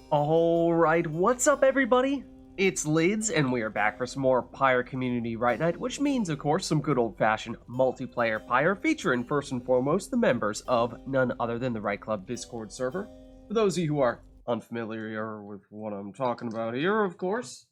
Alright, what's up everybody? It's Lids, and we are back for some more Pyre Community RITE Night, which means, of course, some good old-fashioned multiplayer Pyre, featuring first and foremost the members of none other than the RITE Club Discord server. For those of you who are unfamiliar with what I'm talking about here, of course,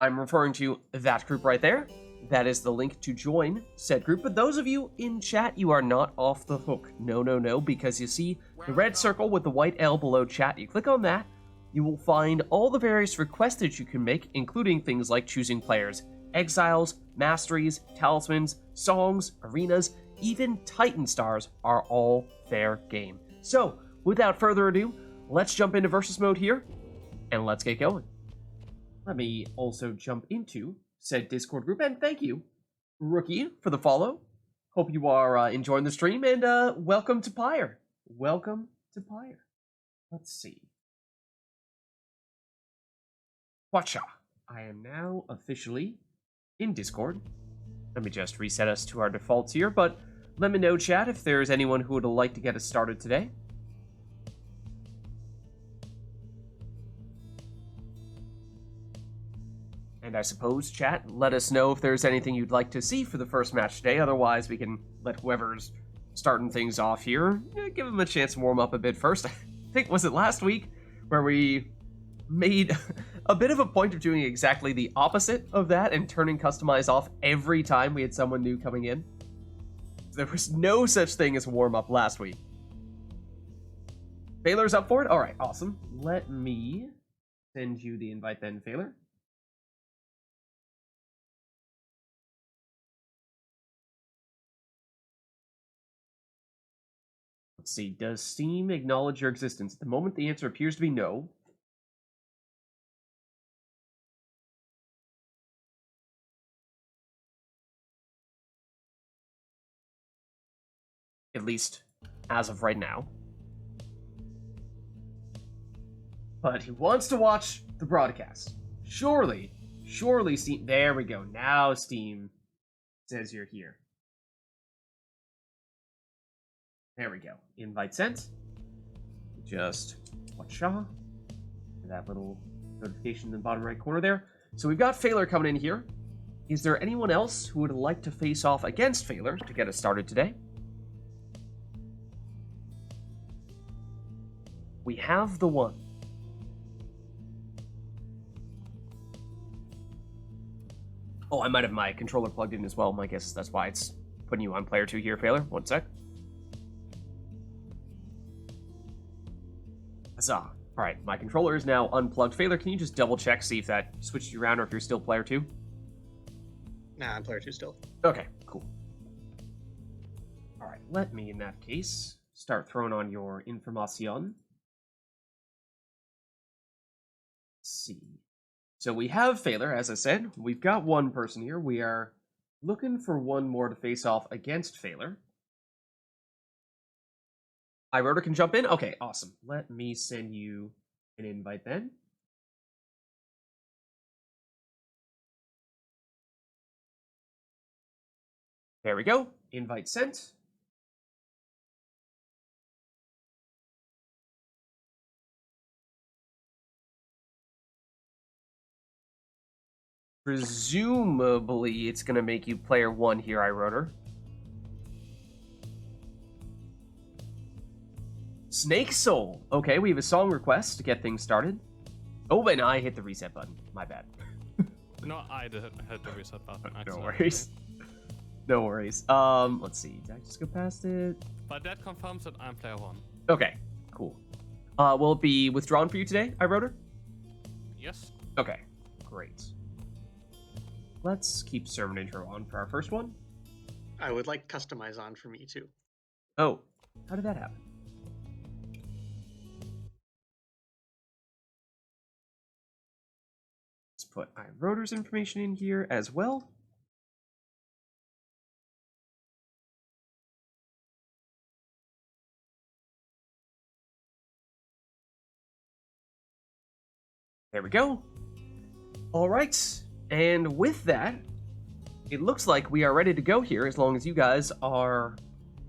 I'm referring to that group right there. That is the link to join said group. But those of you in chat, you are not off the hook. No, because you see the red circle with the white L below chat. You click on that, you will find all the various requests that you can make, including things like choosing players, exiles, masteries, talismans, songs, arenas, even Titan stars are all fair game. So, without further ado, let's jump into versus mode here, and let's get going. Let me also jump into said Discord group, and thank you, Rookie, for the follow. Hope you are enjoying the stream, and welcome to Pyre. Welcome to Pyre. Let's see. Watcha. I am now officially in Discord. Let me just reset us to our defaults here, but let me know, chat, if there's anyone who would like to get us started today. And I suppose, chat, let us know if there's anything you'd like to see for the first match today. Otherwise, we can let whoever's starting things off here, give them a chance to warm up a bit first. I think, was it last week, where we made a bit of a point of doing exactly the opposite of that and turning Customize off every time we had someone new coming in? There was no such thing as warm up last week. Failer's up for it? Alright, awesome. Let me send you the invite then, Failer. Let's see, does Steam acknowledge your existence? At the moment, the answer appears to be no. At least, as of right now. But he wants to watch the broadcast. Surely Steam... There we go. Now Steam says you're here. There we go. Invite sent. Just watcha. That little notification in the bottom right corner there. So we've got Failer coming in here. Is there anyone else who would like to face off against Failer to get us started today? We have the one. Oh, I might have my controller plugged in as well. My guess is that's why it's putting you on player 2 here, Failer. One sec. Huzzah. Alright, my controller is now unplugged. Failer, can you just double check, see if that switched you around or if you're still player 2? Nah, I'm player 2 still. Okay, cool. Alright, let me, in that case, start throwing on your information. Let's see. So we have Failer, as I said. We've got one person here. We are looking for one more to face off against Failer. iRotor can jump in? Okay, awesome. Let me send you an invite then. There we go. Invite sent. Presumably, it's going to make you player 1 here, iRotor. Snake Soul. Okay, we have a song request to get things started. Oh, and I hit the reset button. My bad. No, I hit the reset button. No worries. No worries. Let's see. Did I just go past it? But that confirms that I'm player 1. Okay, cool. Will it be withdrawn for you today, iRotor? Yes. Okay, great. Let's keep server intro on for our first one. I would like Customize on for me too. Oh, how did that happen? Let's put iRotor's information in here as well. There we go. All right. And with that, it looks like we are ready to go here as long as you guys are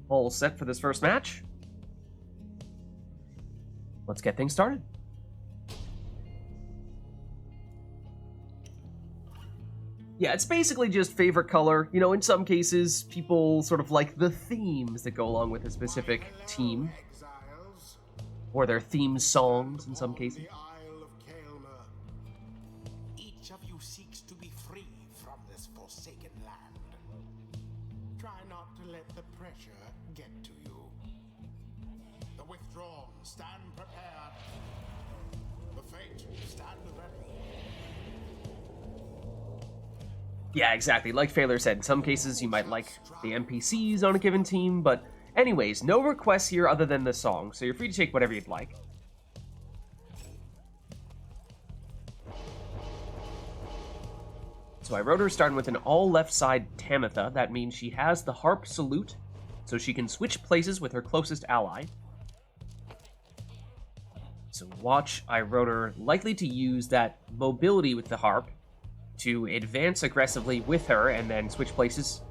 all set for this first match. Let's get things started. Yeah, it's basically just favorite color. You know, in some cases, people sort of like the themes that go along with a specific team, or their theme songs in some cases. Each of you seeks to be free from this forsaken land. Try not to let the pressure get to you. The withdrawn, stand prepared. The fate, stand ready. Yeah, exactly. Like Phaler said, in some cases you might like the NPCs on a given team, but anyways, no requests here other than the song, so you're free to take whatever you'd like. So I wrote her starting with an all left side Tamitha. That means she has the harp salute, so she can switch places with her closest ally. So watch, I wrote her likely to use that mobility with the harp to advance aggressively with her and then switch places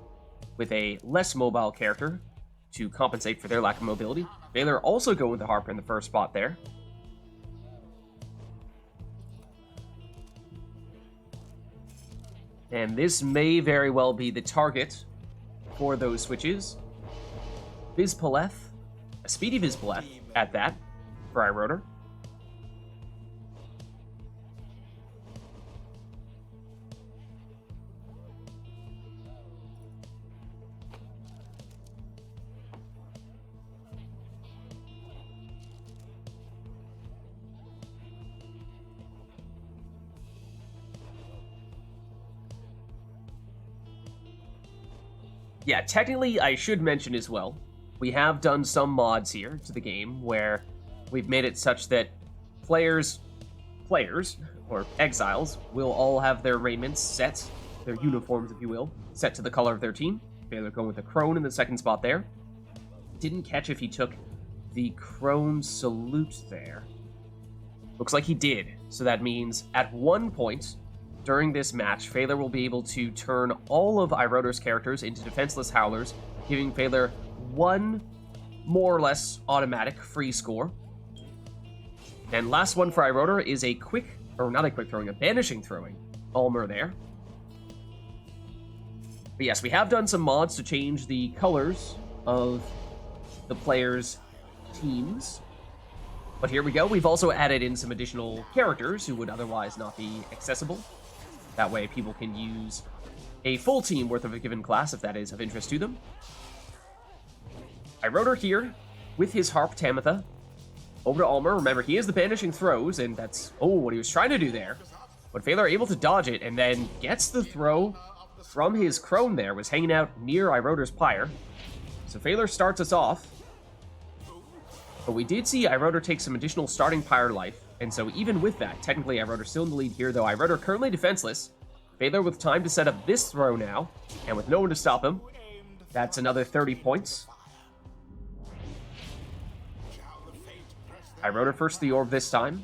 with a less mobile character to compensate for their lack of mobility. Baylor also going with the harp in the first spot there. And this may very well be the target for those switches. Vizpaleth, a speedy Vizpaleth at that, for I wrote her. Yeah, technically, I should mention as well, we have done some mods here to the game where we've made it such that players, or exiles, will all have their raiments set, their uniforms, if you will, set to the color of their team. Baylor going with the crone in the second spot there. Didn't catch if he took the crone salute there. Looks like he did, so that means at one point during this match, Phaler will be able to turn all of Iroder's characters into defenseless howlers, giving Phaler one more or less automatic free score. And last one for Iroder is a quick, or not a quick throwing, a banishing throwing Ulmer there. But yes, we have done some mods to change the colors of the players' teams. But here we go, we've also added in some additional characters who would otherwise not be accessible. That way people can use a full team worth of a given class if that is of interest to them. I wrote her here with his harp Tamitha. Over to Ulmer. Remember, he is the banishing throws, and that's, what he was trying to do there. But Phaler able to dodge it, and then gets the throw from his crone there, was hanging out near Iroder's Pyre. So Phaler starts us off. But we did see Iroder take some additional starting Pyre life, and so even with that, technically Iroder still in the lead here, though Iroder currently defenseless. Phaler with time to set up this throw now, and with no one to stop him. That's another 30 points. Iroder first the orb this time.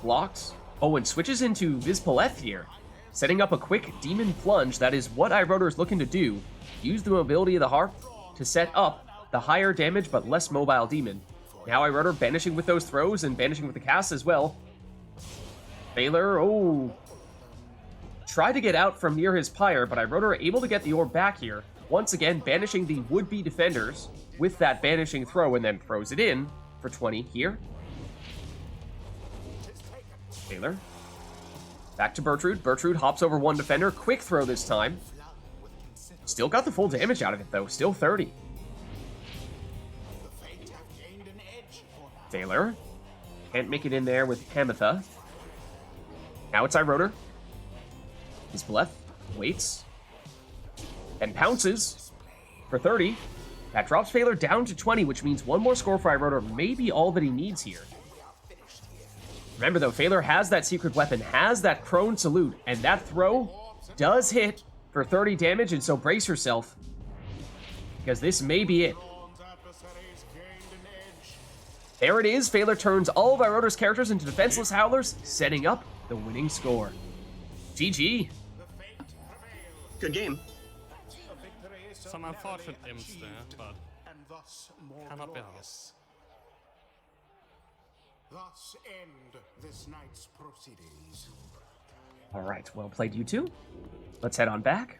Blocks. Oh, and switches into Vizpaleth here. Setting up a quick demon plunge. That is what Iroder is looking to do. Use the mobility of the harp to set up the higher damage but less mobile demon. Now Iroder banishing with those throws and banishing with the casts as well. Phaler, tried to get out from near his Pyre, but Iroder able to get the orb back here. Once again, banishing the would-be defenders with that banishing throw and then throws it in for 20 here. Phaler. Back to Bertrude. Bertrude hops over one defender. Quick throw this time. Still got the full damage out of it, though. Still 30. Phaler. Can't make it in there with Tamitha. Now it's Iroder. Vizpaleth waits. And pounces for 30. That drops Phaler down to 20, which means one more score for Iroder may be all that he needs here. Remember, though, Phaler has that secret weapon, has that crone salute, and that throw does hit for 30 damage, and so brace yourself, because this may be it. There it is. Phaler turns all of Iroder's characters into defenseless howlers, setting up the winning score. GG. Good game. Some unfortunate imps there, but cannot be helped. Thus end this night's proceedings. All right, well played, you two. Let's head on back.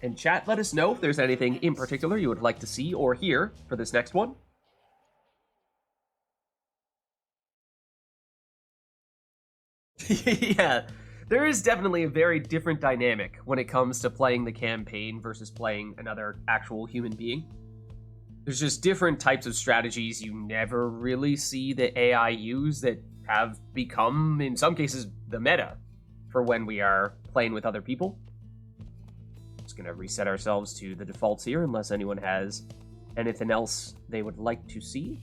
And chat, let us know if there's anything in particular you would like to see or hear for this next one. Yeah, there is definitely a very different dynamic when it comes to playing the campaign versus playing another actual human being. There's just different types of strategies you never really see the AI use that have become, in some cases, the meta for when we are playing with other people. Just gonna reset ourselves to the defaults here unless anyone has anything else they would like to see.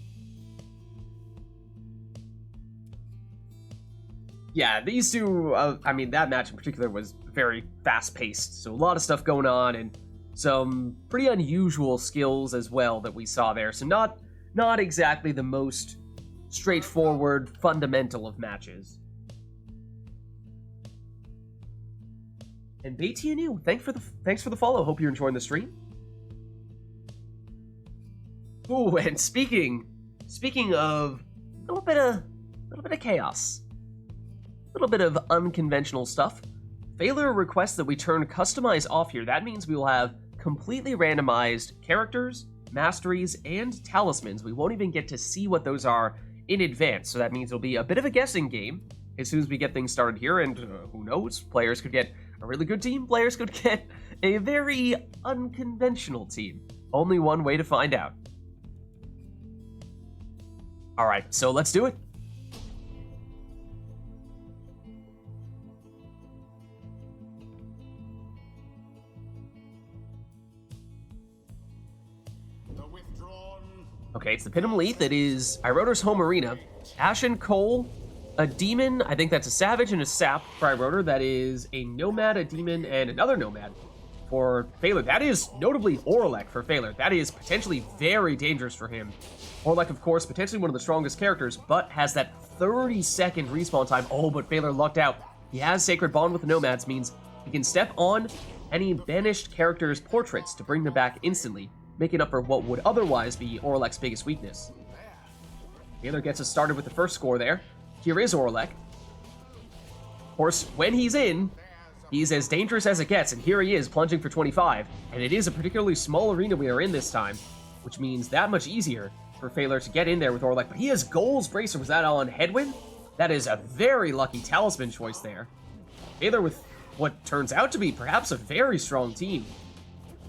Yeah, these two, I mean, that match in particular was very fast-paced, so a lot of stuff going on, and some pretty unusual skills as well that we saw there, so not exactly the most straightforward, fundamental of matches. And BTNU, thanks for the follow, hope you're enjoying the stream. Ooh, and speaking of a little bit of chaos. A little bit of unconventional stuff. Phaler requests that we turn Customize off here. That means we will have completely randomized characters, masteries, and talismans. We won't even get to see what those are in advance, so that means it'll be a bit of a guessing game as soon as we get things started here, and who knows, players could get a really good team, players could get a very unconventional team. Only one way to find out. Alright, so let's do it. Okay, it's the Pinim Elite that is Iroder's home arena. Ashen Cole, a demon, I think that's a savage, and a sap for Iroder. That is a nomad, a demon, and another nomad for Phaler. That is notably Orlek for Phaler. That is potentially very dangerous for him. Orlek, of course, potentially one of the strongest characters, but has that 30-second respawn time. Oh, but Phaler lucked out. He has Sacred Bond with the nomads, means he can step on any banished character's portraits to bring them back instantly, making up for what would otherwise be Orlek's biggest weakness. Phaler gets us started with the first score there. Here is Orlek. Of course, when he's in, he's as dangerous as it gets, and here he is, plunging for 25. And it is a particularly small arena we are in this time, which means that much easier for Phaler to get in there with Orlek. But he has Goal's Bracer. Was that on Headwind? That is a very lucky talisman choice there. Phaler with what turns out to be perhaps a very strong team.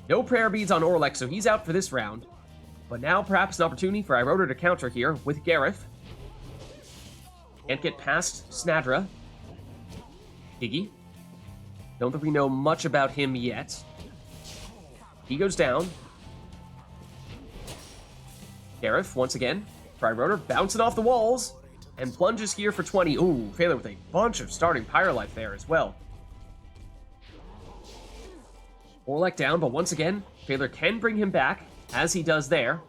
No prayer beads on Orlek, so he's out for this round. But now perhaps an opportunity for Iroder to counter here with Gareth. Can't get past Snadra. Iggy. Don't think we know much about him yet. He goes down. Gareth, once again, for Iroder, bouncing off the walls. And plunges here for 20. Ooh, Phaler with a bunch of starting Pyre life there as well. Orlek down, but once again, Phaler can bring him back, as he does there.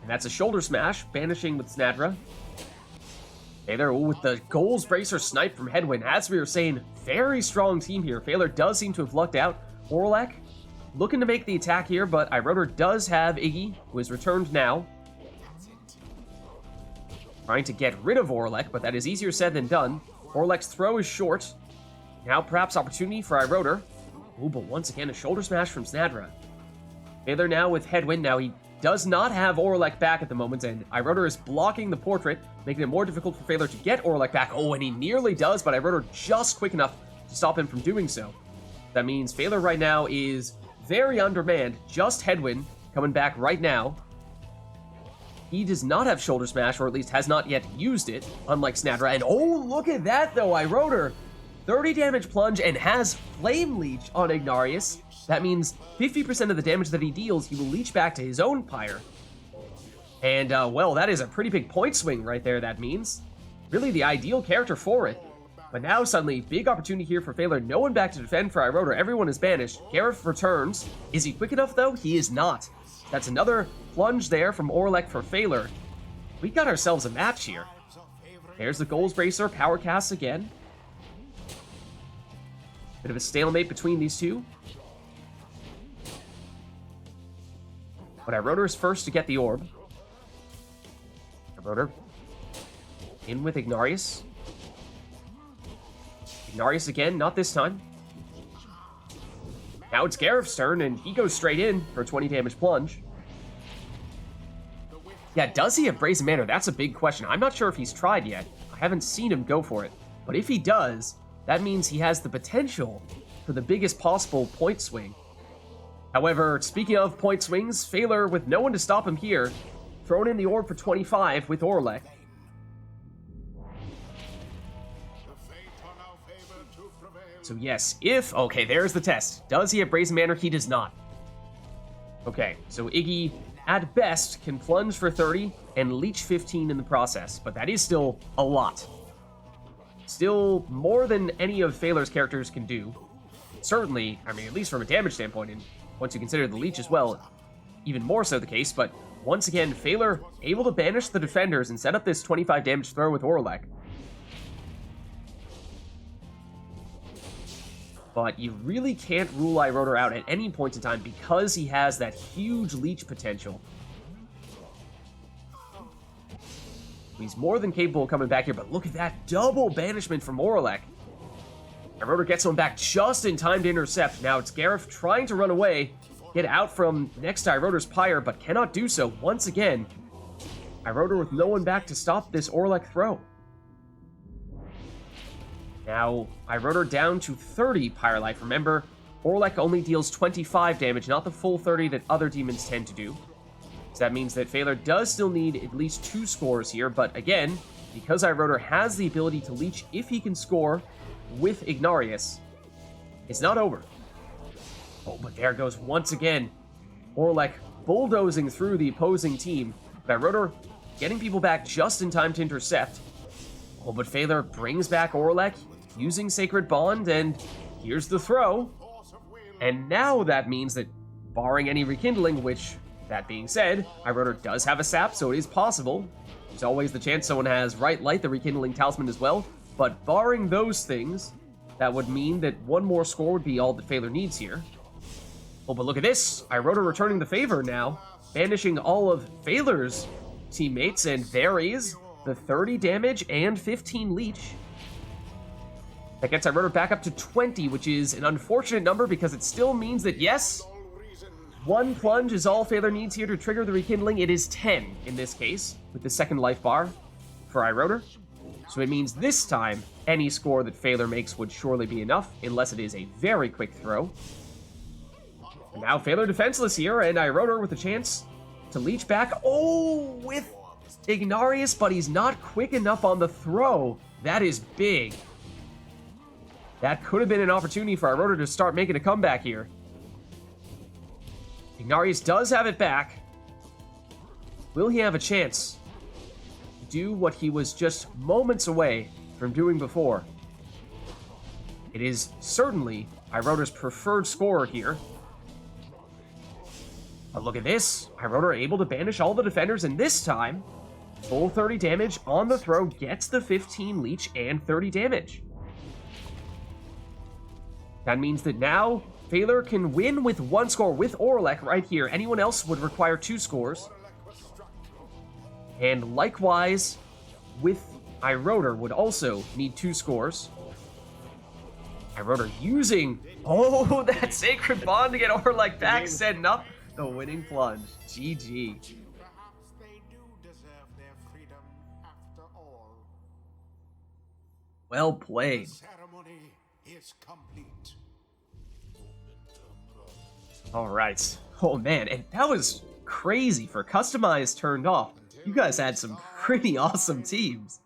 And that's a shoulder smash, banishing with Snadra. Phaler, with the Goal's Bracer snipe from Headwind. As we were saying, very strong team here. Phaler does seem to have lucked out. Orlek looking to make the attack here, but Iroder does have Iggy, who is returned now. Trying to get rid of Orlek, but that is easier said than done. Orlek's throw is short. Now perhaps opportunity for Iroder. Ooh, but once again, a shoulder smash from Snadra. Phaler now with Headwind. Now he does not have Orlek back at the moment, and Iroder is blocking the portrait, making it more difficult for Phaler to get Orlek back. Oh, and he nearly does, but Iroder just quick enough to stop him from doing so. That means Phaler right now is very undermanned. Just Headwind coming back right now. He does not have shoulder smash, or at least has not yet used it, unlike Snadra. And oh, look at that though, Iroder! 30 damage plunge and has Flame Leech on Ignarius. That means 50% of the damage that he deals, he will leech back to his own Pyre. And, well, that is a pretty big point swing right there, that means. Really the ideal character for it. But now, suddenly, big opportunity here for Phaler. No one back to defend for Iroder. Everyone is banished. Gareth returns. Is he quick enough, though? He is not. That's another plunge there from Orlek for Phaler. We got ourselves a match here. There's the Goal's Bracer, power casts again. Bit of a stalemate between these two. But Iroder is first to get the orb. Iroder in with Ignarius. Ignarius again, not this time. Now it's Gareth's turn, and he goes straight in for a 20 damage plunge. Yeah, does he have Brazen Manor? That's a big question. I'm not sure if he's tried yet. I haven't seen him go for it. But if he does, that means he has the potential for the biggest possible point swing. However, speaking of point swings, Phaler, with no one to stop him here, thrown in the orb for 25 with Orlek. So yes, okay, there's the test. Does he have Brazen Manor? He does not. Okay, so Iggy, at best, can plunge for 30 and leech 15 in the process, but that is still a lot. Still more than any of Phaler's characters can do. Certainly, I mean, at least from a damage standpoint, and once you consider the leech as well, even more so the case, but once again, Phaler able to banish the defenders and set up this 25 damage throw with Orlek. But you really can't rule Iroder out at any point in time because he has that huge leech potential. He's more than capable of coming back here, but look at that double banishment from Orlek. Iroder gets one back just in time to intercept. Now it's Gareth trying to run away, get out from next to Iroder's Pyre, but cannot do so once again. Iroder with no one back to stop this Orlek throw. Now, Iroder down to 30 Pyre Life. Remember, Orlek only deals 25 damage, not the full 30 that other demons tend to do. So that means that Phaler does still need at least 2 scores here, but again, because Iroder has the ability to leech if he can score with Ignarius, it's not over. Oh, but there goes once again Orlek bulldozing through the opposing team. But Iroder getting people back just in time to intercept. Oh, but Phaler brings back Orlek using Sacred Bond, and here's the throw. And now that means that, barring any rekindling, which, that being said, Iroder does have a sap, so it is possible. There's always the chance someone has Rite Light, the rekindling talisman as well. But barring those things, that would mean that one more score would be all that Phaler needs here. Oh, but look at this. Iroder returning the favor now, banishing all of Phaler's teammates, and there is the 30 damage and 15 leech. That gets Iroder back up to 20, which is an unfortunate number because it still means that, yes, one plunge is all Phaler needs here to trigger the rekindling. It is 10 in this case, with the second life bar for Iroder. So it means this time, any score that Phaler makes would surely be enough, unless it is a very quick throw. And now Phaler defenseless here, and Iroder with a chance to leech back. Oh, with Ignarius, but he's not quick enough on the throw. That is big. That could have been an opportunity for Iroder to start making a comeback here. Ignarius does have it back. Will he have a chance to do what he was just moments away from doing before? It is certainly Iroder's preferred scorer here. But look at this. Iroder able to banish all the defenders, and this time, full 30 damage on the throw, gets the 15 leech and 30 damage. That means that now Phaler can win with 1 score with Orlek right here. Anyone else would require 2 scores. And likewise, with Iroder would also need 2 scores. Iroder using, that Sacred Bond to get Orlek back, setting up the winning plunge. GG. Perhaps they do deserve their freedom after all. Well played. The ceremony is complete. All right. Oh man, and that was crazy for customized turned off. You guys had some pretty awesome teams.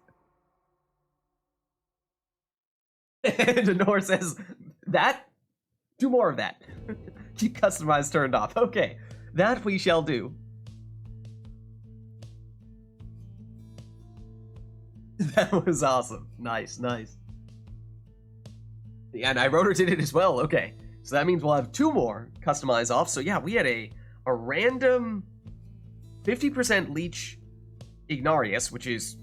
And Denor says, do more of that. Keep customized turned off. Okay, that we shall do. That was awesome. Nice, nice. Yeah, and Iroder did it as well. Okay, so that means we'll have 2 more customized off. So yeah, we had a random 50% leech Ignarius, which is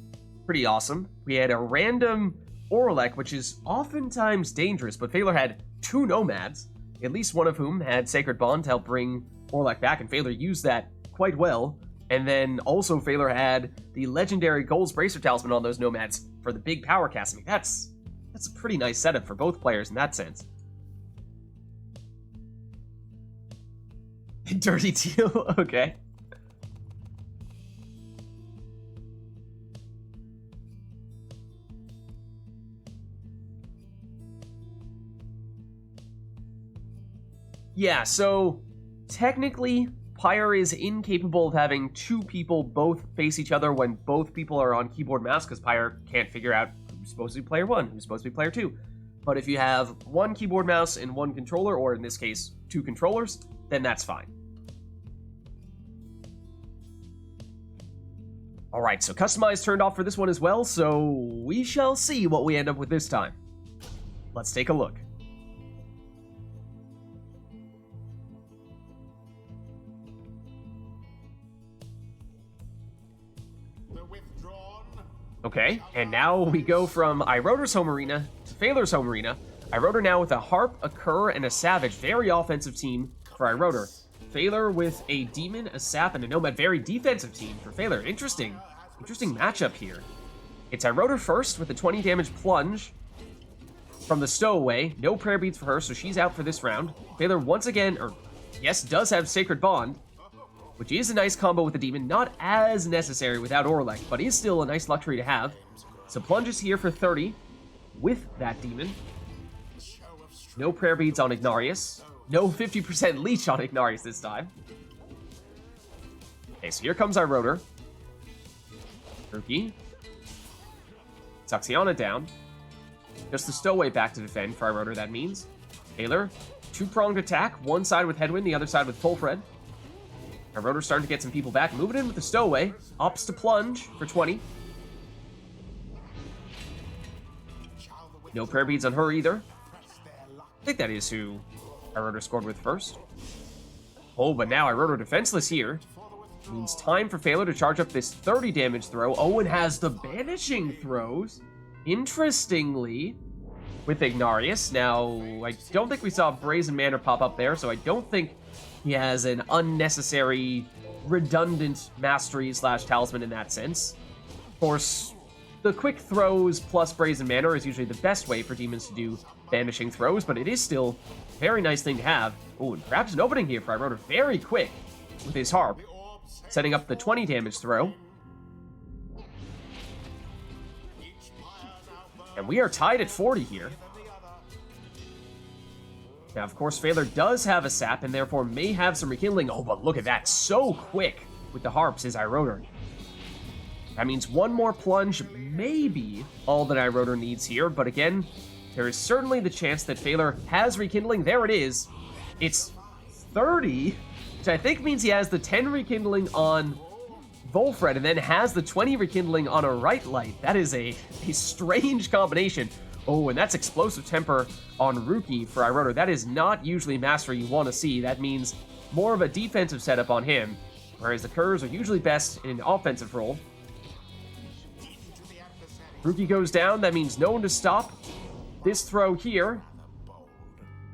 pretty awesome. We had a random Orlek, which is oftentimes dangerous, but Phaler had 2 nomads, at least one of whom had Sacred Bond to help bring Orlek back, and Phaler used that quite well. And then also Phaler had the legendary Gold's Bracer Talisman on those nomads for the big power casting. That's That's a pretty nice setup for both players in that sense. Dirty teal, okay. Yeah, so technically, Pyre is incapable of having two people both face each other when both people are on keyboard mouse, because Pyre can't figure out who's supposed to be player 1, who's supposed to be player 2. But if you have one keyboard mouse and one controller, or in this case, two controllers, then that's fine. Alright, so customize turned off for this one as well, so we shall see what we end up with this time. Let's take a look. Okay, and now we go from iRotor's home arena to Phaler's home arena. iRotor now with a Harp, a Cur, and a Savage. Very offensive team for iRotor. Phaler with a Demon, a Sap, and a Nomad. Very defensive team for Phaler. Interesting matchup here. It's iRotor first with a 20 damage plunge from the Stowaway. No prayer beads for her, so she's out for this round. Phaler once again, does have Sacred Bond, which is a nice combo with the Demon. Not as necessary without Orlek, but is still a nice luxury to have. So plunges here for 30 with that Demon. No prayer beads on Ignarius. No 50% leech on Ignarius this time. Okay, so here comes iRotor. Rookie. Saxiana down. Just the Stowaway back to defend for iRotor, that means. Phaler, two-pronged attack. One side with Headwind, the other side with Fulfred. iRotor's starting to get some people back. Moving in with the Stowaway. Ups to plunge for 20. No prayer beads on her either. I think that is who iRotor scored with first. Oh, but now iRotor defenseless here. Means time for Phaler to charge up this 30 damage throw. Owen has the banishing throws. Interestingly, with Ignarius. Now, I don't think we saw Brazen Manor pop up there, so I don't think he has an unnecessary, redundant mastery slash talisman in that sense. Of course, the quick throws plus Brazen Manor is usually the best way for demons to do banishing throws, but it is still a very nice thing to have. Oh, and perhaps an opening here for iRotor very quick with his Harp, setting up the 20 damage throw. And we are tied at 40 here. Now, of course, Phaler does have a Sap and therefore may have some Rekindling. Oh, but look at that. So quick with the Harps is iRotor. That means one more plunge may be all that iRotor needs here. But again, there is certainly the chance that Phaler has Rekindling. There it is. It's 30, which I think means he has the 10 Rekindling on Volfred and then has the 20 Rekindling on a RITE NITE. That is a strange combination. Oh, and that's Explosive Temper on Rookie for iRotor. That is not usually Mastery you want to see. That means more of a defensive setup on him, whereas the Curs are usually best in an offensive role. Rookie goes down. That means no one to stop this throw here.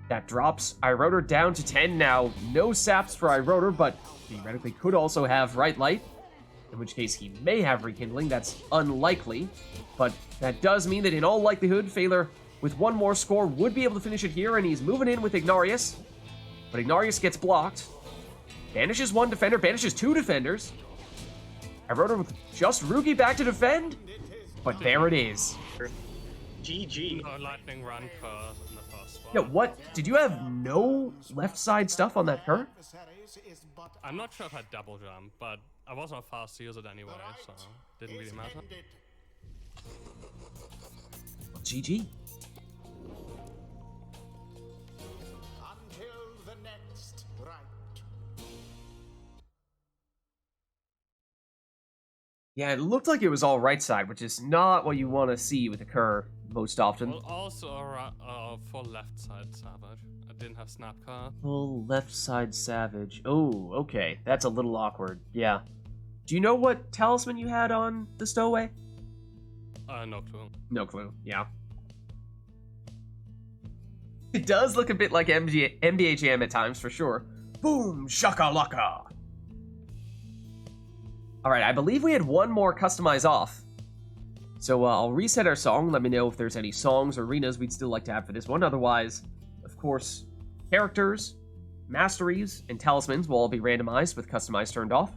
That drops iRotor down to 10 now. No saps for iRotor, but theoretically could also have RITE NITE, in which case he may have Rekindling. That's unlikely, but that does mean that in all likelihood, Phaler, with one more score, would be able to finish it here, and he's moving in with Ignarius. But Ignarius gets blocked. Banishes one defender, banishes two defenders. iRotor with just Rookie back to defend, but there it is. GG. No lightning run for in the first one. No, what? Did you have no left side stuff on that Cur? I'm not sure if I double jump, but I wasn't fast to use it anyway, so didn't really matter. GG. Until the next rite. Yeah, it looked like it was all right side, which is not what you want to see with a Cur most often. Well, also for left side Savage. I didn't have Snap card. Full left side Savage. Oh, okay. That's a little awkward. Yeah. Do you know what talisman you had on the Stowaway? No clue. No clue. Yeah. It does look a bit like NBA Jam at times, for sure. Boom! Shakalaka! Alright, I believe we had one more customize off. So I'll reset our song. Let me know if there's any songs or arenas we'd still like to have for this one. Otherwise, of course, characters, masteries, and talismans will all be randomized with customize turned off.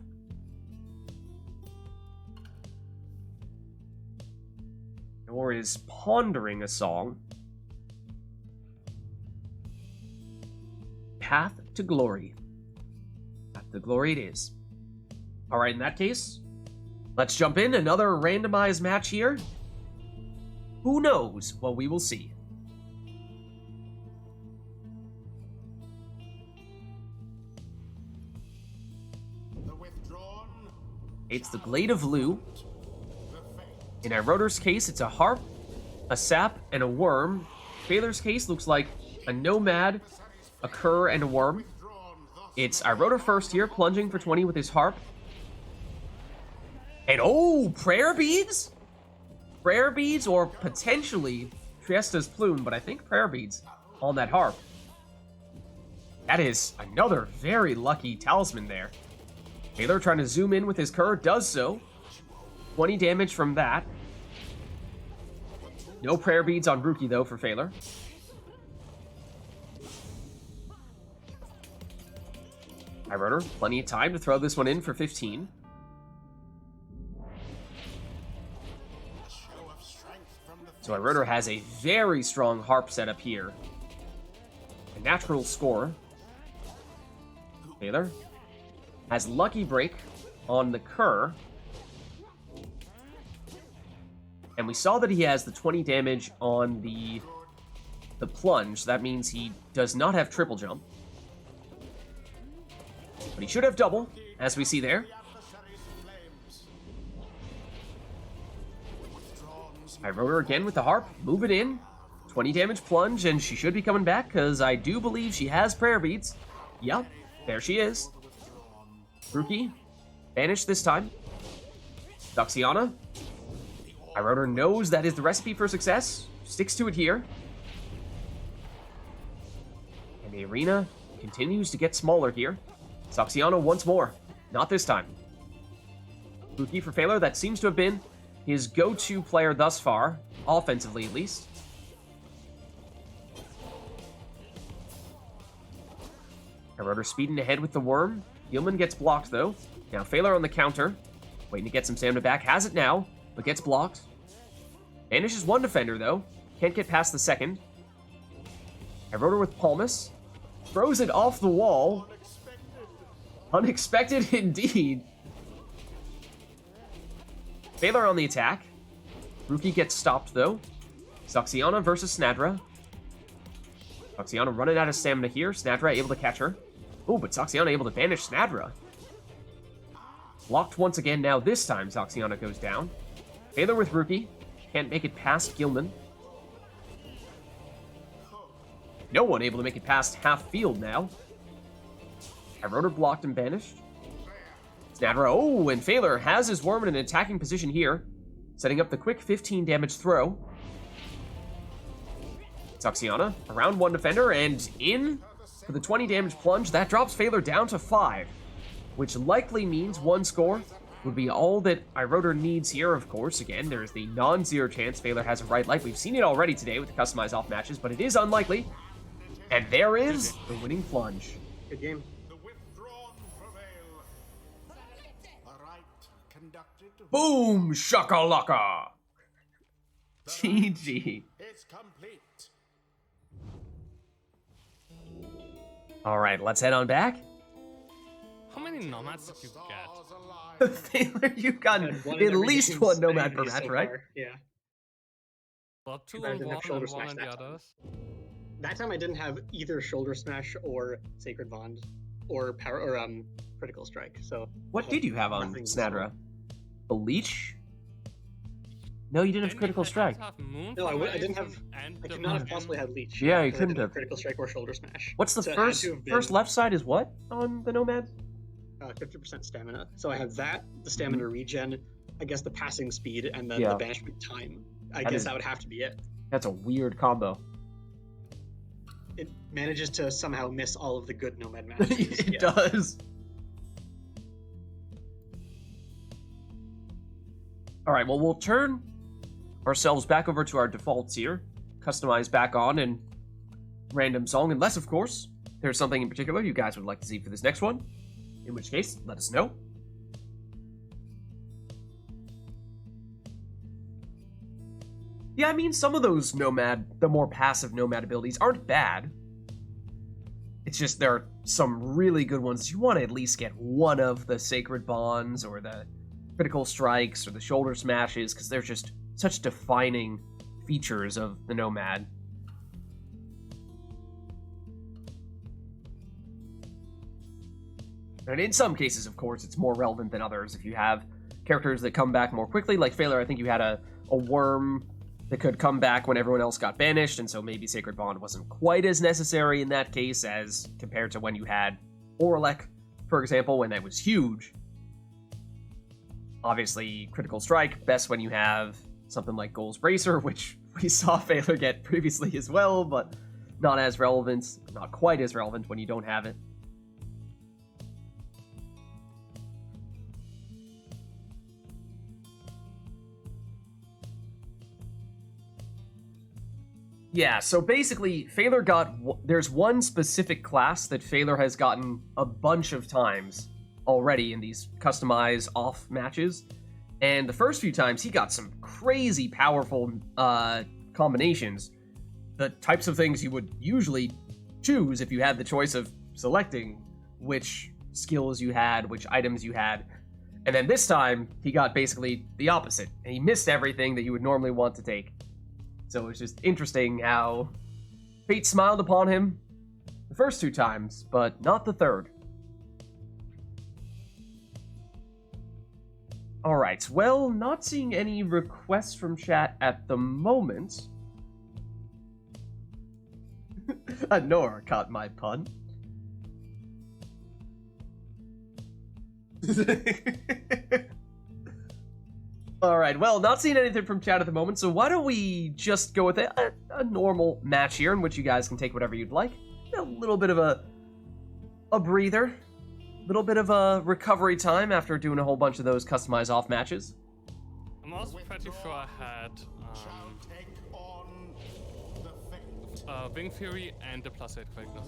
Or is pondering a song. Path to Glory. Path to Glory it is. Alright, in that case, let's jump in. Another randomized match here. Who knows? Well, we will see. It's the Glade of Lu. In Iroder's case, it's a harp, a sap, and a worm. Baylor's case looks like a nomad, a cur, and a worm. It's Iroder first here, plunging for 20 with his harp. And oh, prayer beads? Prayer beads or potentially Triesta's plume, but I think prayer beads on that harp. That is another very lucky talisman there. Baylor trying to zoom in with his cur, does so. 20 damage from that. No prayer beads on Rookie, though, for Phaler. Iroder, plenty of time to throw this one in for 15. So Iroder has a very strong harp setup here. A natural score. Phaler has Lucky Break on the cur. And we saw that he has the 20 damage on the plunge. That means he does not have triple jump. But he should have double, as we see there. Iroder again with the harp. Move it in. 20 damage plunge, and she should be coming back, because I do believe she has prayer beads. Yep, there she is. Rookie, banished this time. Doxiana. Iroder knows that is the recipe for success. Sticks to it here. And the arena continues to get smaller here. Soxiana once more. Not this time. Rookie for Phaler, that seems to have been his go-to player thus far. Offensively, at least. Iroder speeding ahead with the worm. Gilman gets blocked, though. Now Phaler on the counter. Waiting to get some stamina back. Has it now, but gets blocked. Banishes one defender, though. Can't get past the second. Iroder with Palmas. Throws it off the wall. Unexpected indeed. Phaler on the attack. Rookie gets stopped, though. Soxiana versus Snadra. Soxiana running out of stamina here. Snadra able to catch her. Oh, but Soxiana able to banish Snadra. Blocked once again now. This time, Soxiana goes down. Phaler with Rookie. Can't make it past Gilman. No one able to make it past half field now. Iroder blocked and banished. Snadra, oh, and Phaler has his worm in an attacking position here. Setting up the quick 15 damage throw. Soxiana, around one defender, and in for the 20 damage plunge. That drops Phaler down to 5, which likely means one score would be all that Iroder needs here, of course. Again, there is the non-zero chance Phaler has a right light. We've seen it already today with the customized off matches, but it is unlikely. And there is the winning plunge. Good game. Boom! Shakalaka! GG. Alright, let's head on back. How many nomads did you get? Phaler, you've gotten at least one nomad per match, right? Yeah. Well, two Better on than one have shoulder and one smash on the that time. others. That time I didn't have either shoulder smash or sacred bond or power or critical strike. So What did you have on nothing Snadra? A leech? No, you didn't have critical strike. no, I didn't have. I could not have possibly had leech. Yeah, you because I couldn't didn't have. critical strike or shoulder smash. What's the So it had first to have been, first left side is what on the nomad? 50% stamina. So I have that, the stamina regen, I guess the passing speed, and then Yeah. the banishment time. I That guess is- that would have to be it. That's a weird combo. It manages to somehow miss all of the good nomad matches. It Yeah. does. All right, well, we'll turn ourselves back over to our defaults here. Customize back on and random song, unless, of course, there's something in particular you guys would like to see for this next one. In which case, let us know. Yeah, I mean, some of those the more passive Nomad abilities aren't bad. It's just there are some really good ones. You want to at least get one of the Sacred Bonds or the Critical Strikes or the Shoulder Smashes, because they're just such defining features of the Nomad. And in some cases, of course, it's more relevant than others. If you have characters that come back more quickly, like Phaler, I think you had a worm that could come back when everyone else got banished, and so maybe Sacred Bond wasn't quite as necessary in that case as compared to when you had Orlek, for example, when that was huge. Obviously, Critical Strike, best when you have something like Goals Bracer, which we saw Phaler get previously as well, but not as relevant, not quite as relevant when you don't have it. Yeah, so basically, Phaler there's one specific class that Phaler has gotten a bunch of times already in these customized off matches. And the first few times, he got some crazy powerful combinations. The types of things you would usually choose if you had the choice of selecting which skills you had, which items you had. And then this time, he got basically the opposite. And he missed everything that you would normally want to take. So it's just interesting how fate smiled upon him the first two times, but not the third. Alright, well, not seeing any requests from chat at the moment. Nora caught my pun. Alright, well, not seeing anything from chat at the moment, so why don't we just go with a normal match here in which you guys can take whatever you'd like. A little bit of a breather. A little bit of a recovery time after doing a whole bunch of those customized off matches. I'm also pretty sure I had Wing Fury and the +8 quickness.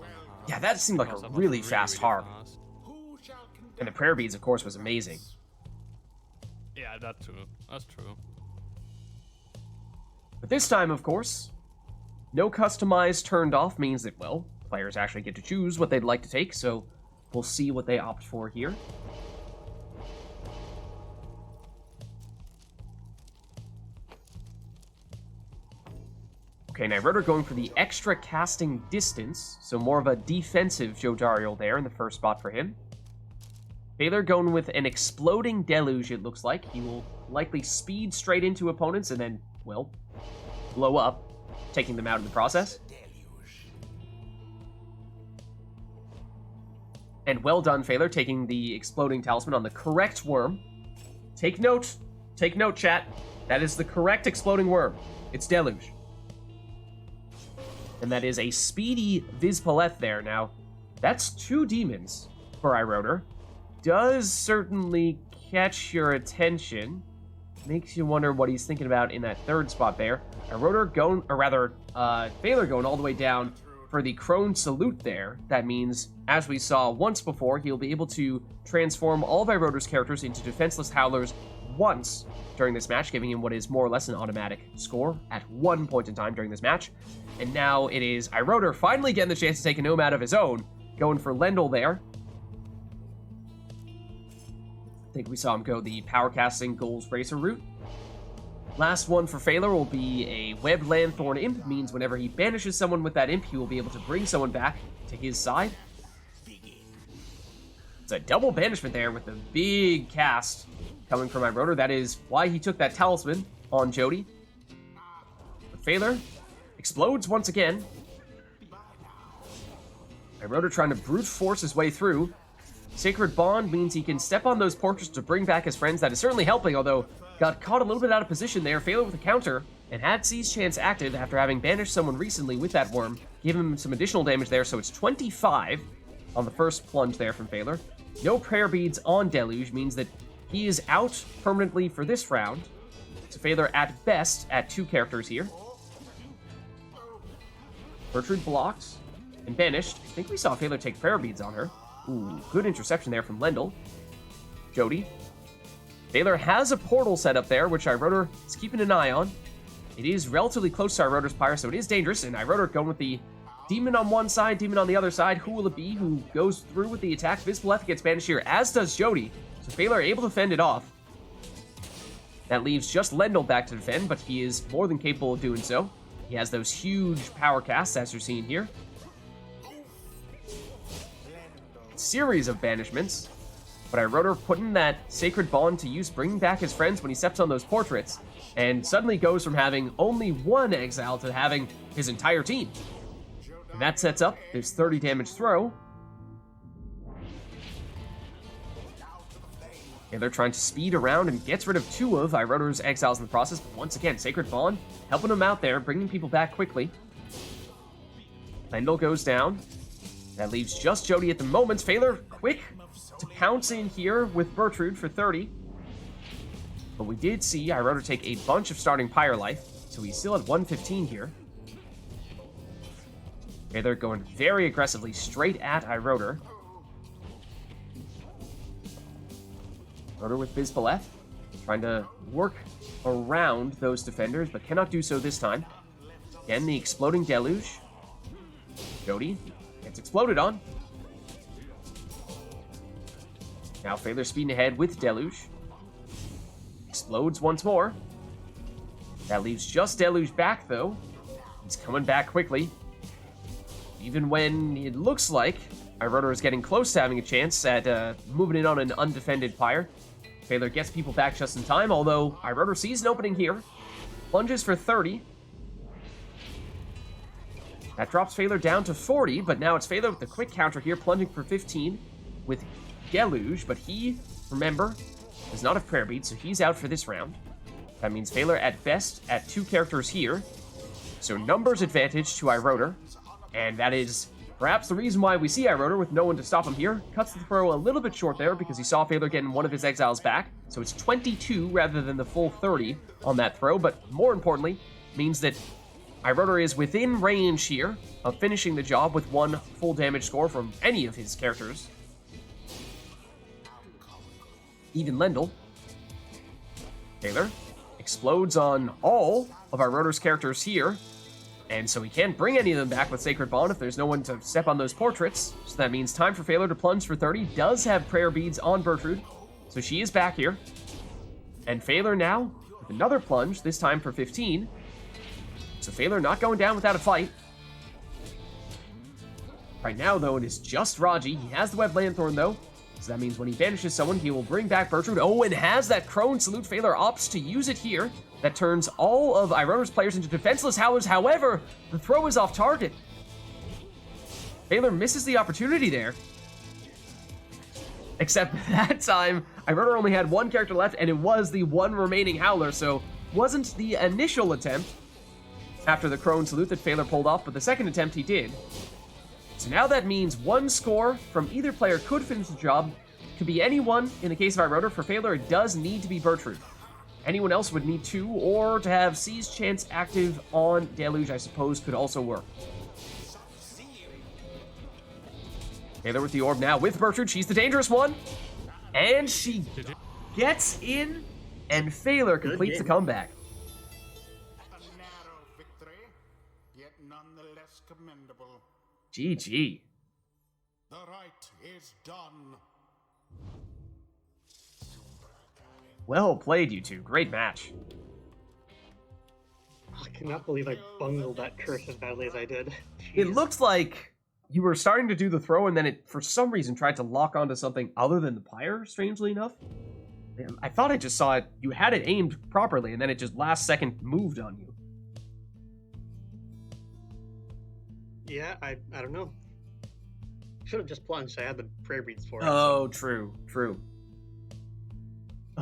Yeah, that seemed like a really fast harp. And the prayer beads, of course, was amazing. Yeah, that too. That's true. But this time, of course, no customized turned off means that, well, players actually get to choose what they'd like to take, so we'll see what they opt for here. Okay, now Rotor going for the extra casting distance, so more of a defensive Jodariel there in the first spot for him. Phaler going with an exploding deluge, it looks like. He will likely speed straight into opponents and then, well, blow up, taking them out in the process. And well done, Phaler, taking the exploding talisman on the correct worm. Take note, chat. That is the correct exploding worm. It's deluge. And that is a speedy Vizpaleth there. Now, that's 2 demons for Iroder. Does certainly catch your attention. Makes you wonder what he's thinking about in that third spot there. Iroder going, or rather, Phaler going all the way down for the Crone Salute there. That means, as we saw once before, he'll be able to transform all of Iroder's characters into defenseless Howlers once during this match, giving him what is more or less an automatic score at one point in time during this match. And now it is Iroder finally getting the chance to take a Nomad of his own, going for Lendl there. I think we saw him go the power casting Goals Bracer route. Last one for Phaler will be a Web Landthorn Imp, means whenever he banishes someone with that Imp, he will be able to bring someone back to his side. It's a double banishment there with a big cast coming from Iroder. That is why he took that talisman on Jody. But Phaler explodes once again. Iroder trying to brute force his way through. Sacred Bond means he can step on those portraits to bring back his friends. That is certainly helping, although got caught a little bit out of position there. Phaler with a counter, and had Seize Chance active after having banished someone recently with that worm. Give him some additional damage there, so it's 25 on the first plunge there from Phaler. No prayer beads on Deluge means that he is out permanently for this round. So Phaler at best at 2 characters here. Bertrude blocked and banished. I think we saw Phaler take prayer beads on her. Ooh, good interception there from Lendl. Jody. Phaler has a portal set up there, which Iroder is keeping an eye on. It is relatively close to Iroder's Pyre, so it is dangerous, and Iroder going with the demon on one side, demon on the other side. Who will it be who goes through with the attack? Vids gets banished here, as does Jody. So Phaler able to fend it off. That leaves just Lendl back to defend, but he is more than capable of doing so. He has those huge power casts, as you're seeing here. Series of banishments. But Iroder putting that Sacred Bond to use, bringing back his friends when he steps on those portraits, and suddenly goes from having only 1 exile to having his entire team. And that sets up his 30 damage throw. And they're trying to speed around and gets rid of 2 of Iroder's exiles in the process. But once again, Sacred Bond helping him out there, bringing people back quickly. Lendl goes down. That leaves just Jody at the moment. Phaler quick to pounce in here with Bertrude for 30. But we did see Iroder take a bunch of starting Pyre life, so he's still at 115 here. Okay, they're going very aggressively straight at Iroder. Iroder with Vids, trying to work around those defenders, but cannot do so this time. Again, the exploding deluge. Jody gets exploded on. Now Phaler speeding ahead with Deluge. Explodes once more. That leaves just Deluge back, though. He's coming back quickly. Even when it looks like Iroder is getting close to having a chance at moving in on an undefended Pyre. Phaler gets people back just in time, although Iroder sees an opening here. Plunges for 30. That drops Phaler down to 40, but now it's Phaler with the quick counter here, plunging for 15 with Deluge, but he, remember, does not have prayer beads, so he's out for this round. That means Phaler at best at 2 characters here. So numbers advantage to Iroder, and that is perhaps the reason why we see Iroder with no one to stop him here. Cuts the throw a little bit short there because he saw Phaler getting one of his exiles back, so it's 22 rather than the full 30 on that throw, but more importantly, means that Iroder is within range here of finishing the job with 1 full damage score from any of his characters. Even Lendl. Phaler explodes on all of Iroder's characters here, and so he can't bring any of them back with Sacred Bond if there's no one to step on those portraits. So that means time for Phaler to plunge for 30. Does have prayer beads on Bertrude, so she is back here. And Phaler now with another plunge, this time for 15. So Phaler not going down without a fight. Right now, though, it is just Raji. He has the Web Lanthorn, though. So that means when he banishes someone, he will bring back Bertrude. Oh, and has that Crone Salute. Phaler opts to use it here. That turns all of Iroder's players into defenseless Howlers. However, the throw is off target. Phaler misses the opportunity there. Except that time, Iroder only had 1 character left, and it was the 1 remaining Howler, so wasn't the initial attempt after the Crone Salute that Phaler pulled off, but the second attempt he did. So now that means 1 score from either player could finish the job. Could be anyone. In the case of Iroder, for Phaler, it does need to be Bertrude. Anyone else would need 2, or to have Seize Chance active on Deluge, I suppose, could also work. Phaler with the orb now with Bertrude. She's the dangerous one. And she gets in, and Phaler completes the comeback. A narrow victory, yet nonetheless commendable. GG. The rite is done. Well played, you two. Great match. I cannot believe I bungled that curse as badly as I did. It Jeez. looked like you were starting to do the throw, and then it, for some reason, tried to lock onto something other than the Pyre, strangely enough. I thought I just saw it. You had it aimed properly, and then it just last second moved on you. Yeah, I don't know. Should have just plunged. I had the prayer beads for it. Oh, true.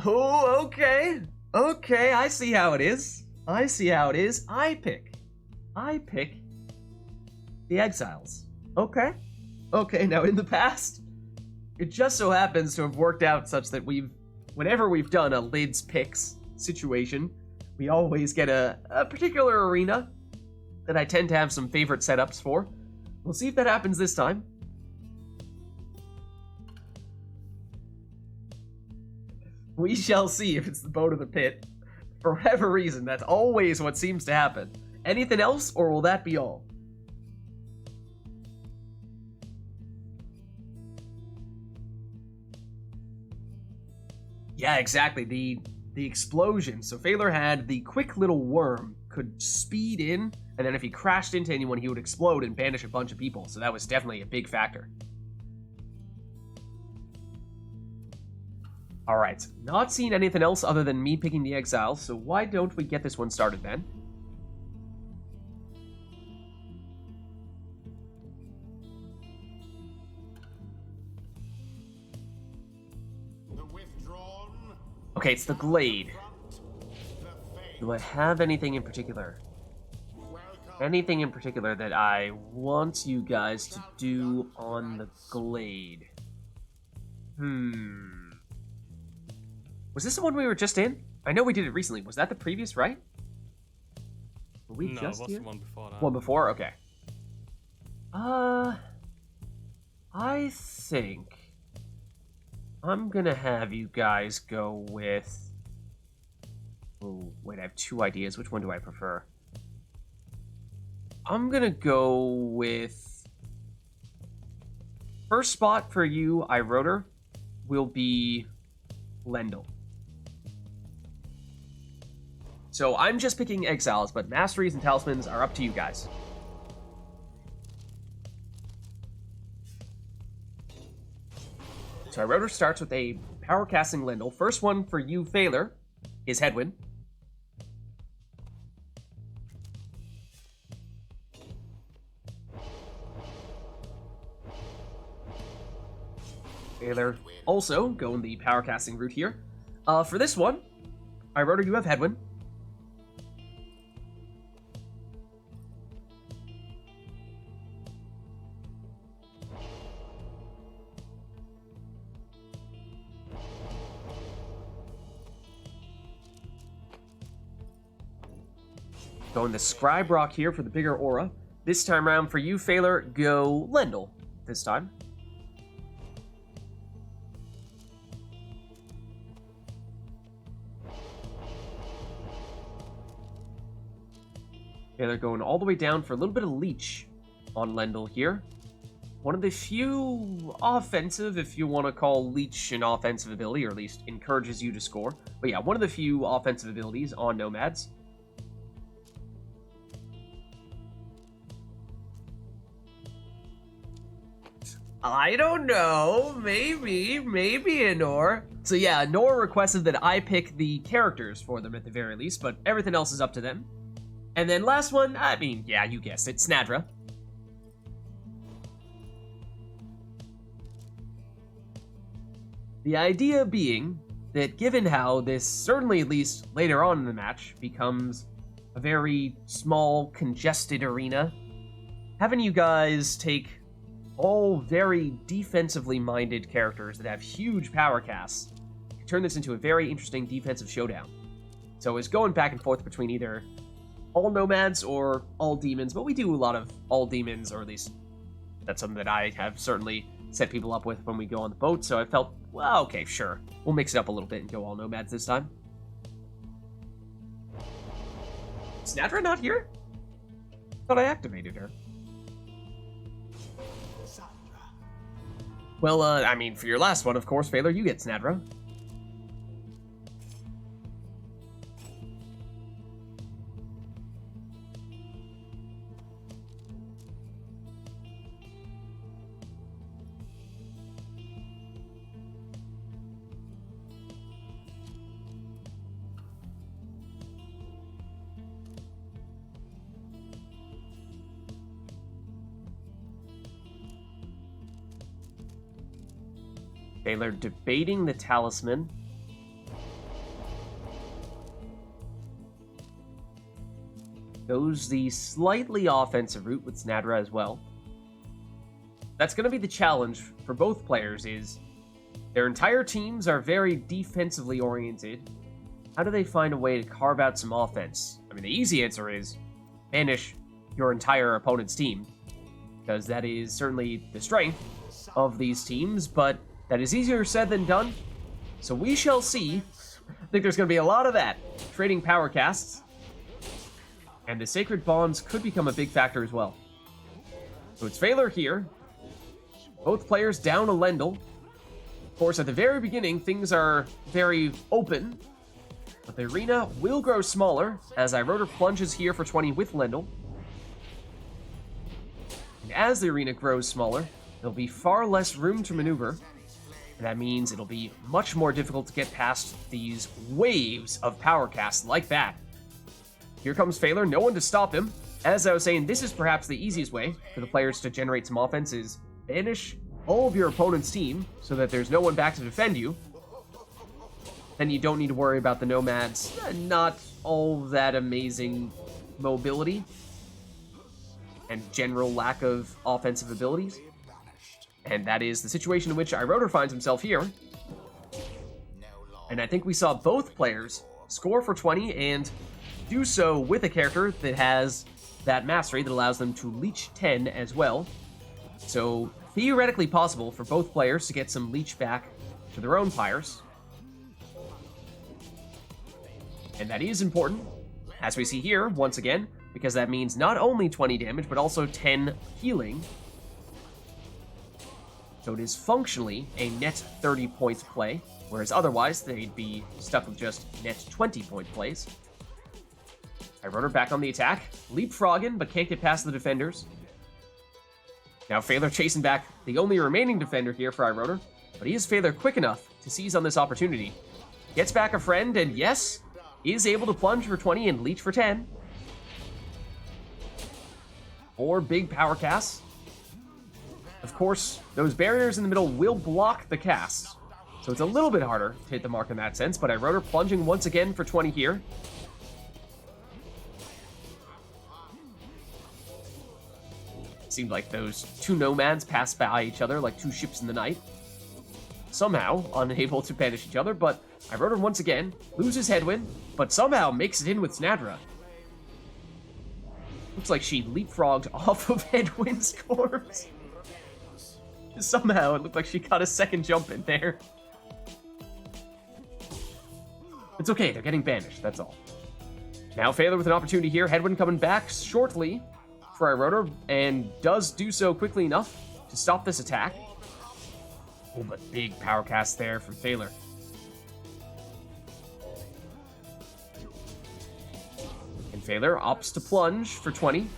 Oh, okay. Okay, I see how it is. I pick the exiles. Okay, now in the past, it just so happens to have worked out such that whenever we've done a Lids picks situation, we always get a particular arena that I tend to have some favorite setups for. We'll see if that happens this time. We shall see if it's the boat or the pit. For whatever reason, that's always what seems to happen. Anything else, or will that be all? Yeah, exactly. The explosion. So Phaler had the quick little worm, could speed in, and then if he crashed into anyone, he would explode and banish a bunch of people. So that was definitely a big factor. Alright, not seeing anything else other than me picking the exiles, so why don't we get this one started then? Okay, it's the Glade. Do I have anything in particular? Anything in particular that I want you guys to do on the Glade? Was this the one we were just in? I know we did it recently. Was that the previous, right? Were we No, just it was here? the one before that. One before? Okay. I think I'm gonna have you guys go with... Oh, wait, I have two ideas. Which one do I prefer? I'm gonna go with... First spot for you, iRotor, will be Lendl. So I'm just picking exiles, but masteries and talismans are up to you guys. So iRotor starts with a power casting Lendl. First one for you, Phaler, is Headwind. Phaler also going the power casting route here. For this one, iRotor, you have Headwind. Going the Scribe Rock here for the bigger aura. This time around for you, Phaler, go Lendl this time. Phaler going all the way down for a little bit of Leech on Lendl here. One of the few offensive, if you want to call Leech an offensive ability, or at least encourages you to score. But yeah, one of the few offensive abilities on Nomads. I don't know. Maybe Anor. So yeah, Anor requested that I pick the characters for them at the very least, but everything else is up to them. And then last one, I mean, yeah, you guessed it, Snadra. The idea being that given how this, certainly at least later on in the match, becomes a very small, congested arena, having you guys take all very defensively minded characters that have huge power casts can turn this into a very interesting defensive showdown. So it's going back and forth between either all Nomads or all Demons, but we do a lot of all Demons, or at least that's something that I have certainly set people up with when we go on the boat, so I felt, well, okay, sure. We'll mix it up a little bit and go all Nomads this time. Snadra not here? Thought I activated her. Well, I mean, for your last one, of course, Phaler, you get Snadra. Phaler debating the talisman. Goes the slightly offensive route with Snadra as well. That's going to be the challenge for both players, is their entire teams are very defensively oriented, how do they find a way to carve out some offense? I mean, the easy answer is banish your entire opponent's team, because that is certainly the strength of these teams, but that is easier said than done. So we shall see. I think there's going to be a lot of that. Trading power casts. And the Sacred Bonds could become a big factor as well. So it's Phaler here. Both players down a Lendl. Of course, at the very beginning, things are very open. But the arena will grow smaller as Iroder plunges here for 20 with Lendl. And as the arena grows smaller, there'll be far less room to maneuver. And that means it'll be much more difficult to get past these waves of power casts like that. Here comes Phaler, no one to stop him. As I was saying, this is perhaps the easiest way for the players to generate some offense is banish all of your opponent's team so that there's no one back to defend you. Then you don't need to worry about the Nomads. Not all that amazing mobility and general lack of offensive abilities. And that is the situation in which Iroder finds himself here. And I think we saw both players score for 20 and do so with a character that has that mastery that allows them to leech 10 as well. So theoretically possible for both players to get some leech back to their own Pyres. And that is important, as we see here, once again, because that means not only 20 damage, but also 10 healing. So it is functionally a net 30-point play, whereas otherwise they'd be stuck with just net 20-point plays. Iroder back on the attack, leapfrogging, but can't get past the defenders. Now Phaler chasing back the only remaining defender here for Iroder, but he is Phaler quick enough to seize on this opportunity. Gets back a friend, and yes, is able to plunge for 20 and leech for 10. 4 big power casts. Of course, those barriers in the middle will block the casts, so it's a little bit harder to hit the mark in that sense, but Iroder plunging once again for 20 here. Seemed like those two Nomads passed by each other like two ships in the night. Somehow unable to banish each other, but Iroder once again loses headwind, but somehow makes it in with Snadra. Looks like she leapfrogged off of Headwind's corpse. Somehow it looked like she got a second jump in there. It's okay, they're getting banished, that's all. Now Phaler with an opportunity here. Headwind coming back shortly for Iroder, and does do so quickly enough to stop this attack. Oh, but big power cast there from Phaler. And Phaler opts to plunge for 20.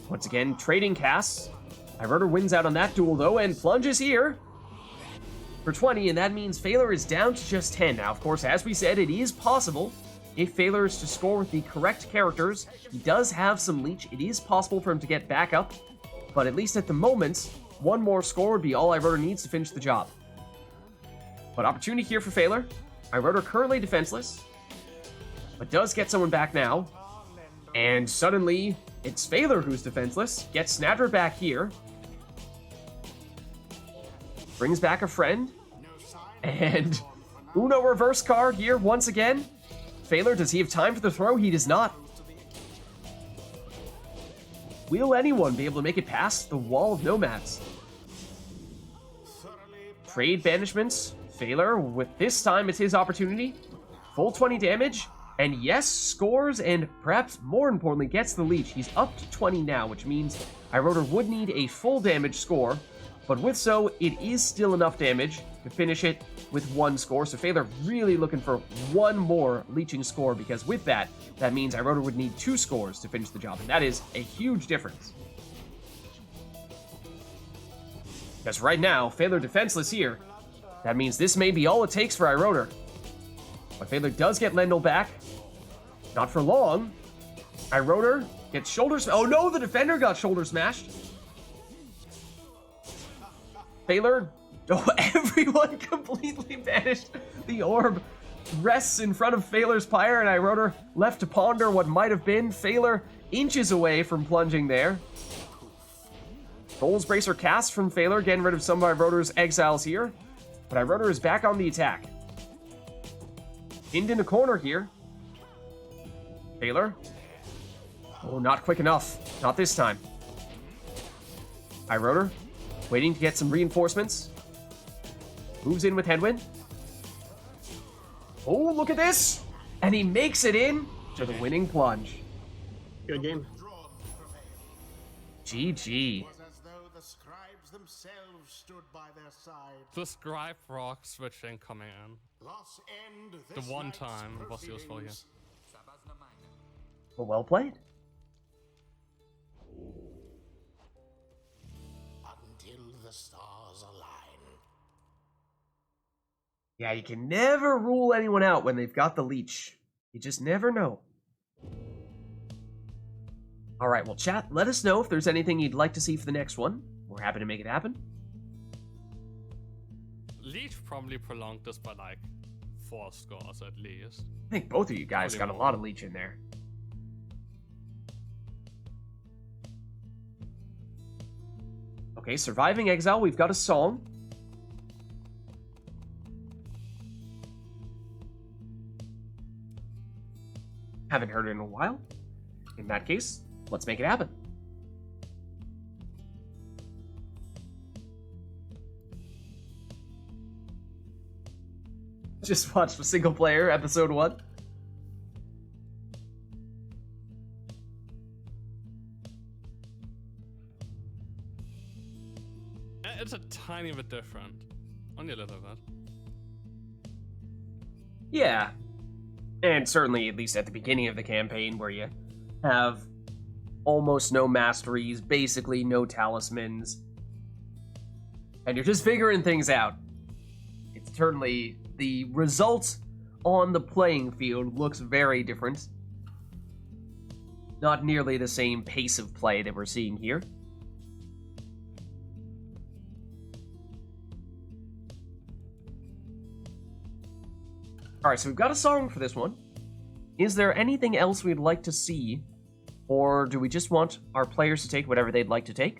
Once again, trading casts. Iroder wins out on that duel, though, and plunges here for 20, and that means Phaler is down to just 10. Now, of course, as we said, it is possible if Phaler is to score with the correct characters. He does have some leech. It is possible for him to get back up, but at least at the moment, one more score would be all Iroder needs to finish the job. But opportunity here for Phaler. Iroder currently defenseless, but does get someone back now. And suddenly, it's Phaler who's defenseless. Gets Snadra back here. Brings back a friend. And Uno reverse card here once again. Phaler, does he have time for the throw? He does not. Will anyone be able to make it past the wall of Nomads? Trade banishments. Phaler, with this time it's his opportunity. Full 20 damage. And yes, scores, and perhaps more importantly, gets the leech. He's up to 20 now, which means Iroder would need a full damage score. But with so, it is still enough damage to finish it with one score. So Phaler really looking for one more leeching score, because with that, that means Iroder would need 2 scores to finish the job. And that is a huge difference. Because right now, Phaler defenseless here. That means this may be all it takes for Iroder. But Phaler does get Lendl back. Not for long. Iroder gets shoulder smashed. Oh no, the defender got shoulder smashed. Phaler, oh, everyone completely banished. The orb rests in front of Phaler's Pyre, and Iroder left to ponder what might have been. Phaler inches away from plunging there. Soul's Bracer cast from Phaler, getting rid of some of Iroder's exiles here. But Iroder is back on the attack. Pinned in a corner here. Taylor. Oh, not quick enough. Not this time. Iroder, waiting to get some reinforcements. Moves in with Headwind. Oh, look at this! And he makes it in to the winning plunge. Good game. GG. Was as though the scribes themselves stood by their side. The scribe rock switching coming in. Loss end The this one night's time it was useful here. proceedings. Well played. Until the stars align. Yeah, you can never rule anyone out when they've got the leech. You just never know. Alright, well chat, let us know if there's anything you'd like to see for the next one. We're happy to make it happen. Leech probably prolonged this by like 4 scores at least. I think both of you guys got Probably a more. lot of leech in there. Okay, Surviving Exile, we've got a song. Haven't heard it in a while. In that case, let's make it happen. Just watched the single player episode 1. It's a tiny bit different. Only a little bit. Yeah. And certainly, at least at the beginning of the campaign, where you have almost no masteries, basically no talismans, and you're just figuring things out. It's certainly, the result on the playing field looks very different. Not nearly the same pace of play that we're seeing here. Alright, so we've got a song for this one. Is there anything else we'd like to see? Or do we just want our players to take whatever they'd like to take?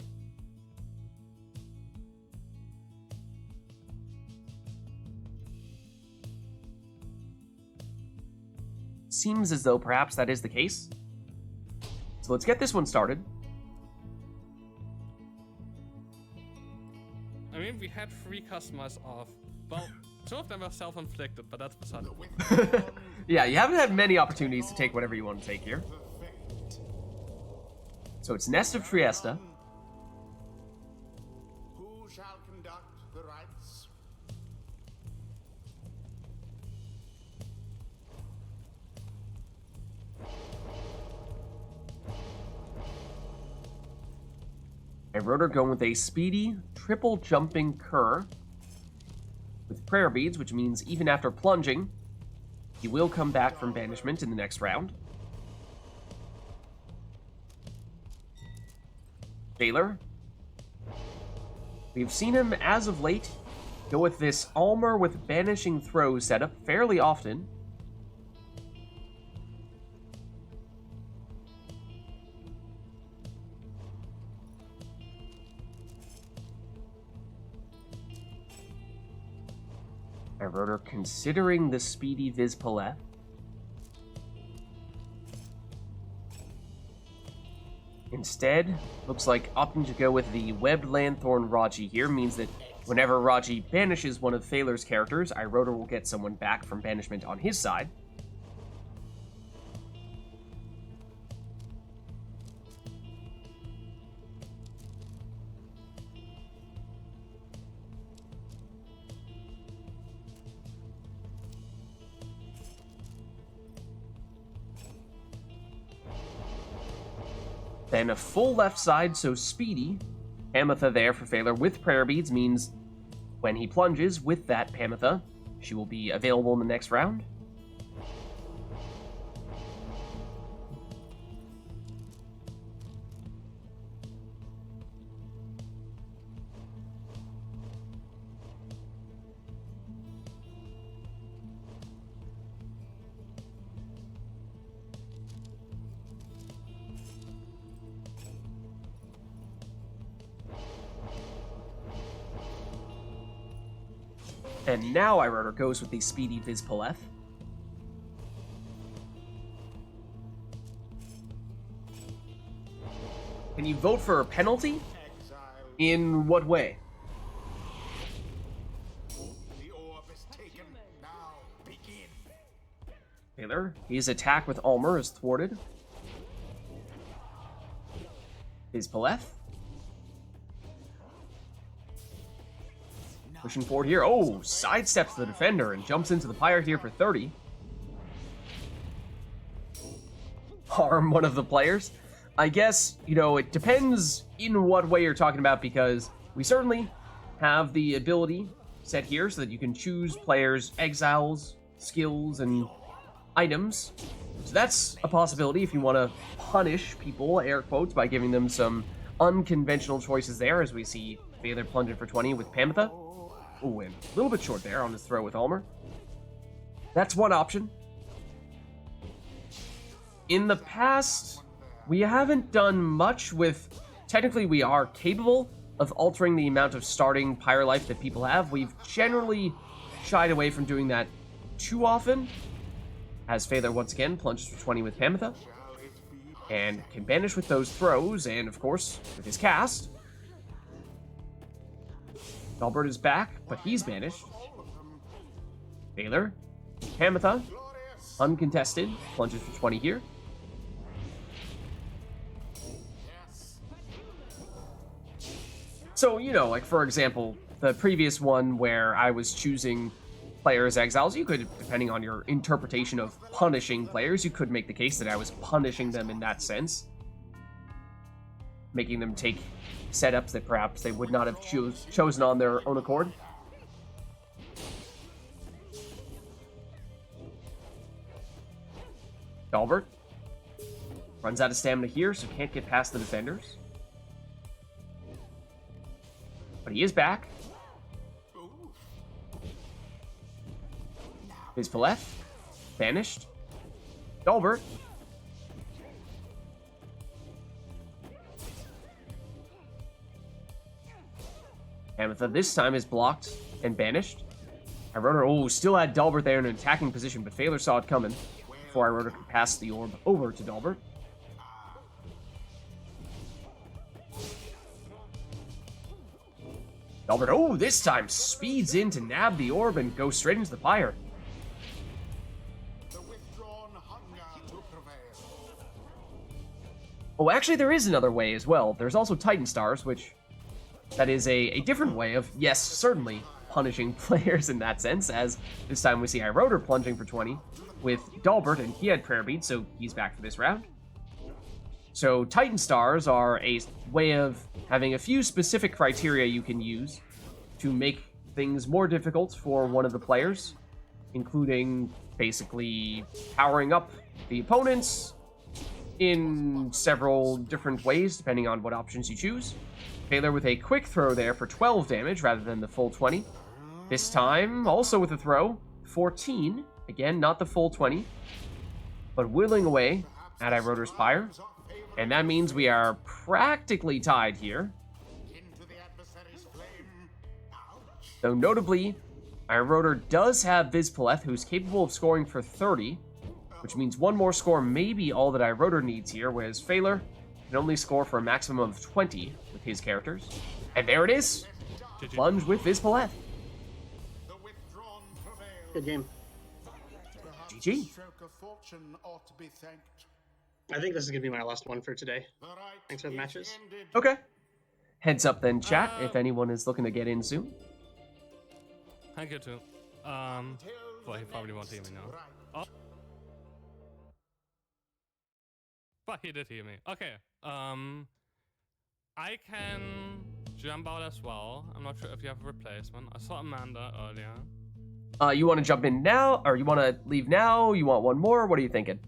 Seems as though perhaps that is the case. So let's get this one started. I mean, we had 3 customers off. Well, 2 of them were self-inflicted, but that's beside the point. Yeah, you haven't had many opportunities to take whatever you want to take here. So it's Nest of Trieste. Who shall conduct the rites? I wrote her going with a speedy, triple jumping cur with prayer beads, which means even after plunging, he will come back from banishment in the next round. Baylor. We've seen him, as of late, go with this Almer with Banishing Throw setup fairly often. I wrote her considering the speedy Vizpaleth. Instead, looks like opting to go with the Webbed Lanthorn Raji here means that whenever Raji banishes one of Thaler's characters, Iroder will get someone back from banishment on his side. Then a full left side, so speedy. Pamitha there for Thaler with prayer beads means when he plunges with that Pamitha, she will be available in the next round. And now iRotor goes with the speedy Vids. Can you vote for a penalty? In what way? The orb is taken. Now begin. Taylor, his attack with Almer is thwarted. Vids. Pushing forward here. Oh, sidesteps the defender and jumps into the Pyre here for 30. Harm one of the players. I guess, you know, it depends in what way you're talking about, because we certainly have the ability set here so that you can choose players' exiles, skills, and items. So that's a possibility if you want to punish people, air quotes, by giving them some unconventional choices there, as we see Baylor plunging for 20 with Pamitha. Oh, and a little bit short there on his throw with Almer. That's one option. In the past, we haven't done much with... Technically, we are capable of altering the amount of starting Pyre life that people have. We've generally shied away from doing that too often, as Phaler once again plunges for 20 with Pamitha, and can banish with those throws, and of course, with his cast. Dalbert is back, but he's banished. Phaler, Pamitha, uncontested, plunges for 20 here. So, you know, like, for example, the previous one where I was choosing players' exiles, you could, depending on your interpretation of punishing players, you could make the case that I was punishing them in that sense. Making them take setups that perhaps they would not have chosen on their own accord. Dalbert runs out of stamina here, so can't get past the defenders. But he is back. Vids. Banished. Dalbert. Pamitha this time is blocked and banished. iRotor, still had Dalbert there in an attacking position, but Phaler saw it coming before iRotor could pass the orb over to Dalbert. Dalbert, this time speeds in to nab the orb and go straight into the Pyre. The withdrawn hunger to prevail. Oh, actually, there is another way as well. There's also Titan Stars, which... that is a different way of, yes, certainly punishing players in that sense, as this time we see iRotor plunging for 20 with Dalbert, and he had Prayer Bead, so he's back for this round. So Titan Stars are a way of having a few specific criteria you can use to make things more difficult for one of the players, including basically powering up the opponents in several different ways, depending on what options you choose. Phaler with a quick throw there for 12 damage rather than the full 20. This time, also with a throw, 14. Again, not the full 20, but whittling away at iRotor's Pyre. And that means we are practically tied here. Into the adversary's flame. Ouch. Though notably, iRotor does have Vids, who's capable of scoring for 30, which means one more score may be all that iRotor needs here, whereas Phaler can only score for a maximum of 20 with his characters. And there it is! Plunge with Vids. The withdrawn prevail. Good game. Perhaps GG. a stroke of fortune ought to be thanked. I think this is gonna be my last one for today. The right Thanks for the is matches. ended. Okay. Heads up then, chat, if anyone is looking to get in soon. Thank you too. Well, he probably won't hear me now. Oh. But he did hear me. Okay. I can jump out as well. I'm not sure if you have a replacement. I saw Amanda earlier. You want to jump in now, or you want to leave now? You want one more? What are you thinking?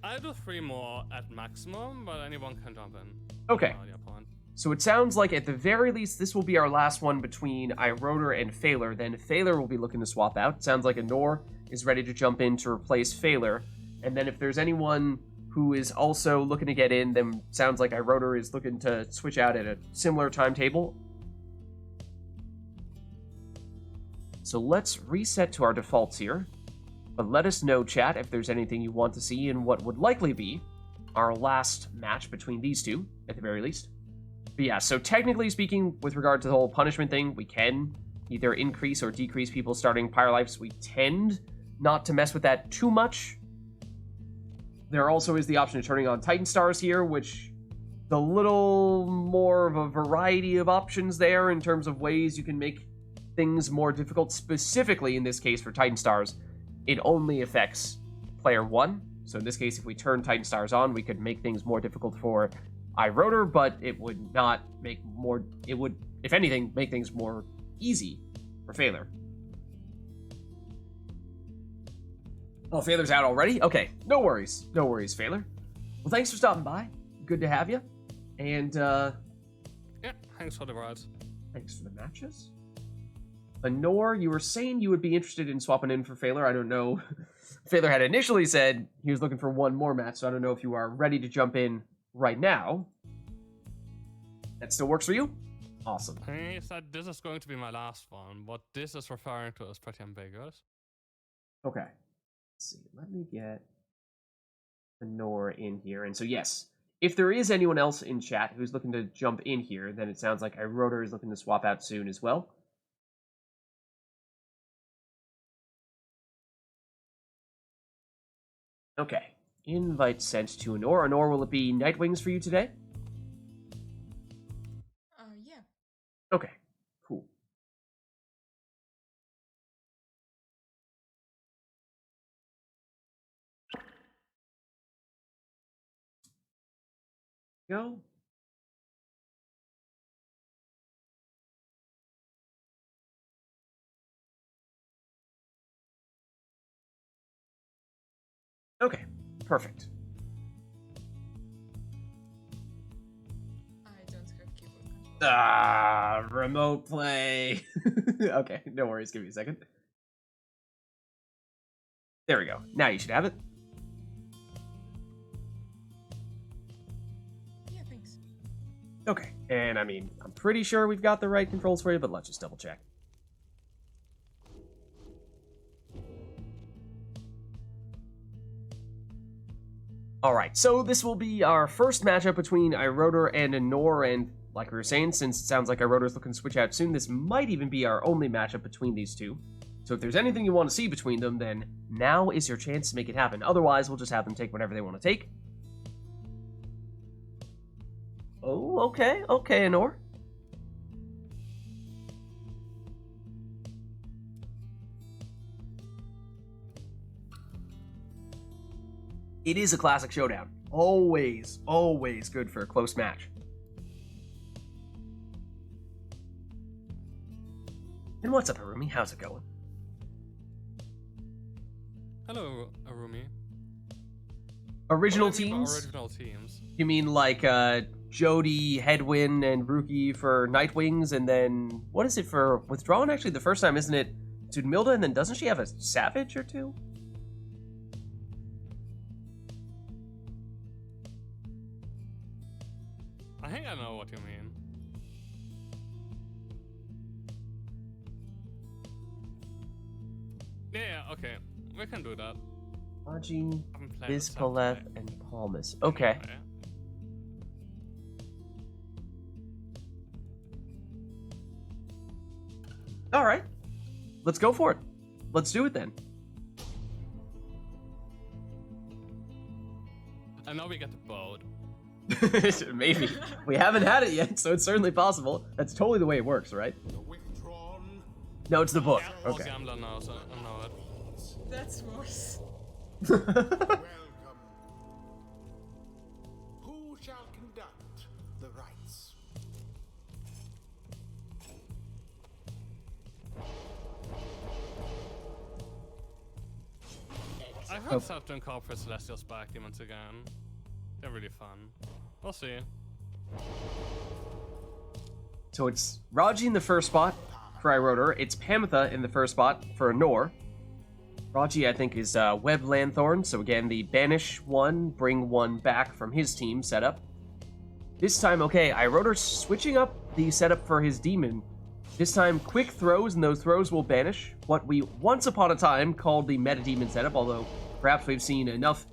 I'll do 3 more at maximum, but anyone can jump in. Okay. Your point. So it sounds like at the very least this will be our last one between iRotor and Phaler. Then Phaler will be looking to swap out. Sounds like Anor is ready to jump in to replace Phaler. And then if there's anyone who is also looking to get in, then sounds like iRotor is looking to switch out at a similar timetable. So let's reset to our defaults here. But let us know, chat, if there's anything you want to see in what would likely be our last match between these two, at the very least. But yeah, so technically speaking, with regard to the whole punishment thing, we can either increase or decrease people starting Pyre lives. We tend not to mess with that too much. There also is the option of turning on Titan Stars here, which is a little more of a variety of options there in terms of ways you can make things more difficult. Specifically, in this case, for Titan Stars, it only affects player 1. So in this case, if we turn Titan Stars on, we could make things more difficult for iRotor, but it would not make more... It would, if anything, make things more easy for Failure. Oh, Failur's out already? Okay, no worries. No worries, Failure. Well, thanks for stopping by. Good to have you. And, Yeah, thanks for the ride. thanks for the matches. Lenore, you were saying you would be interested in swapping in for Failure. I don't know. Failure had initially said he was looking for one more match, so I don't know if you are ready to jump in right now. That still works for you? Awesome. He said this is going to be my last one. What this is referring to is pretty ambiguous. Okay. Let's see. Let me get Lenore in here. And so, yes, if there is anyone else in chat who's looking to jump in here, then it sounds like iRotor is looking to swap out soon as well. Okay. Invite sent to Honor. Honor, will it be Nightwings for you today? Yeah. Okay. Cool. Go. Okay, perfect. I don't have keyboard control. Ah, remote play. Okay, no worries. Give me a second. There we go. Now you should have it. Yeah, thanks. Okay, and I mean, I'm pretty sure we've got the right controls for you, but let's just double check. Alright, so this will be our first matchup between iRotor and Honor, and like we were saying, since it sounds like iRotor's looking to switch out soon, this might even be our only matchup between these two. So if there's anything you want to see between them, then now is your chance to make it happen. Otherwise, we'll just have them take whatever they want to take. Oh, okay, okay, Honor. It is a classic showdown. Always, always good for a close match. And what's up, Arumi? How's it going? Hello, Arumi. Original What do you mean by teams? Original teams. You mean like Jody, Headwind, and Rookie for Nightwings, and then what is it for Withdrawn? Actually, the first time, isn't it Sudmilda, and then doesn't she have a Savage or two? I think I know what you mean. Yeah, okay. We can do that. Haji, Haven't played with Vizkolev, Saturday. and Palmas. Okay. Anyway. Alright. Let's go for it. Let's do it then. And now we get the boat. Maybe. We haven't had it yet, so it's certainly possible. That's totally the way it works, right? The withdrawn. No, it's the book. Yeah, Okay. Gambler now, so I know it. That's worse. Welcome. Who shall conduct the rites? I heard South to incorporate Celestial Spark Demons again. They're really fun. We'll see. So it's Raji in the first spot for iRotor. It's Pamitha in the first spot for Honor. Raji, I think, is Web Lanthorn. So again, the banish one, bring one back from his team setup. This time, okay, iRotor's switching up the setup for his demon This time, quick throws, and those throws will banish what we once upon a time called the meta demon setup, although perhaps we've seen enough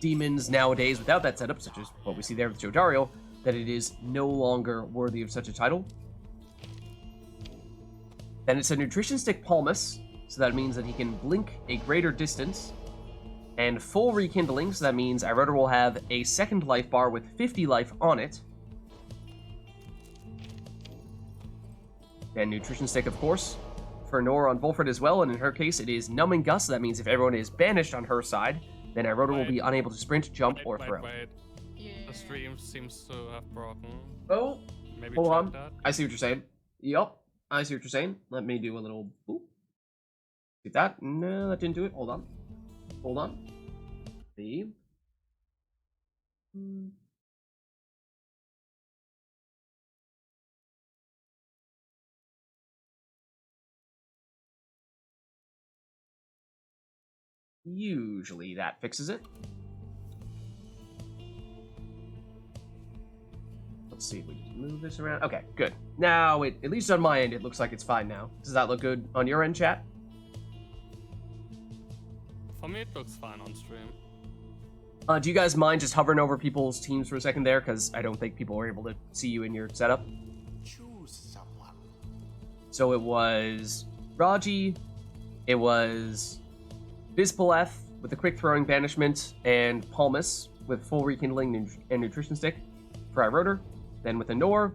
demons nowadays without that setup, such as what we see there with Jodariel, that it is no longer worthy of such a title. Then it's a nutrition stick Palmus, so that means that he can blink a greater distance, and full rekindling, so that means Iroder will have a second life bar with 50 life on it. And nutrition stick, of course, for Nora on Volfred as well, and in her case it is numbing gust, so that means if everyone is banished on her side, then Iroder will be unable to sprint, jump, or throw. Yeah. The stream seems to have broken. Oh, Maybe hold check on. that. I see what you're saying. Yup, I see what you're saying. Let me do a little boop. See that? No, that didn't do it. Hold on. Hold on. See. Usually that fixes it. Let's see if we can move this around. Okay, good. Now, at least on my end, it looks like it's fine now. Does that look good on your end, chat? For me, it looks fine on stream. Do you guys mind just hovering over people's teams for a second there? Because I don't think people were able to see you in your setup. Choose someone. So it was Raji, it was Vizpaleth with the quick throwing banishment, and Palmus with full rekindling and nutrition stick for Iroder. Then with Anor,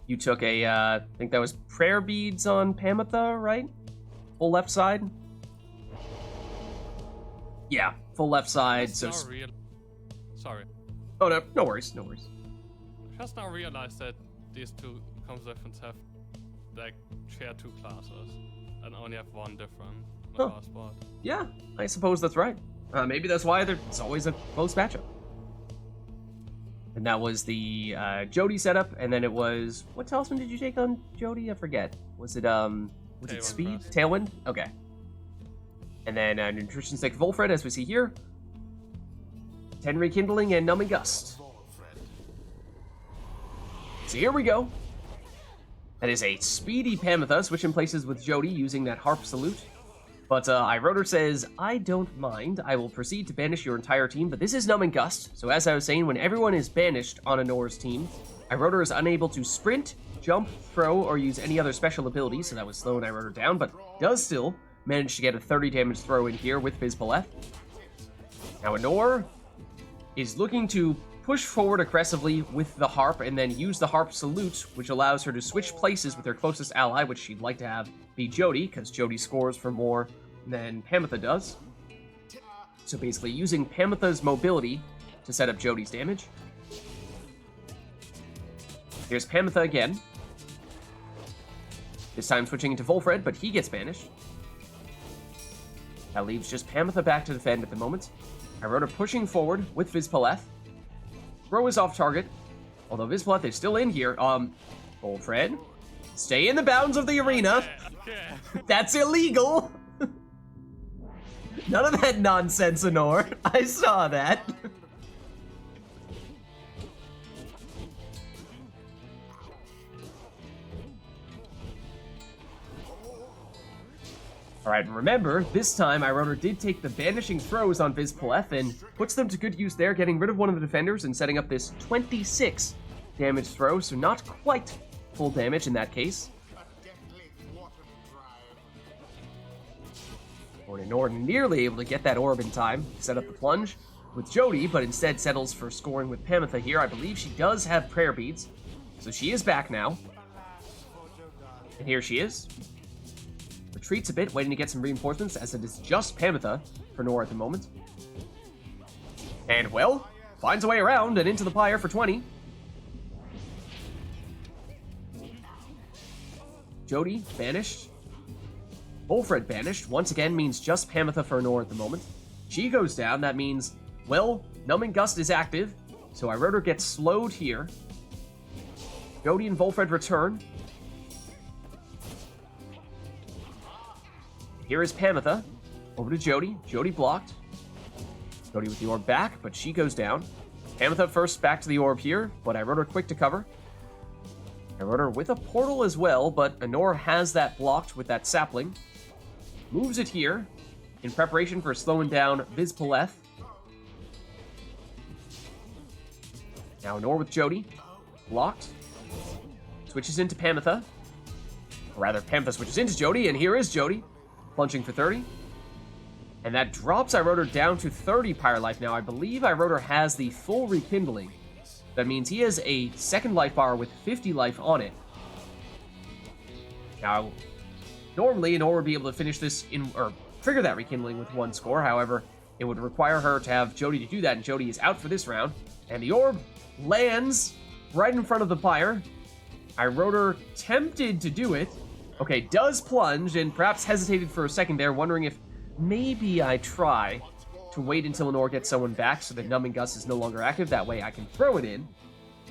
you took a, I think that was prayer beads on Pamitha, right? Full left side? Yeah, full left side, so... Sorry. Oh, no, no worries, no worries. Just now realized that these two compositions have, like, share two classes and only have one different passport. Yeah, I suppose that's right. Maybe that's why there's always a close matchup. And that was the Jody setup, and then it was... What talisman did you take on Jody? I forget. Was it Tailwind speed? Burst. Tailwind? Okay. And then nutrition stick Volfred, as we see here. 10 rekindling and numbing gust. So here we go. That is a speedy Pamitha, switching places with Jody using that harp salute. But Iroder says, I don't mind. I will proceed to banish your entire team, but this is numbing gust. So as I was saying, when everyone is banished on Anor's team, Iroder is unable to sprint, jump, throw, or use any other special abilities, so that was slowing Iroder down, but does still manage to get a 30 damage throw in here with Vizpaleth. Now Anor is looking to push forward aggressively with the harp and then use the harp salute, which allows her to switch places with her closest ally, which she'd like to have be Jody, because Jody scores for more than Pamitha does. So basically using Pamitha's mobility to set up Jody's damage. Here's Pamitha again. This time switching into Volfred, but he gets banished. That leaves just Pamitha back to defend at the moment. Iroder pushing forward with Vizpaleth. Throw is off target, although Vizpaleth is still in here. Volfred, stay in the bounds of the arena. Okay. That's illegal. None of that nonsense, Anor. I saw that. Alright, and remember, this time Iroder did take the banishing throws on Vizpaleth and puts them to good use there, getting rid of one of the defenders and setting up this 26 damage throw, so not quite full damage in that case. Anor nearly able to get that orb in time to set up the plunge with Jody, but instead settles for scoring with Pamitha here. I believe she does have prayer beads, so she is back now. And here she is. Retreats a bit, waiting to get some reinforcements, as it is just Pamitha for Nora at the moment. And, well, finds a way around and into the Pyre for 20. Jody banished. Volfred banished. Once again means just Pamitha for Nora at the moment. She goes down. That means, well, Numbing Gust is active, so Iroder gets slowed here. Jody and Volfred return. Here is Pamitha. Over to Jody. Jody blocked. Jody with the orb back, but she goes down. Pamitha first back to the orb here, but Iroder quick to cover. Iroder with a portal as well, but Anor has that blocked with that sapling. Moves it here in preparation for slowing down Vids. Now Anor with Jody. Blocked. Switches into Pamitha. Or rather, Pamitha switches into Jody, and here is Jody. Plunging for 30. And that drops Iroder down to 30 Pyre life now. I believe Iroder has the full rekindling. That means he has a second life bar with 50 life on it. Now, normally Anor would be able to finish this or trigger that rekindling with 1 score. However, it would require her to have Jody to do that, and Jody is out for this round. And the orb lands right in front of the Pyre. Iroder tempted to do it. Okay, does plunge, and perhaps hesitated for a second there, wondering if maybe I try to wait until Anor gets someone back so that Numbing Gust is no longer active. That way I can throw it in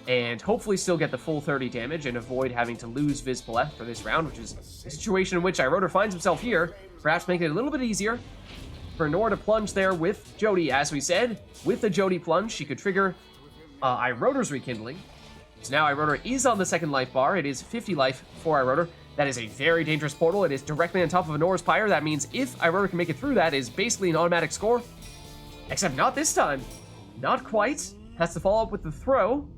and hopefully still get the full 30 damage and avoid having to lose Vids for this round, which is a situation in which Iroder finds himself here, perhaps making it a little bit easier for Anor to plunge there with Jody. As we said, with the Jody plunge, she could trigger Iroder's rekindling. So now Iroder is on the second life bar. It is 50 life for Iroder. That is a very dangerous portal. It is directly on top of Anor's Pyre. That means if Iroder can make it through that, it is basically an automatic score. Except not this time. Not quite. Has to follow up with the throw,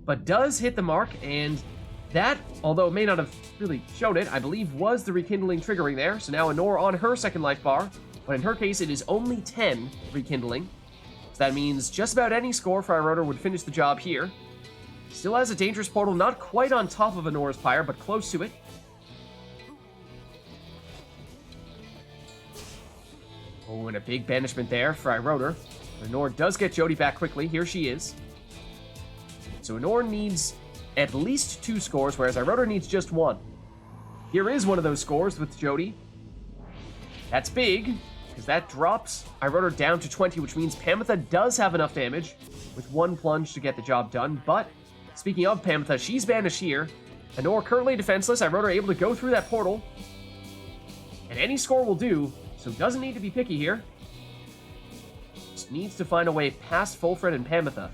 but does hit the mark, and that, although it may not have really shown it, I believe was the rekindling triggering there. So now Anor on her second life bar, but in her case it is only 10 rekindling. So that means just about any score for Iroder would finish the job here. Still has a dangerous portal, not quite on top of Anor's Pyre, but close to it. Oh, and a big banishment there for Iroder. Anor does get Jody back quickly. Here she is. So Anor needs at least 2 scores, whereas Iroder needs just 1. Here is one of those scores with Jody. That's big, because that drops Iroder down to 20, which means Pamitha does have enough damage with 1 plunge to get the job done. But speaking of Pamitha, she's banished here. Anor currently defenseless. Iroder able to go through that portal. And any score will do. So doesn't need to be picky here. Just needs to find a way past Fulfred and Pamitha.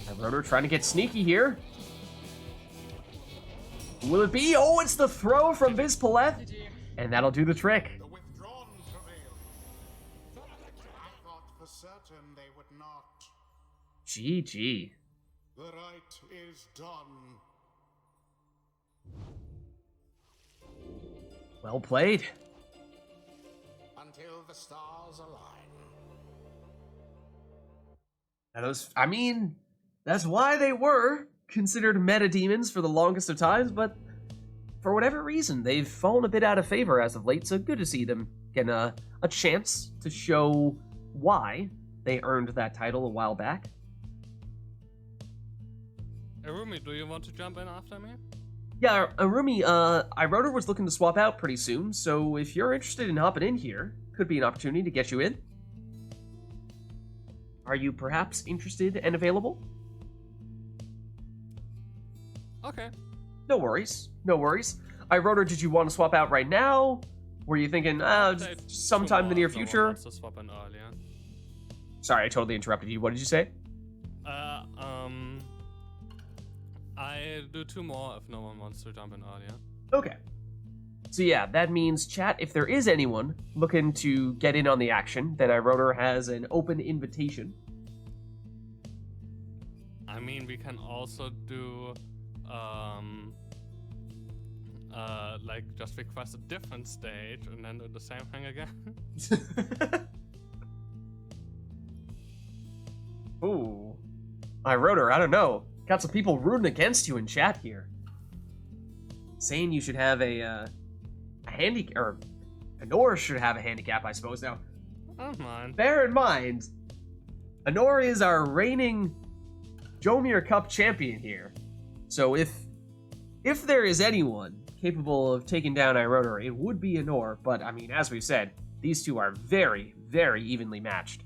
Iroder trying to get sneaky here. Will it be? Oh, it's the throw from Vids. And that'll do the trick. The withdrawn prevailed. I thought for certain they would not. GG. The rite is done. Well played. Until the stars align. Now that's why they were considered meta demons for the longest of times, but for whatever reason, they've fallen a bit out of favor as of late, so good to see them getting a chance to show why they earned that title a while back. Arumi, do you want to jump in after me? Yeah, Arumi, Iroder was looking to swap out pretty soon, so if you're interested in hopping in here, could be an opportunity to get you in. Are you perhaps interested and available? Okay. No worries, no worries. Iroder, did you want to swap out right now? Were you thinking, sometime in the near future? Wants to swap in earlier. Sorry, I totally interrupted you. What did you say? I do 2 more if no one wants to jump in earlier. Okay. So yeah, that means, chat, if there is anyone looking to get in on the action, then Iroder has an open invitation. I mean, we can also do, like, just request a different stage and then do the same thing again. Ooh. Iroder, I don't know. Got some people rooting against you in chat here. Saying you should have a handicap, or Anor should have a handicap, I suppose. Now, I don't mind. bear in mind, Anor is our reigning Jomir Cup champion here. So if there is anyone capable of taking down Iroder, it would be Anor. But, I mean, as we've said, these two are very, very evenly matched.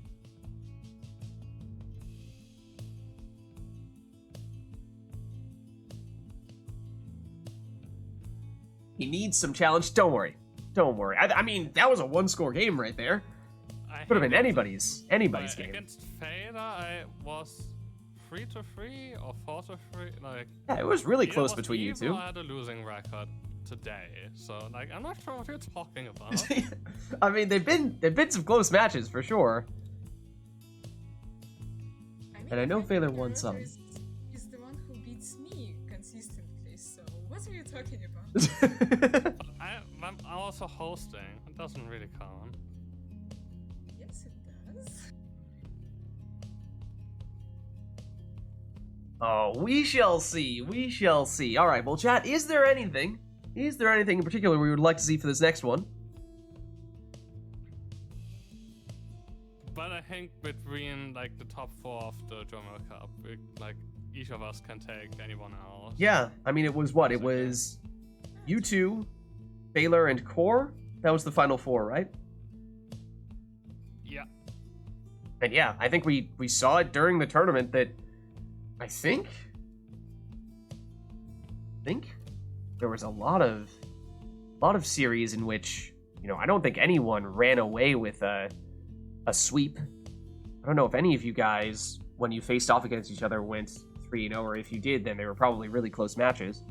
He needs some challenge. Don't worry. Don't worry. I mean, that was a 1-score game right there. Could have been anybody's game. Against Fader, I was 3-3 or 4-3. Like, Yeah, it was really either close was between you even two. or had a losing record today. So like, I'm not sure what you're talking about. I mean, they've been some close matches for sure. I mean, And I know think Valor won Rotor some. is the one who beats me consistently, so what are you talking about? I'm also hosting. It doesn't really count. Yes, it does. Oh, we shall see. We shall see. All right. Well, chat, is there anything in particular we would like to see for this next one? But I think between like the top 4 of the Drummer Cup, like each of us can take anyone else. Yeah. I mean, it was what? It was you two, Baylor, and Core. That was the final 4, right? Yeah. And yeah, I think we saw it during the tournament that I think there was a lot of series in which, you know, I don't think anyone ran away with a sweep. I don't know if any of you guys, when you faced off against each other, went 3-0, or if you did, then they were probably really close matches.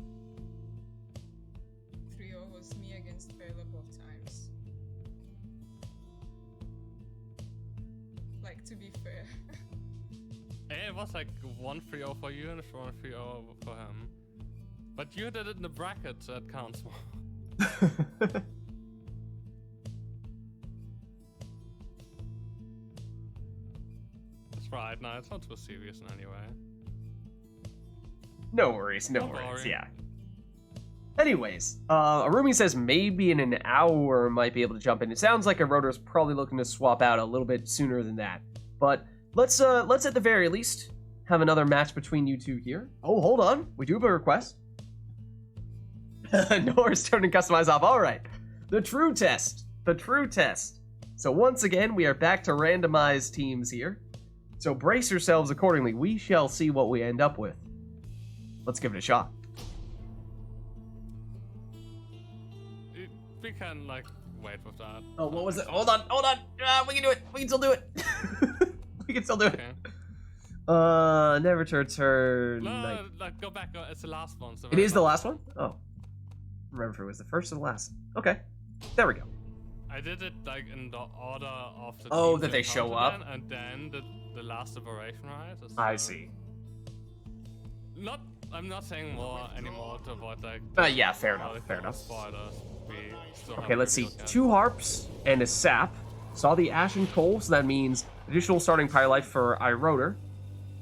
3-0 was me against Pyre both times. Like, to be fair. It was like 1-3-0 for you and 1-3-0 for him. But you did it in the bracket, so that counts more. That's right, no, it's not too serious in any way. No worries, Don't worry. yeah. Anyways, Arumi says maybe in an hour might be able to jump in. It sounds like a Rotor's probably looking to swap out a little bit sooner than that. But let's at the very least have another match between you two here. Oh, hold on. We do have a request. Nora's turning customize off. All right. The true test. The true test. So once again, we are back to randomized teams here. So brace yourselves accordingly. We shall see what we end up with. Let's give it a shot. We can like wait with that. Oh, what was it? Hold on. We can do it. We can still do it. We can still do it. Okay. Never to return. No, like go back. It's the last one. So It is the last one? Oh. Remember if it was the first or the last. Okay. There we go. I did it like in the order of the Oh, teams that they show encountered up? and then the last operation, right? Is, I see. I'm not saying more anymore to avoid like. Yeah, fair enough. Fair enough. Spoilers. We still Okay, have let's to see. look at. 2 harps and a sap. Saw the Ashen Coal, so that means additional starting pyre life for iRotor.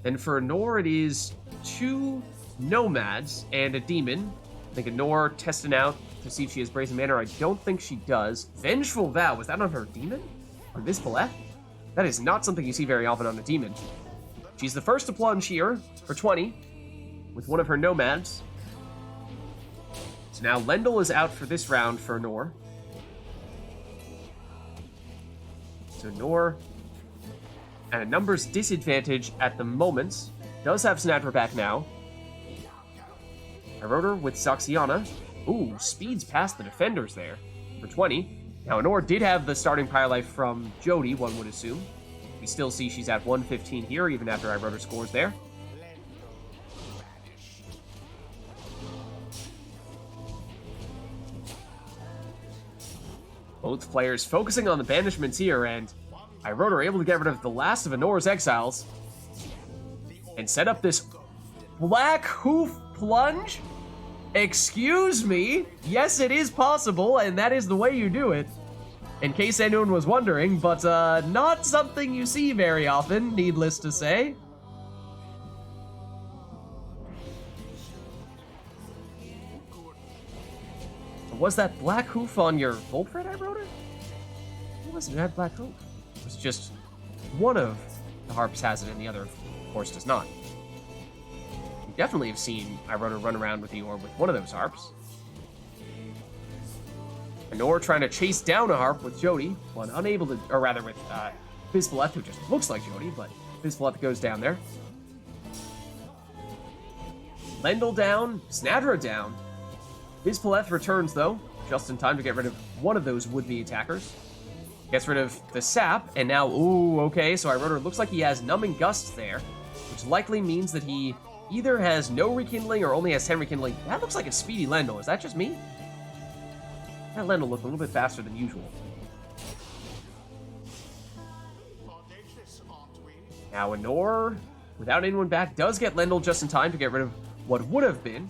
Then for Nor, it is 2 nomads and a demon. I think Nor testing out to see if she has Brazen Manner. I don't think she does. Vengeful Vow, was that on her demon? Or this Baleth? That is not something you see very often on a demon. She's the first to plunge here for 20 with one of her nomads. So now Lendl is out for this round for Nor. So Nor, at a numbers disadvantage at the moment, does have Snadra back now. iRotor with Saxiana. Ooh, speeds past the defenders there for 20. Now, Nor did have the starting pyre life from Jody, one would assume. We still see she's at 115 here, even after iRotor scores there. Both players focusing on the banishments here, and iRotor able to get rid of the last of Anor's exiles and set up this Black Hoof Plunge? Excuse me? Yes, it is possible, and that is the way you do it. In case anyone was wondering, but not something you see very often, needless to say. Was that Black Hoof on your Voltred iRotor? It wasn't. It had Black Hoof. It was just one of the harps has it and the other, of course, does not. You definitely have seen iRotor run around with the orb with one of those harps. Anor trying to chase down a harp with Jody, but unable to, or rather with Bizbaleth, who just looks like Jody, but Bizbaleth goes down there. Lendl down, Snadra down. Bizbaleth returns, though, just in time to get rid of one of those would-be attackers. Gets rid of the sap, and now, ooh, okay, so iRotor looks like he has Numbing Gust there. which likely means that he either has no rekindling or only has 10 rekindling. That looks like a speedy Lendl. Is that just me? That Lendl looked a little bit faster than usual. Now Anor, without anyone back, does get Lendl just in time to get rid of what would have been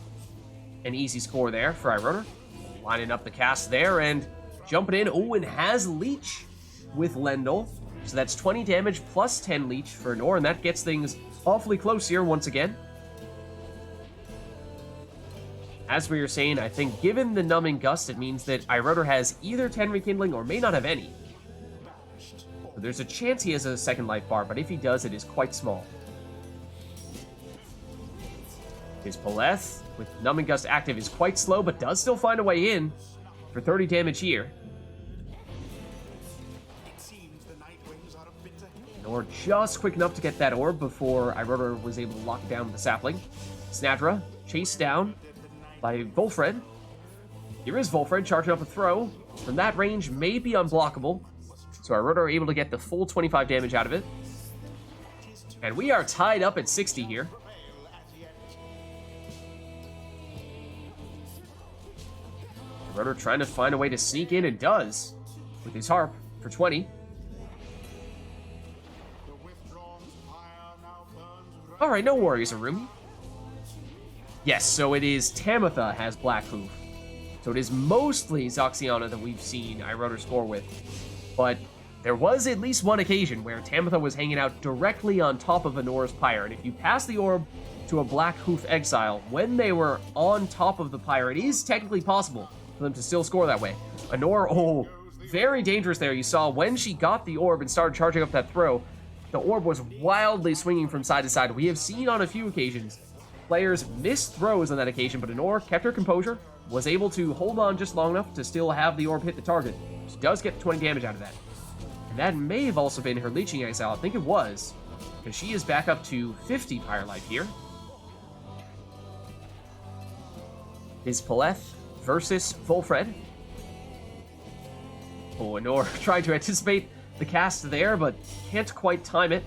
an easy score there for iRotor. Lining up the cast there and jumping in. Oh, and has Leech with Lendl. So that's 20 damage plus 10 Leech for Anor, and that gets things awfully close here once again. As we were saying, I think given the Numbing Gust, it means that iRotor has either 10 rekindling or may not have any. So there's a chance he has a second life bar, but if he does, it is quite small. His Paleth, with Numbing Gust active, is quite slow, but does still find a way in for 30 damage here. Nor just quick enough to get that orb before iRotor was able to lock down the sapling. Snadra chased down by Volfred. Here is Volfred charging up a throw. From that range, may be unblockable. So iRotor are able to get the full 25 damage out of it. And we are tied up at 60 here. iRotor trying to find a way to sneak in, and does with his harp for 20. Alright, no worries, Arumi. Yes, so it is Tamitha has Black Hoof. So it is mostly Zoxiana that we've seen iRotor score with. But there was at least one occasion where Tamitha was hanging out directly on top of Anor's Pyre. And if you pass the orb to a Black Hoof Exile when they were on top of the Pyre, it is technically possible for them to still score that way. Anor, oh, very dangerous there. You saw when she got the orb and started charging up that throw, the orb was wildly swinging from side to side. We have seen on a few occasions players missed throws on that occasion, but Anor kept her composure, was able to hold on just long enough to still have the orb hit the target. She does get 20 damage out of that. And that may have also been her Leeching Exile. I think it was, because she is back up to 50 Pyre Life here. Is Paleth versus Volfred. Oh, Anor tried to anticipate the cast there, but can't quite time it.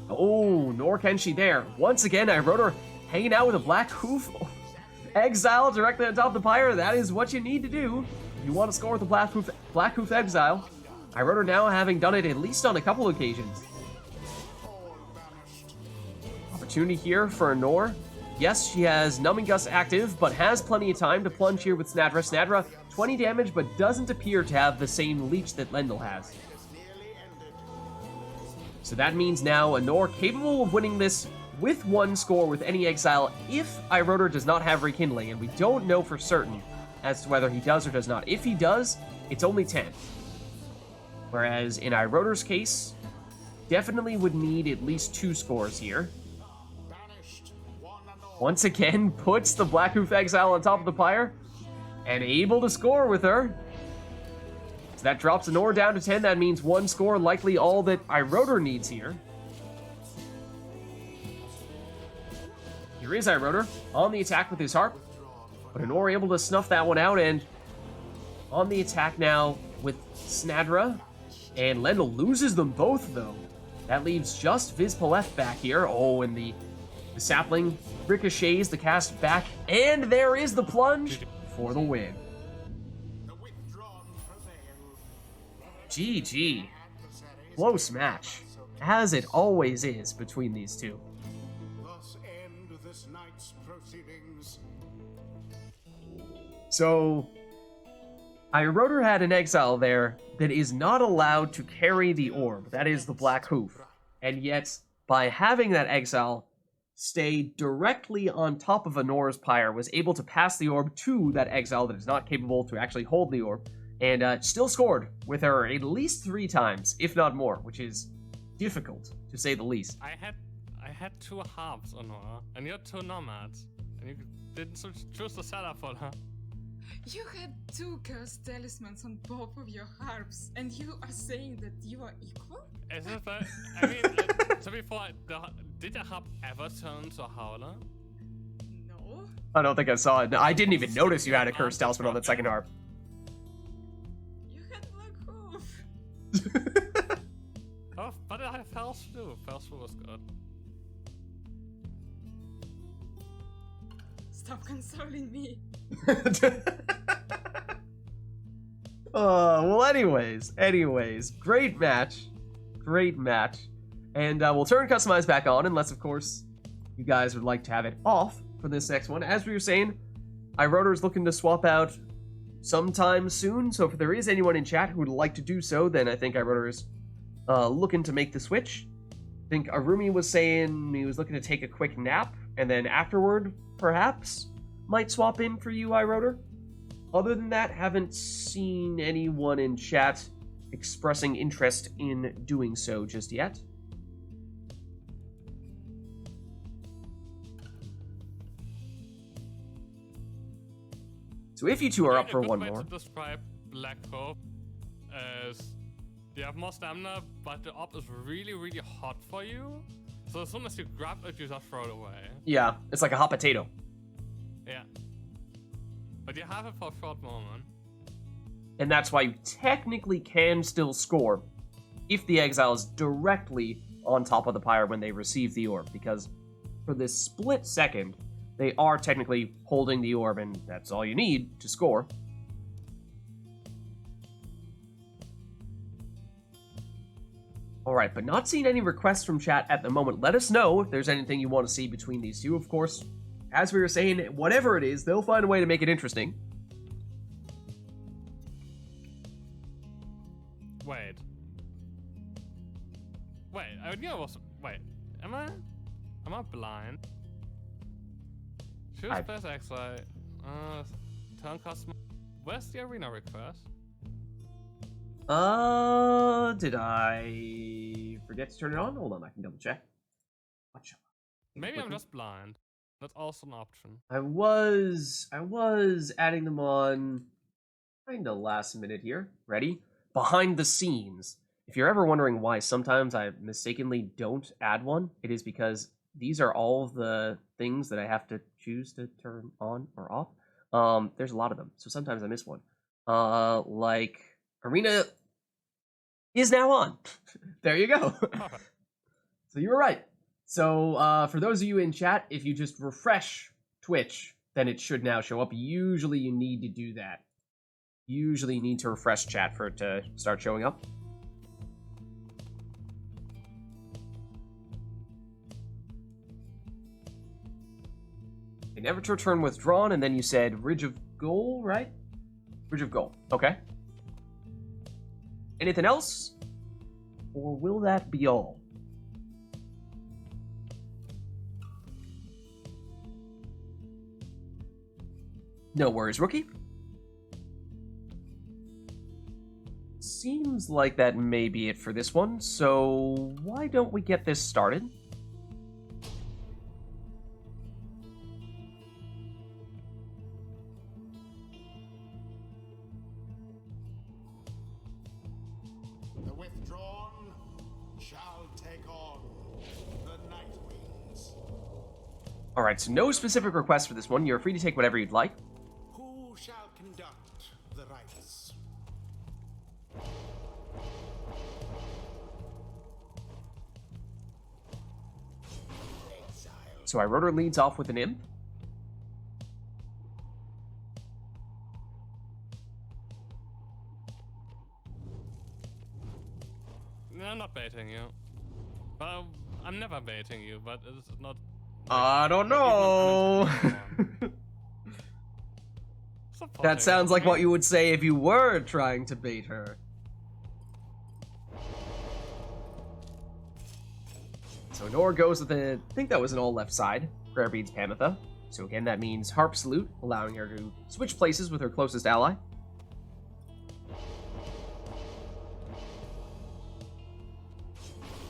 Oh, nor can she there. Once again, iRotor hanging out with a Black Hoof Exile directly on top of the Pyre. That is what you need to do if you want to score with the Black Hoof Exile. iRotor now having done it at least on a couple occasions. Opportunity here for Anor. Yes, she has Numbing Gust active, but has plenty of time to plunge here with Snadra. Snadra, 20 damage, but doesn't appear to have the same leech that Lendl has. So that means now Anor capable of winning this with one score with any exile if iRotor does not have Rekindling, and we don't know for certain as to whether he does or does not. If he does, it's only 10. Whereas in iRotor's case, definitely would need at least 2 scores here. Once again, puts the Black Hoof Exile on top of the Pyre, and able to score with her. So that drops Anor down to 10. That means 1 score, likely all that iRotor needs here. Here is iRotor on the attack with his harp, but Anor able to snuff that one out, and on the attack now with Snadra, and Lendl loses them both, though. That leaves just Vids Paleth back here. Oh, and the sapling ricochets the cast back, and there is the plunge for the win. GG. Close match, as it always is between these two. Thus end this night's proceedings. So, iRotor had an exile there that is not allowed to carry the orb. That is the Black Hoof. And yet, by having that exile stay directly on top of Anor's Pyre, was able to pass the orb to that exile that is not capable to actually hold the orb, and still scored with her at least 3 times, if not more, which is difficult, to say the least. I had 2 harps on her, and you had 2 nomads, and you didn't choose the setup for her. You had 2 cursed talismans on both of your harps, and you are saying that you are equal? Is it that? I mean, to be fair, did the harp ever turn to a howler? No. I don't think I saw it. I didn't even notice you had a cursed talisman on that second harp. You had Black Hoof. Oh, but I fell through. Fell through was good. Stop consoling me. Well, anyways, great match. And we'll turn Customize back on, unless, of course, you guys would like to have it off for this next one. As we were saying, iRotor is looking to swap out sometime soon, so if there is anyone in chat who would like to do so, then I think iRotor is looking to make the switch. I think Arumi was saying he was looking to take a quick nap, and then afterward, perhaps, might swap in for you, iRotor. Other than that, haven't seen anyone in chat expressing interest in doing so just yet. So if you two are up for one more. To describe Black Hope as you have more stamina, but the op is really, really hot for you. So as soon as you grab it, you just throw it away. Yeah, it's like a hot potato. Yeah. But you have it for a short moment. And that's why you technically can still score if the exile is directly on top of the Pyre when they receive the orb, because for this split second, they are technically holding the orb, and that's all you need to score. Alright, but not seeing any requests from chat at the moment. Let us know if there's anything you want to see between these two. Of course, as we were saying, whatever it is, they'll find a way to make it interesting. Wait, I knew I was. Wait, am I blind? Choose best exile. Turn customer. Where's the arena request? Did I forget to turn it on? Hold on, I can double check. Watch out. Maybe I'm just blind. That's also an option. I was adding them on kinda last minute here. Ready? Behind the scenes. If you're ever wondering why sometimes I mistakenly don't add one, it is because these are all the things that I have to choose to turn on or off. There's a lot of them, so sometimes I miss one. Like Arena is now on. There you go. So you were right. So for those of you in chat, if you just refresh Twitch, then it should now show up. Usually you need to do that. Usually you need to refresh chat for it to start showing up. Never to return withdrawn, and then you said Ridge of Goal, right? Ridge of Goal. Okay. Anything else? Or will that be all? No worries, rookie. Seems like that may be it for this one, so why don't we get this started? The withdrawn shall take on the Night Wings. Alright, so no specific request for this one. You're free to take whatever you'd like. Who shall conduct the rites? Exile. So iRotor leads off with an imp. No, I'm not baiting you. Well, I'm never baiting you, but it's not. I don't know. That sounds like what you would say if you were trying to bait her. So Nor goes with I think that was an all left side, Prayer Beads Pamitha. So again, that means Harp Salute, allowing her to switch places with her closest ally.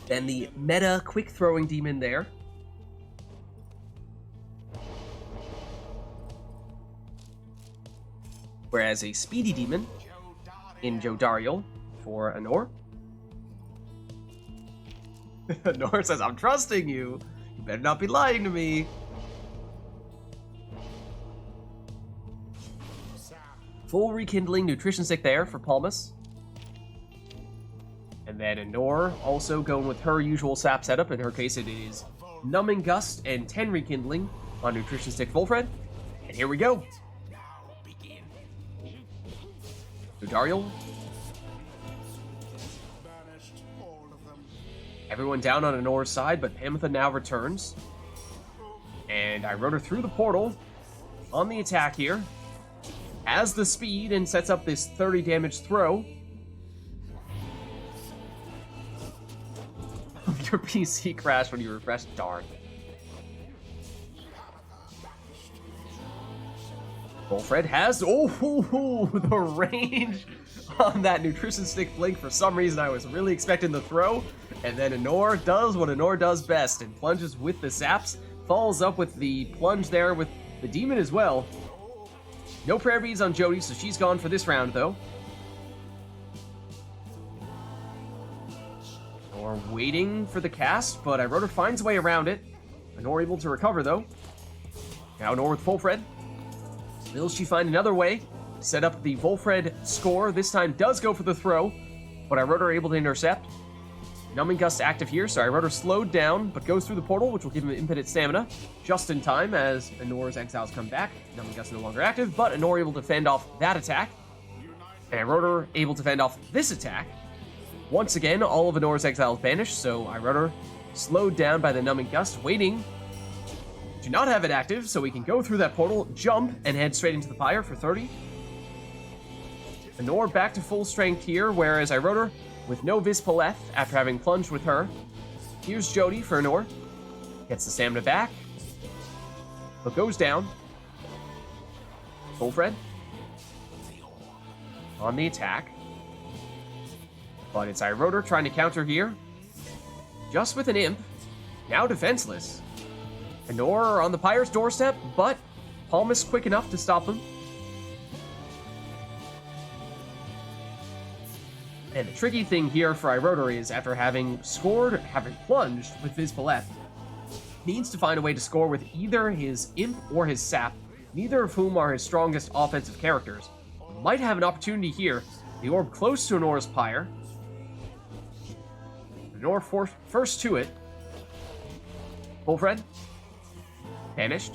Then the meta quick throwing demon there. Whereas a speedy demon in Jodariel for Anor. Anor says, I'm trusting you. You better not be lying to me. Full rekindling nutrition stick there for Palmas. And then Anor also going with her usual sap setup. In her case, it is Numbing Gust and 10 Rekindling on Nutrition Stick Volfred. And here we go. Now begin. Udariel. Banished all of them. Everyone down on Anor's side, but Pamitha now returns. And I rode her through the portal on the attack here. Has the speed and sets up this 30 damage throw. Your PC crashed when you refreshed. Darn. Volfred has the range on that Nutrition Stick Blink. For some reason, I was really expecting the throw. And then Anor does what Anor does best and plunges with the saps. Follows up with the plunge there with the demon as well. No prayer beads on Jody, so she's gone for this round, though. Anor waiting for the cast, but Iroder finds a way around it. Anor able to recover, though. Now Anor with Volfred. Will she find another way? Set up the Volfred score. This time does go for the throw, but Iroder able to intercept. Numbing Gust active here, so Iroder slowed down, but goes through the portal, which will give him infinite stamina. Just in time as Anor's exiles come back. Numbing Gust no longer active, but Anor able to fend off that attack. And Iroder able to fend off this attack. Once again, all of Anor's exiles banished, so Iroder slowed down by the Numbing Gust, waiting to not have it active, so we can go through that portal, jump, and head straight into the Pyre for 30. Anor back to full strength here, whereas Iroder with no Vispaleth after having plunged with her. Here's Jody for Anor. Gets the stamina back, but goes down. Volfred on the attack. But it's Iroder trying to counter here. Just with an imp. Now defenseless. Anor on the Pyre's doorstep, but Palmas quick enough to stop him. And the tricky thing here for Iroder is, after having plunged with Vispaleth, needs to find a way to score with either his imp or his sap, neither of whom are his strongest offensive characters. Might have an opportunity here. The orb close to Anor's Pyre. Anor first to it. Volfred. Banished.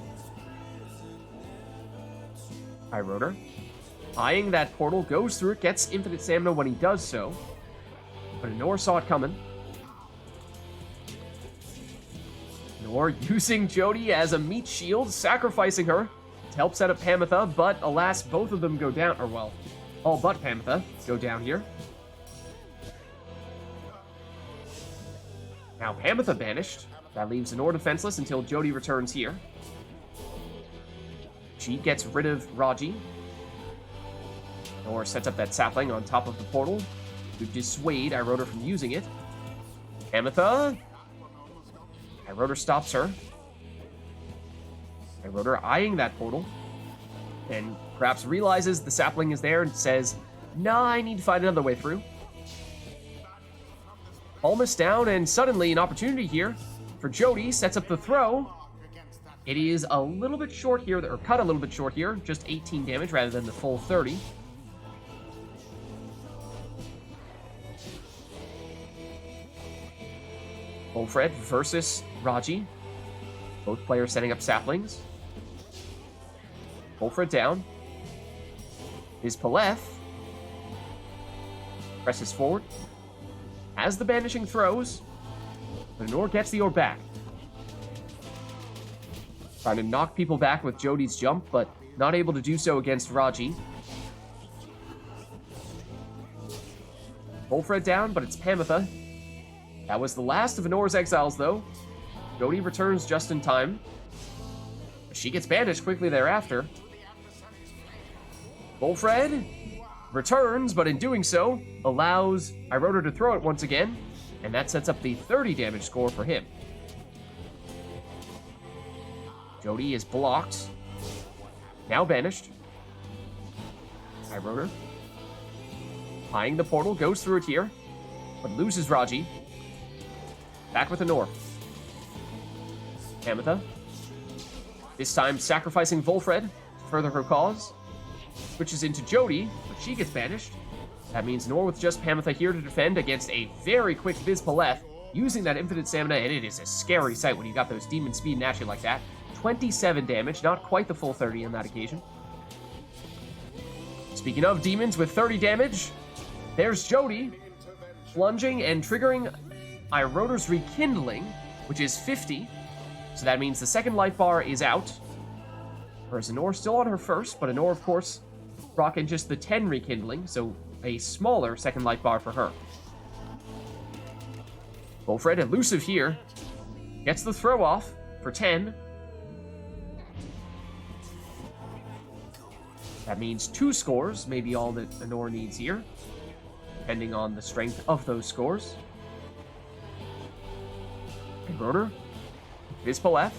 Iroder. Eyeing that portal, goes through it, gets infinite stamina when he does so. But Anor saw it coming. Anor using Jody as a meat shield, sacrificing her to help set up Pamitha, but alas, both of them go down, or well, all but Pamitha go down here. Now Pamitha banished. That leaves Anor defenseless until Jody returns here. She gets rid of Raji. Anor sets up that sapling on top of the portal to dissuade Iroder from using it. Pamitha. Iroder stops her. Iroder eyeing that portal. And perhaps realizes the sapling is there and says, nah, I need to find another way through. Almost down, and suddenly an opportunity here for Jody. Sets up the throw. It is a little bit short here, or cut a little bit short here. Just 18 damage rather than the full 30. Volfred versus Raji. Both players setting up saplings. Volfred down. Vispaleth presses forward. Has the banishing throws. But Anor gets the orb back. Trying to knock people back with Jody's jump, but not able to do so against Raji. Volfred down, but it's Pamitha. That was the last of Anor's exiles, though. Jody returns just in time. She gets banished quickly thereafter. Volfred returns, but in doing so, allows Iroder to throw it once again, and that sets up the 30 damage score for him. Jody is blocked. Now banished. Iroder eyeing the portal, goes through it here, but loses Raji. Back with Anor. Pamitha. This time sacrificing Volfred to further her cause. Switches into Jody, but she gets banished. That means Nor with just Pamitha here to defend against a very quick Vizpaleth, using that infinite stamina, and it is a scary sight when you got those demon speed naturally like that. 27 damage, not quite the full 30 on that occasion. Speaking of demons with 30 damage, there's Jody, plunging and triggering Iroder's Rekindling, which is 50. So that means the second life bar is out. Whereas Anor still on her first, but Anor, of course, rocking just the 10 Rekindling, so a smaller second life bar for her. Wolfred, elusive here, gets the throw off for 10. That means 2 scores, maybe all that Anor needs here, depending on the strength of those scores. And Rotor, Vizpaleth,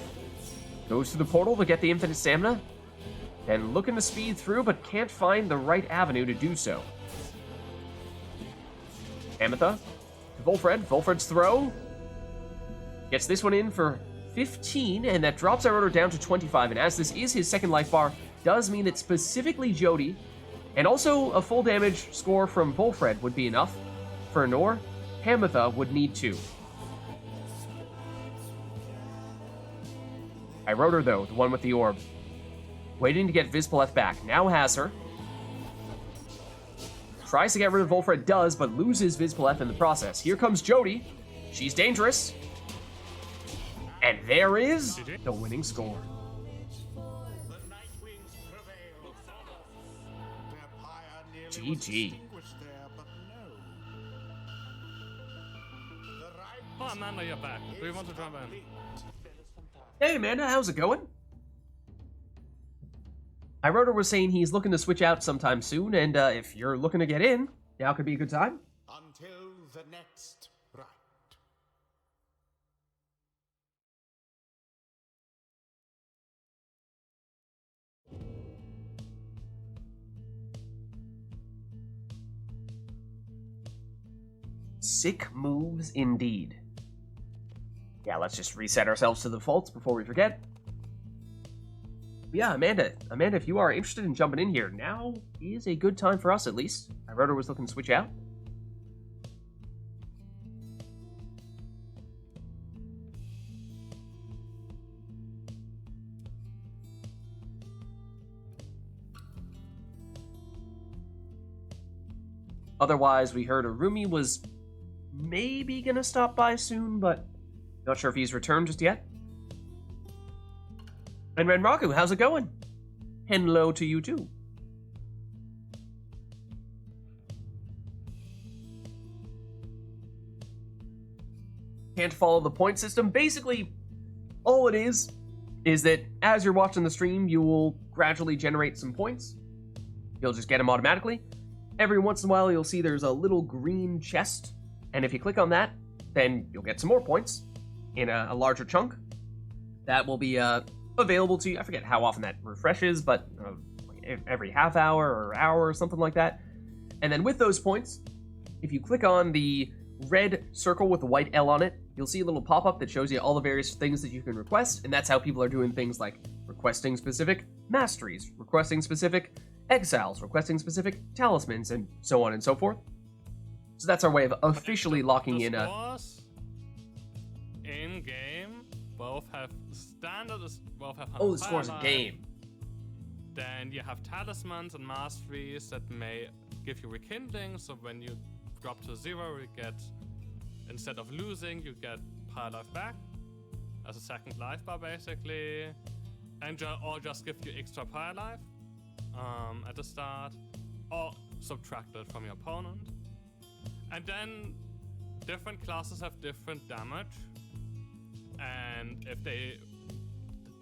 goes to the portal to get the infinite stamina, then looking to speed through, but can't find the right avenue to do so. Pamitha to Wolfred. Wolfred's throw gets this one in for 15, and that drops our order down to 25. And as this is his second life bar, does mean that specifically Jody, and also a full damage score from Wolfred would be enough. For Anor, Pamitha would need 2. I wrote her though, the one with the orb. Waiting to get Vizpaleth back. Now has her. Tries to get rid of Wolfred, does, but loses Vizpaleth in the process. Here comes Jody. She's dangerous. And there is the winning score. GG. Oh, Amanda, you're back. Do you want to jump in? Hey Amanda, how's it going? Iroder was saying he's looking to switch out sometime soon, and if you're looking to get in, now could be a good time. Until the next rite. Sick moves indeed. Yeah, let's just reset ourselves to the defaults before we forget. Yeah, Amanda, if you are interested in jumping in here, now is a good time for us, at least. Iroder was looking to switch out. Otherwise, we heard Arumi was maybe gonna stop by soon, but not sure if he's returned just yet. And Renraku, how's it going? Hello to you too. Can't follow the point system. Basically, all it is that as you're watching the stream, you will gradually generate some points. You'll just get them automatically. Every once in a while, you'll see there's a little green chest, and if you click on that, then you'll get some more points in a larger chunk. That will be available to you. I forget how often that refreshes, but every half hour or hour or something like that. And then with those points, if you click on the red circle with the white L on it, you'll see a little pop-up that shows you all the various things that you can request, and that's how people are doing things like requesting specific masteries, requesting specific exiles, requesting specific talismans, and so on and so forth. So that's our way of officially locking in a... In-game, both have standard, both have... Oh, the scores in game. Then you have talismans and masteries that may give you rekindling, so when you drop to 0, you get, instead of losing, you get Pyre life back as a second life bar basically, and or just give you extra Pyre life at the start, or subtract it from your opponent. And then different classes have different damage, and if they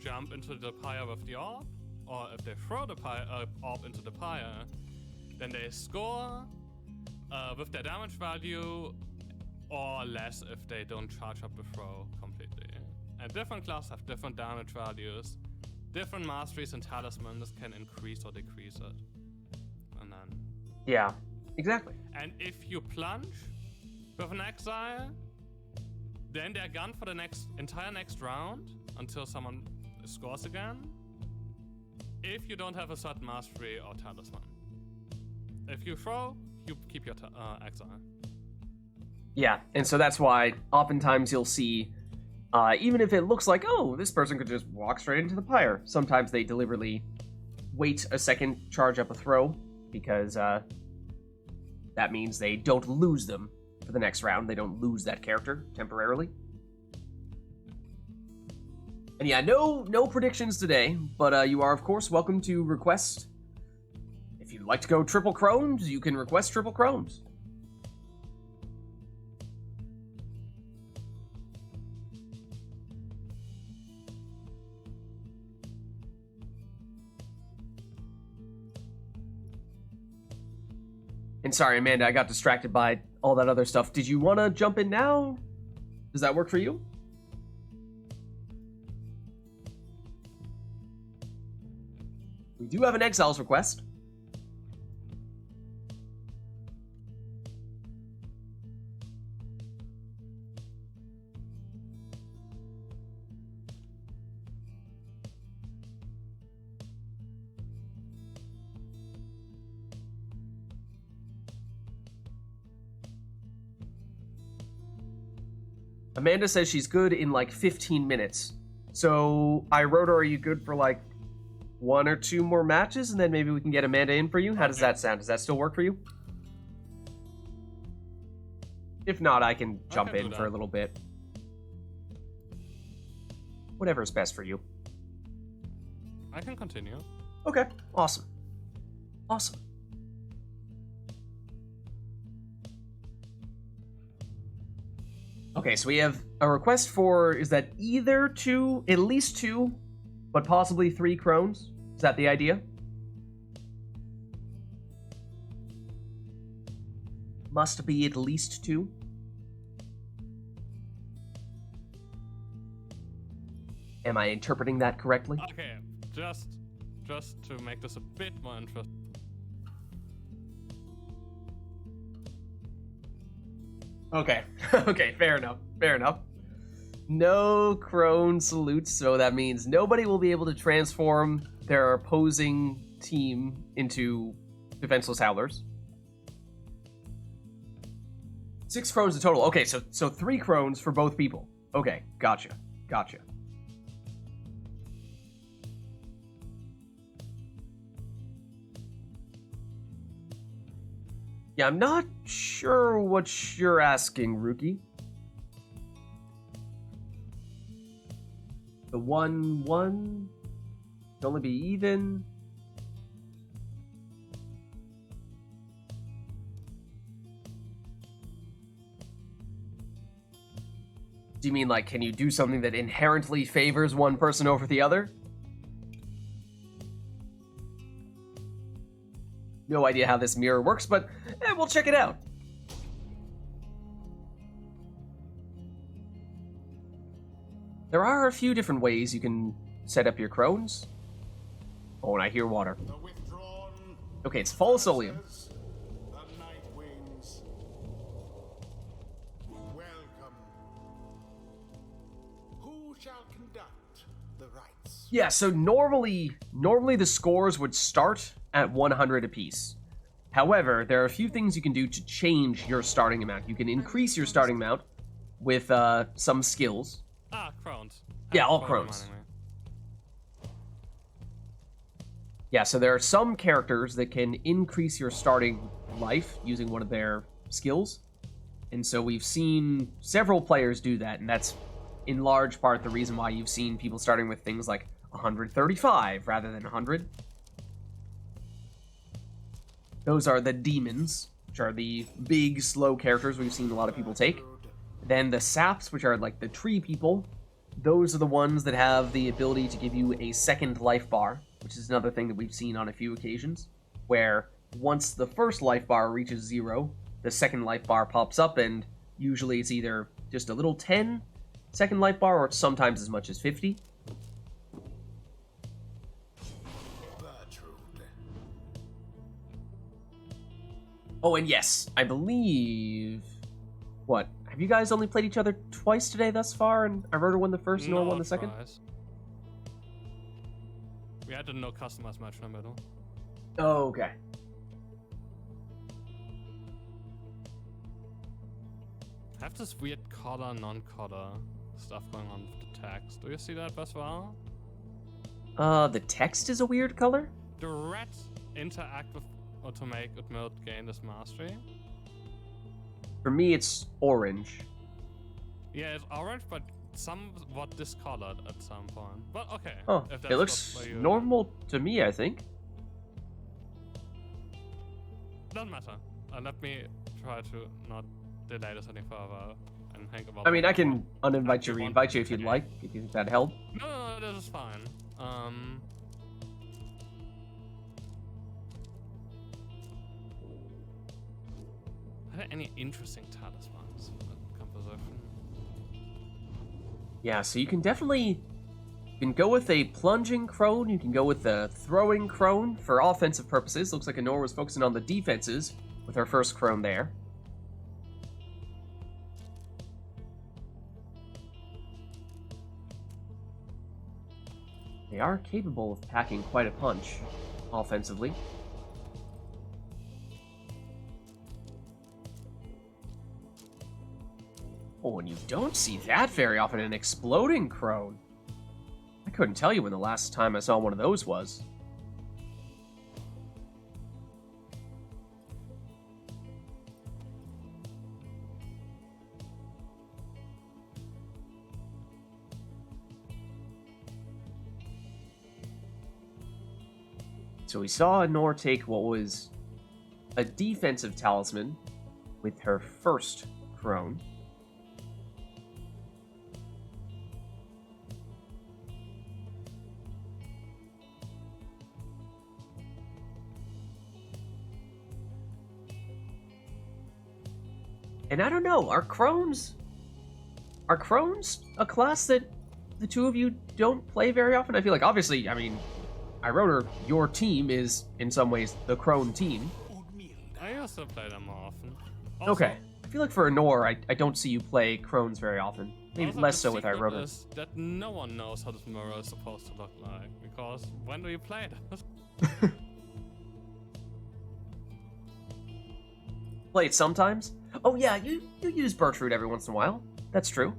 jump into the Pyre with the orb, or if they throw the orb into the Pyre, then they score with their damage value, or less if they don't charge up the throw completely. And different classes have different damage values. Different masteries and talismans can increase or decrease it. And then... Yeah, exactly. And if you plunge with an exile, then they're gone for the entire next round until someone scores again. If you don't have a certain mastery or talisman. If you throw, you keep your exile. Yeah, and so that's why oftentimes you'll see, even if it looks like, oh, this person could just walk straight into the pyre, sometimes they deliberately wait a second, charge up a throw, because that means they don't lose them for the next round. They don't lose that character temporarily. And yeah, no predictions today, but you are, of course, welcome to request. If you'd like to go triple crones, you can request triple crones. And sorry, Amanda, I got distracted by all that other stuff. Did you want to jump in now? Does that work for you? We do have an exiles request. Amanda says she's good in like 15 minutes. So, I wrote her, are you good for like 1 or 2 more matches, and then maybe we can get Amanda in for you? How does that sound? Does that still work for you? If not, I can jump in for a little bit. Whatever's best for you. I can continue. Okay, awesome. Awesome. Okay, so we have a request for, is that either 2, at least 2, but possibly 3 crones? Is that the idea? Must be at least 2. Am I interpreting that correctly? Okay, just to make this a bit more interesting. Okay, okay, fair enough, fair enough. No crone salutes, so that means nobody will be able to transform their opposing team into defenseless howlers. 6 crones in total. Okay, so 3 crones for both people. Okay, gotcha. Yeah, I'm not sure what you're asking, Rookie. The 1-1 can only be even. Do you mean, like, can you do something that inherently favors one person over the other? No idea how this mirror works, but we'll check it out. There are a few different ways you can set up your crones. Oh, and I hear water. The withdrawn. Okay, it's Follisolium. The Night Wings. Welcome. Who shall conduct the rites? Yeah, so normally the scores would start at 100 apiece. However, there are a few things you can do to change your starting amount. You can increase your starting amount with some skills. Ah, crones. Yeah, all Crone crones. reminding me. Yeah, so there are some characters that can increase your starting life using one of their skills. And so we've seen several players do that, and that's in large part the reason why you've seen people starting with things like 135 rather than 100. Those are the demons, which are the big, slow characters we've seen a lot of people take. Then the saps, which are like the tree people, those are the ones that have the ability to give you a second life bar, which is another thing that we've seen on a few occasions, where once the first life bar reaches 0, the second life bar pops up, and usually it's either just a little 10 second life bar, or sometimes as much as 50. Oh, and yes, I believe... What? Have you guys only played each other twice today thus far, and Iroda won the first and Nora won the second? Twice. We had a no customized match in the middle. Oh, okay. I have this weird color, non-color stuff going on with the text. Do you see that as well? The text is a weird color? The red interact with or to make Utmild gain this mastery. For me, it's orange. Yeah, it's orange, but somewhat discolored at some point. But okay. Oh, if it that's looks what you... normal to me, I think. Doesn't matter. Let me try to not delay this any further and think about. I mean, I can what uninvite you, you want reinvite you if you'd again. like, if you think that helped. No, this is fine. Are there any interesting talismans in the composition? Yeah, so you can definitely... You can go with a plunging crone, you can go with a throwing crone for offensive purposes. Looks like Anora was focusing on the defenses with her first crone there. They are capable of packing quite a punch offensively. Oh, and you don't see that very often, an exploding crone. I couldn't tell you when the last time I saw one of those was. So we saw Nor take what was a defensive talisman with her first crone. And I don't know, are crones a class that the two of you don't play very often? I feel like, obviously, I mean, I wrote her, your team is, in some ways, the crone team. I also play them more often. Also, Okay. I feel like for Anor, I don't see you play crones very often. Maybe also less the so with secret Irota. is that no one knows how this mirror is supposed to look like, because when do you play this? Play it sometimes? Oh yeah, you use Birchroot every once in a while. That's true.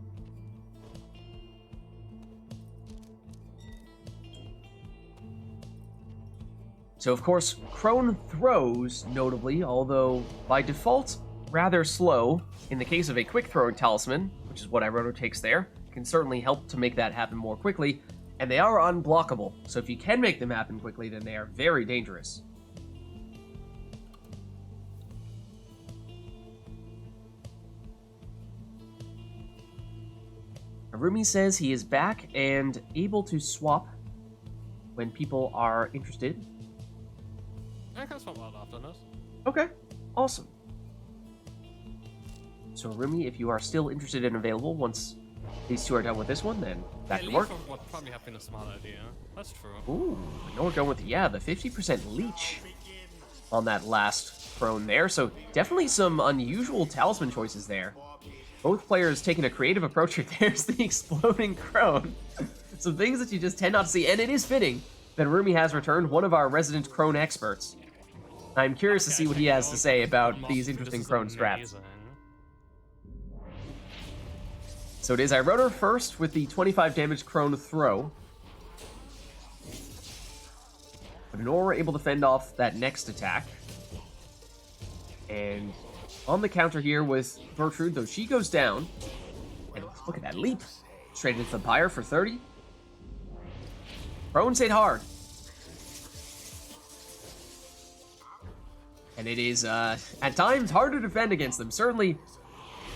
So of course, Crone throws, notably, although by default, rather slow. In the case of a quick throwing talisman, which is what Iroto takes there, can certainly help to make that happen more quickly, and they are unblockable, so if you can make them happen quickly, then they are very dangerous. Arumi says he is back and able to swap when people are interested. I can swap out after this. Okay, awesome. So Arumi, if you are still interested and available once these two are done with this one, then that can work. Leaf would probably have been a smart idea. That's true. Ooh, I know we're going with, yeah, the 50% leech on that last prone there. So definitely some unusual talisman choices there. Both players taking a creative approach here. There's the exploding crone. Some things that you just tend not to see, and it is fitting that Rumi has returned, one of our resident crone experts. I'm curious to see what he has to say about these interesting crone strats. So it is Irotor first with the 25 damage crone throw. But Nora able to fend off that next attack. And on the counter here with Gertrude, though she goes down. And look at that leap. Straight into the Pyre for 30. Crones hit hard. And it is, at times, hard to defend against them. Certainly,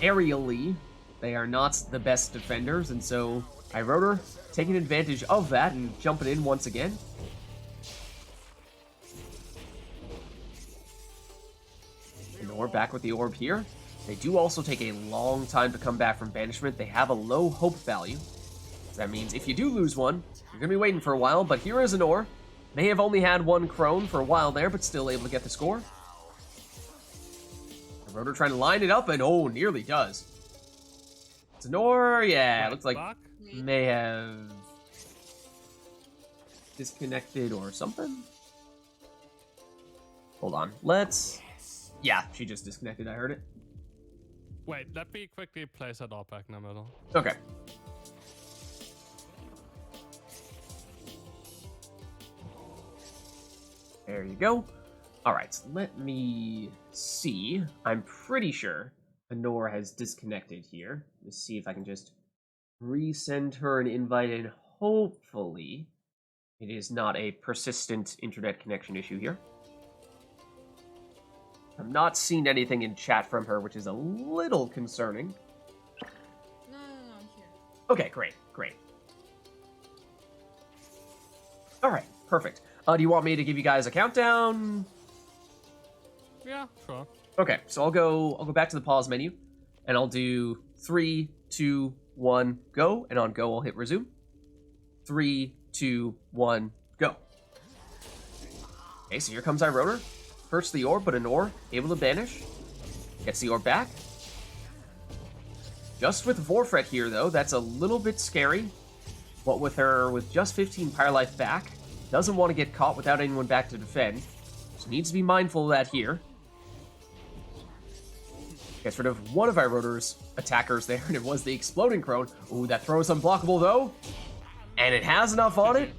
aerially, they are not the best defenders. And so, Irotor taking advantage of that and jumping in once again. Nor back with the orb here. They do also take a long time to come back from banishment. They have a low hope value. So that means if you do lose one, you're going to be waiting for a while. But here is Anor. May have only had one crone for a while there, but still able to get the score. Rotor trying to line it up, and oh, nearly does. Anor, yeah, looks like may have disconnected or something. Hold on, let's... Yeah, she just disconnected, I heard it. Wait, let me quickly place that all back in the middle. Okay. There you go. All right, let me see. I'm pretty sure Honor has disconnected here. Let's see if I can just resend her an invite, and hopefully it is not a persistent internet connection issue here. I'm not seeing anything in chat from her, which is a little concerning. No, I'm here. Okay, great. All right, perfect. Do you want me to give you guys a countdown? Yeah, sure. Okay, so I'll go back to the pause menu, and I'll do 3, 2, 1, go, and on go I'll hit resume. 3, 2, 1, go. Okay, so here comes Ironer. First the orb, but an orb able to banish. Gets the orb back. Just with Vorfret here, though, that's a little bit scary. What with her with just 15 Pyre life back, doesn't want to get caught without anyone back to defend. So needs to be mindful of that here. Gets rid of one of Ironer's attackers there, and it was the Exploding Crone. Ooh, that throw is unblockable, though. And it has enough on it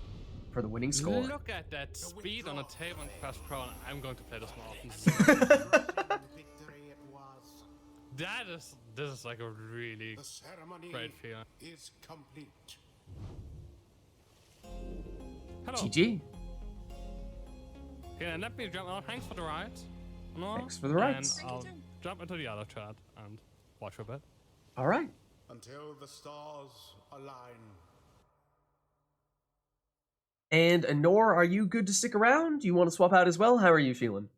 for the winning score. Look at that speed on a table and Crash Crown. I'm going to play this more often. Victory it was. This is like a really The ceremony great feeling. is complete. Hello. GG. Yeah, and let me jump out. Thanks for the ride. No? Thanks for the rides. And I'll jump into the other chat and watch a bit. All right. Until the stars align. And Honor, are you good to stick around? Do you want to swap out as well? How are you feeling?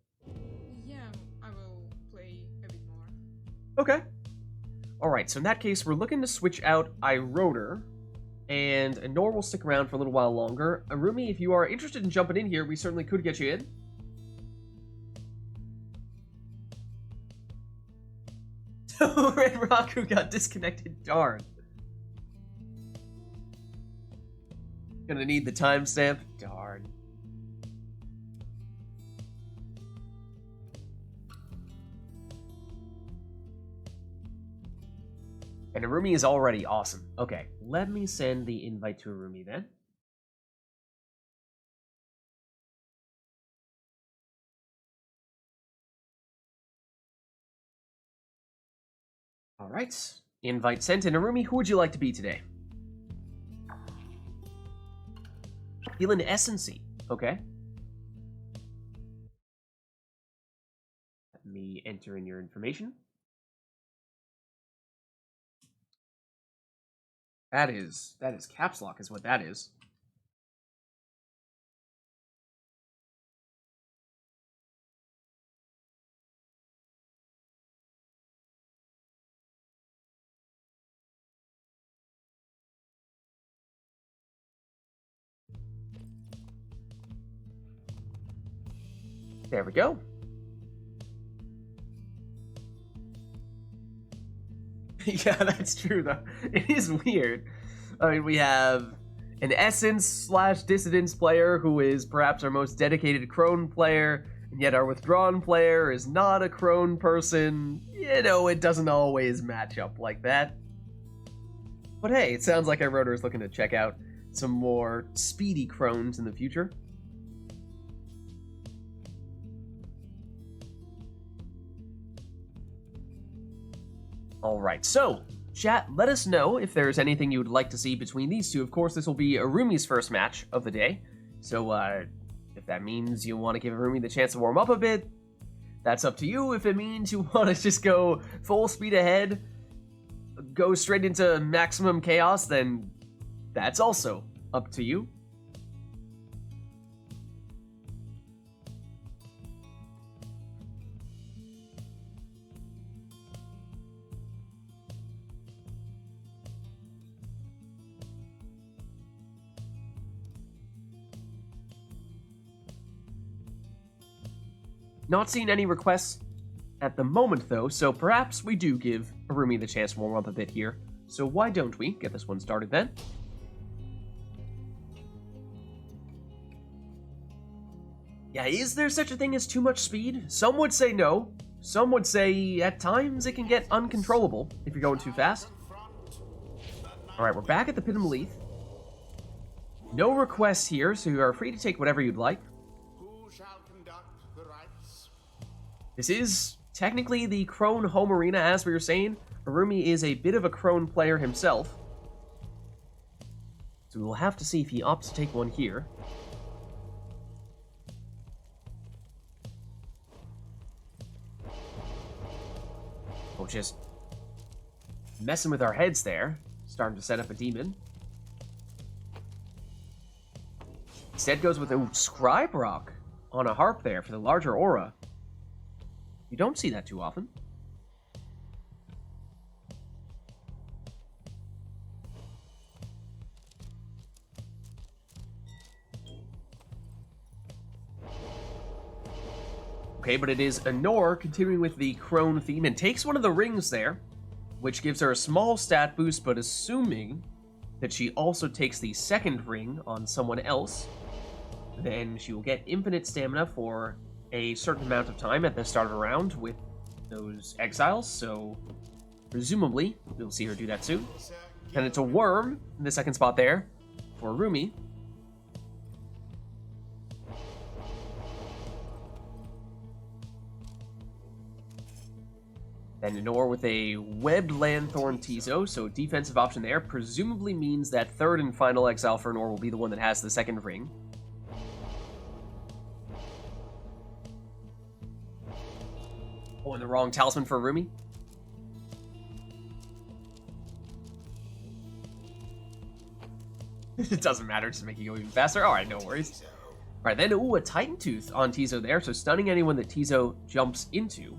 Yeah, I will play a bit more. Okay. All right, so in that case, we're looking to switch out Ironer, and Honor will stick around for a little while longer. Arumi, if you are interested in jumping in here, we certainly could get you in. Red Raku got disconnected. Darn. Gonna need the timestamp. Darn. And Arumi is already awesome. Okay, let me send the invite to Arumi then. All right, invite sent. And Arumi, who would you like to be today? Feeling essency. Okay. Let me enter in your information. That is caps lock is what that is. There we go. Yeah, that's true, though. It is weird. I mean, we have an Essence / Dissidence player who is perhaps our most dedicated Crone player, and yet our Withdrawn player is not a Crone person. You know, it doesn't always match up like that. But hey, it sounds like Ironer is looking to check out some more speedy Crones in the future. Alright, so, chat, let us know if there's anything you would like to see between these two. Of course, this will be Arumi's first match of the day, so if that means you want to give Arumi the chance to warm up a bit, that's up to you. If it means you want to just go full speed ahead, go straight into maximum chaos, then that's also up to you. Not seeing any requests at the moment, though, so perhaps we do give Arumi the chance to warm up a bit here. So why don't we get this one started then? Yeah, is there such a thing as too much speed? Some would say no. some would say at times it can get uncontrollable if you're going too fast. Alright, we're back at the Pit of Melith. No requests here, so you are free to take whatever you'd like. Who shall conduct the rites? This is technically the Crone home arena, as we were saying. Harumi is a bit of a Crone player himself. So we'll have to see if he opts to take one here. Oh, just messing with our heads there. Starting to set up a demon. Instead goes with a Scribe Rock on a harp there for the larger aura. You don't see that too often. Okay, but it is Anor continuing with the Crone theme and takes one of the rings there, which gives her a small stat boost, but assuming that she also takes the second ring on someone else, then she will get infinite stamina for a certain amount of time at the start of a round with those exiles, so presumably we'll see her do that soon. And it's a worm in the second spot there for Rumi. Then Anor with a webbed Lanthorn Tizo, so defensive option there. Presumably means that third and final exile for Anor will be the one that has the second ring. Oh, and the wrong talisman for Rumi. It doesn't matter, just make you go even faster. Alright, no worries. Alright, then, ooh, a Titan Tooth on Tizo there, so stunning anyone that Tizo jumps into.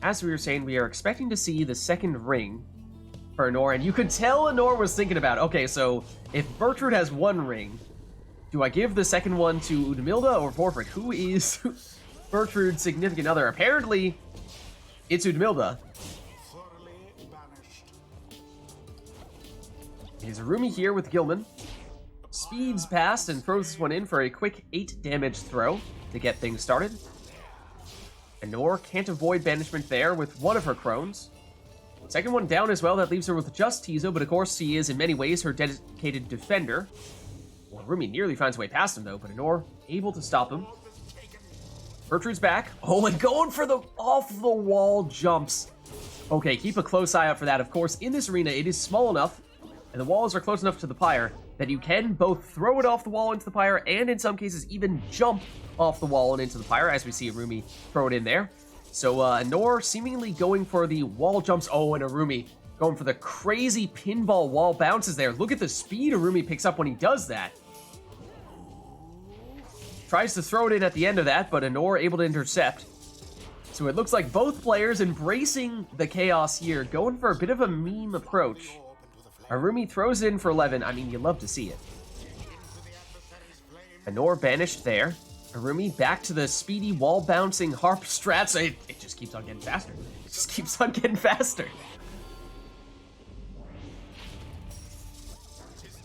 As we were saying, we are expecting to see the second ring for Anor, and you could tell Anor was thinking about, okay, so if Bertrude has one ring, do I give the second one to Udmilda or Vorfric? Who is Bertrude's significant other? Apparently, it's Udmilda. It is Rumi here with Gilman. Speeds past and throws this one in for a quick 8 damage throw to get things started. Anor can't avoid banishment there with one of her crones. Second one down as well, that leaves her with just Tizo, but of course he is in many ways her dedicated defender. Well, Rumi nearly finds a way past him though, but Anor able to stop him. Bertrude's back. Oh, and going for the off-the-wall jumps. Okay, keep a close eye out for that. Of course, in this arena, it is small enough, and the walls are close enough to the pyre, that you can both throw it off the wall into the pyre, and in some cases even jump off the wall and into the pyre, as we see Arumi throw it in there. So Anor seemingly going for the wall jumps. Oh, and Arumi going for the crazy pinball wall bounces there. Look at the speed Arumi picks up when he does that. Tries to throw it in at the end of that, but Anor able to intercept. So it looks like both players embracing the chaos here, going for a bit of a meme approach. Arumi throws it in for 11. I mean, you love to see it. Anor banished there. Arumi back to the speedy wall-bouncing harp strats. It just keeps on getting faster. It just keeps on getting faster.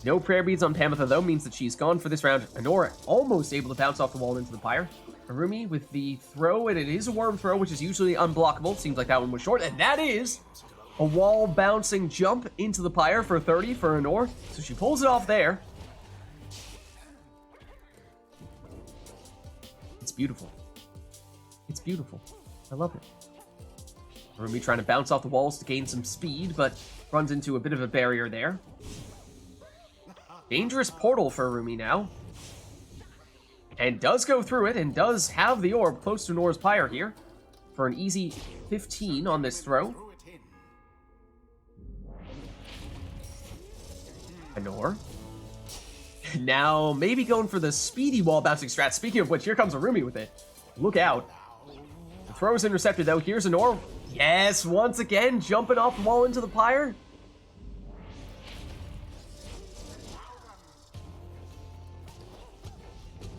No prayer beads on Pamitha, though, means that she's gone for this round. Anor almost able to bounce off the wall into the pyre. Arumi with the throw, and it is a worm throw, which is usually unblockable. Seems like that one was short, and that is a wall-bouncing jump into the pyre for 30 for Anor. So she pulls it off there. It's beautiful. It's beautiful. I love it. Arumi trying to bounce off the walls to gain some speed, but runs into a bit of a barrier there. Dangerous portal for Arumi now. And does go through it, and does have the orb close to Anor's pyre here for an easy 15 on this throw. Anor. Now, maybe going for the speedy wall bouncing strat. Speaking of which, here comes Arumi with it. Look out. The throw is intercepted, though. Here's Anor. Yes, once again, jumping off the wall into the pyre.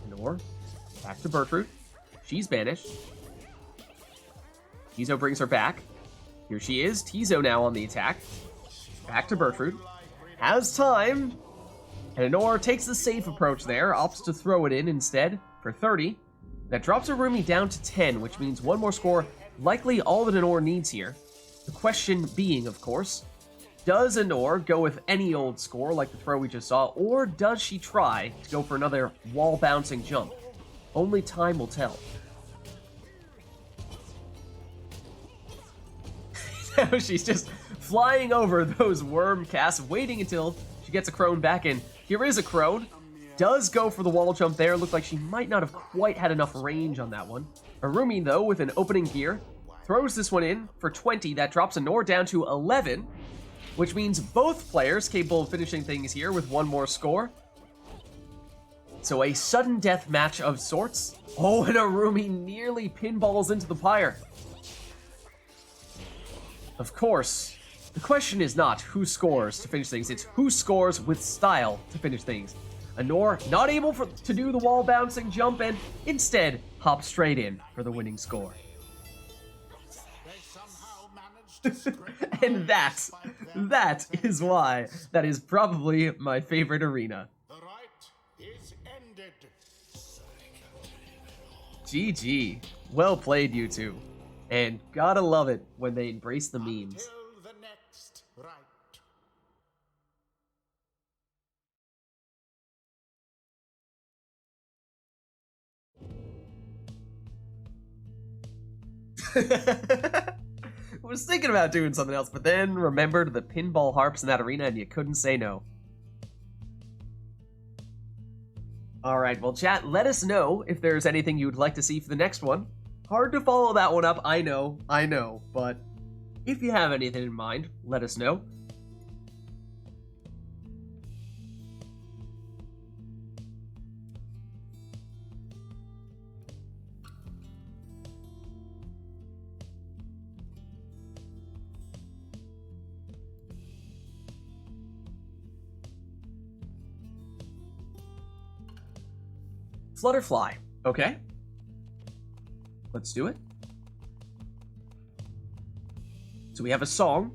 Anor. Back to Bertrude. She's banished. Tizo brings her back. Here she is. Tizo now on the attack. Back to Bertrude. Has time. And Anor takes the safe approach there, opts to throw it in instead for 30. That drops Arumi down to 10, which means one more score, likely all that Anor needs here. The question being, of course, does Anor go with any old score like the throw we just saw, or does she try to go for another wall-bouncing jump? Only time will tell. Now she's just flying over those worm casts, waiting until she gets a crone back in. Here is a crone. Does go for the wall jump there. Looked like she might not have quite had enough range on that one. Arumi, though, with an opening gear, throws this one in for 20. That drops Anor down to 11, which means both players capable of finishing things here with one more score. So a sudden death match of sorts. Oh, and Arumi nearly pinballs into the Pyre. Of course, the question is not who scores to finish things, it's who scores with style to finish things. Anor not able to do the wall bouncing jump and instead hop straight in for the winning score. And that is why that is probably my favorite arena. The rite is ended. GG. Well played, you two. And gotta love it when they embrace the memes. Till the next rite. Was thinking about doing something else, but then remembered the pinball harps in that arena and you couldn't say no. Alright, well chat, let us know if there's anything you'd like to see for the next one. Hard to follow that one up, I know, but if you have anything in mind, let us know. Flutterfly. Okay. Let's do it. So we have a song.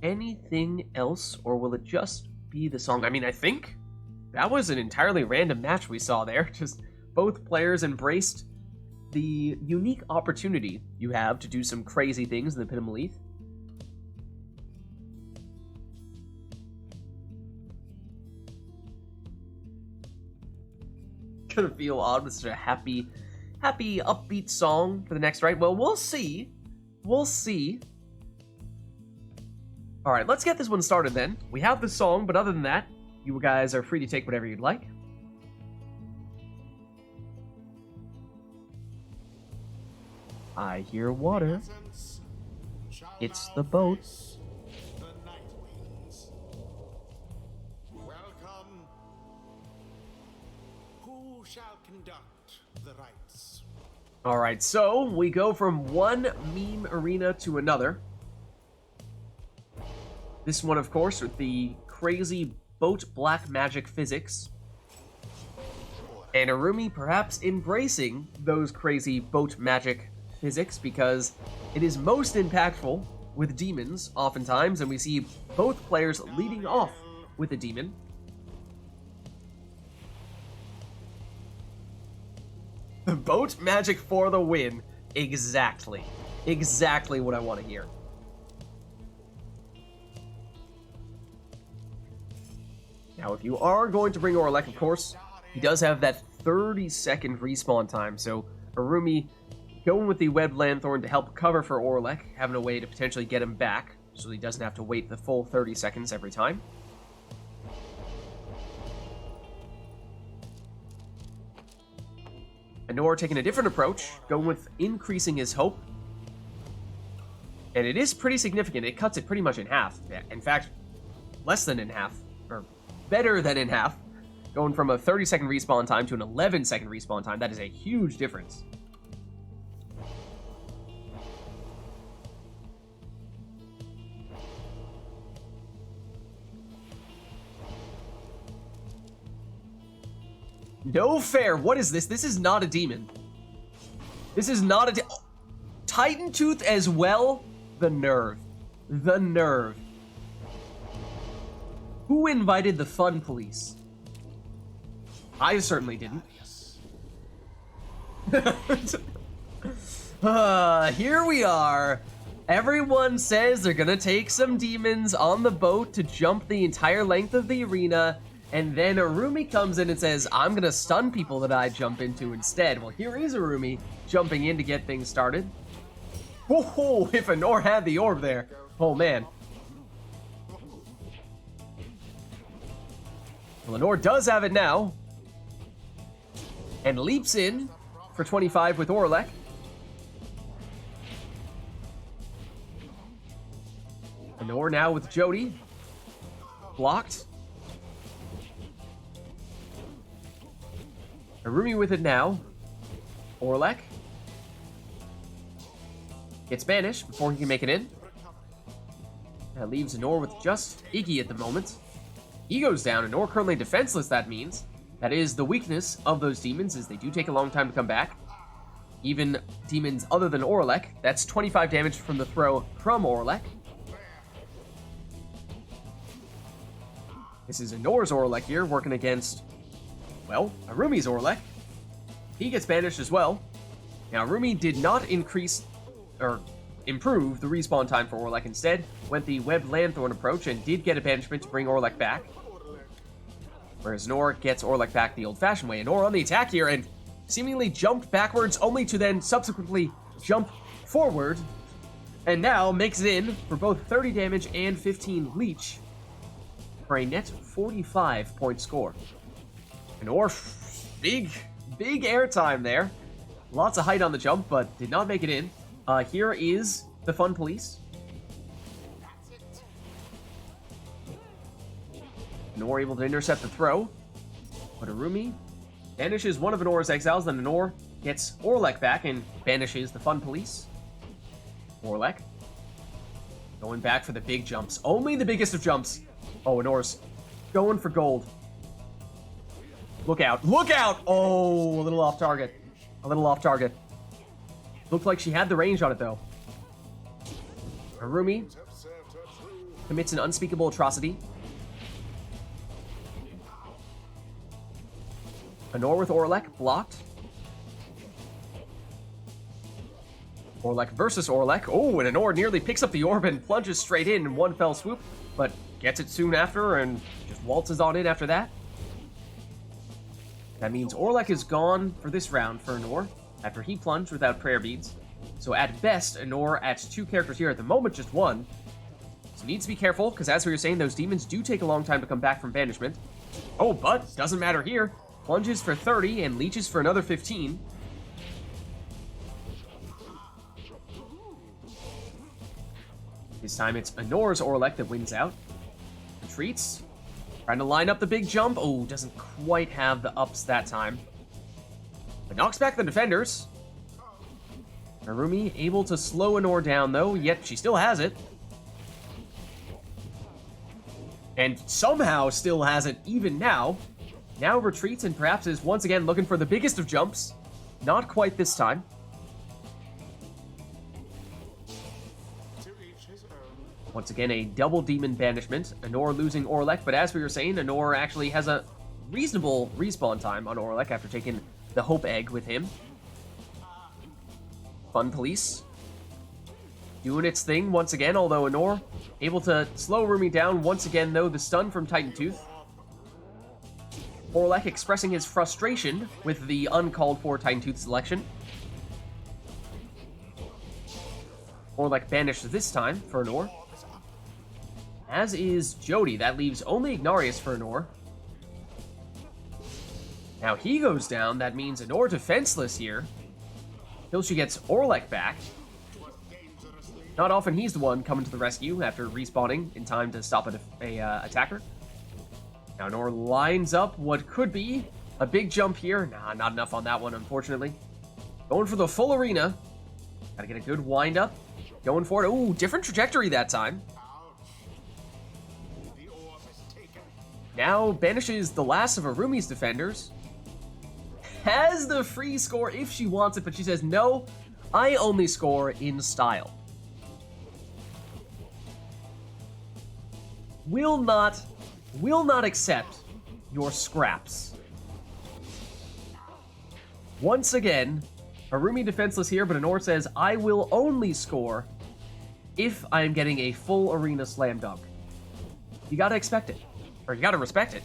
Anything else, or will it just be the song? I mean, I think that was an entirely random match we saw there. Just both players embraced the unique opportunity you have to do some crazy things in the Pit of Malith. Gonna feel odd with such a happy, upbeat song for the next rite. Well, we'll see. We'll see. Alright, let's get this one started then. We have the song, but other than that, you guys are free to take whatever you'd like. I hear water. It's the boat. The night winds. Welcome. Who shall conduct the rites? Alright, so we go from one meme arena to another. This one, of course, with the crazy boat black magic physics. And Arumi perhaps embracing those crazy boat magic physics because it is most impactful with demons oftentimes, and we see both players leading off with a demon. Boat magic for the win. Exactly. Exactly what I want to hear. Now, if you are going to bring Orlek, of course, he does have that 30-second respawn time, so Arumi going with the Web Lanthorn to help cover for Orlek, having a way to potentially get him back, so he doesn't have to wait the full 30 seconds every time. Anor taking a different approach, going with increasing his hope. And it is pretty significant. It cuts it pretty much in half. In fact, less than in half, or better than in half. Going from a 30-second respawn time to an 11-second respawn time. That is a huge difference. No fair. What is this? This is not a demon. This is not a Titan Tooth as well? The nerve. The nerve. Who invited the fun police? I certainly didn't. Here we are. Everyone says they're gonna take some demons on the boat to jump the entire length of the arena, and then Arumi comes in and says, I'm gonna stun people that I jump into instead. Well, here is Arumi jumping in to get things started. Whoa, if Anor had the orb there. Oh, man. Well, Anor does have it now. And leaps in for 25 with Orlek. Anor now with Jody. Blocked. Arumi with it now. Orlek. Gets banished before he can make it in. That leaves Anor with just Iggy at the moment. He goes down. Anor currently defenseless, that means. That is the weakness of those demons, is they do take a long time to come back. Even demons other than Orlek. That's 25 damage from the throw from Orlek. This is Anor's Orlek here, working against, well, Arumi's Orlek. He gets banished as well. Now, Arumi did not increase, or improve, the respawn time for Orlek. Instead, went the Webbed Lanthorn approach and did get a banishment to bring Orlek back. Whereas Anor gets Orlek back the old-fashioned way. Anor on the attack here and seemingly jumped backwards, only to then subsequently jump forward. And now makes it in for both 30 damage and 15 leech, for a net 45-point score. Anor, big airtime there. Lots of height on the jump, but did not make it in. Here is the Fun Police. Anor able to intercept the throw. But Arumi banishes one of Anor's exiles, then Anor gets Orlek back and banishes the Fun Police. Orlek going back for the big jumps. Only the biggest of jumps. Oh, Anor's going for gold. Look out. Look out! Oh, a little off target. A little off target. Looked like she had the range on it, though. Arumi commits an unspeakable atrocity. Anor with Orlek, blocked. Orlek versus Orlek. Oh, and Anor nearly picks up the orb and plunges straight in one fell swoop, but gets it soon after and just waltzes on in after that. That means Orlek is gone for this round for Anor, after he plunged without prayer beads. So at best, Anor at 2 characters here, at the moment just 1. So needs to be careful, because as we were saying, those demons do take a long time to come back from banishment. Oh, but doesn't matter here. Plunges for 30 and leeches for another 15. This time it's Anor's Orlek that wins out. Retreats. Trying to line up the big jump. Oh, doesn't quite have the ups that time. But knocks back the defenders. Arumi able to slow Anor down, though, yet she still has it. And somehow still has it even now. Now retreats and perhaps is once again looking for the biggest of jumps. Not quite this time. Once again, a double demon banishment. Anor losing Orlek, but as we were saying, Anor actually has a reasonable respawn time on Orlek after taking the Hope Egg with him. Fun Police doing its thing once again, although Anor able to slow Arumi down once again, though, the stun from Titan Tooth. Orlek expressing his frustration with the uncalled for Titan Tooth selection. Orlek banished this time for Anor. As is Jody. That leaves only Ignarius for Anor. Now he goes down. That means Anor defenseless here. Till she gets Orlek back. Not often he's the one coming to the rescue after respawning in time to stop a attacker. Now Anor lines up what could be a big jump here. Nah, not enough on that one, unfortunately. Going for the full arena. Gotta get a good wind up. Going for it. Ooh, different trajectory that time. Now banishes the last of Arumi's defenders. Has the free score if she wants it, but she says, no, I only score in style. Will not accept your scraps. Once again, Harumi defenseless here, but Anor says, I will only score if I am getting a full arena slam dunk. You gotta expect it. Or you gotta respect it.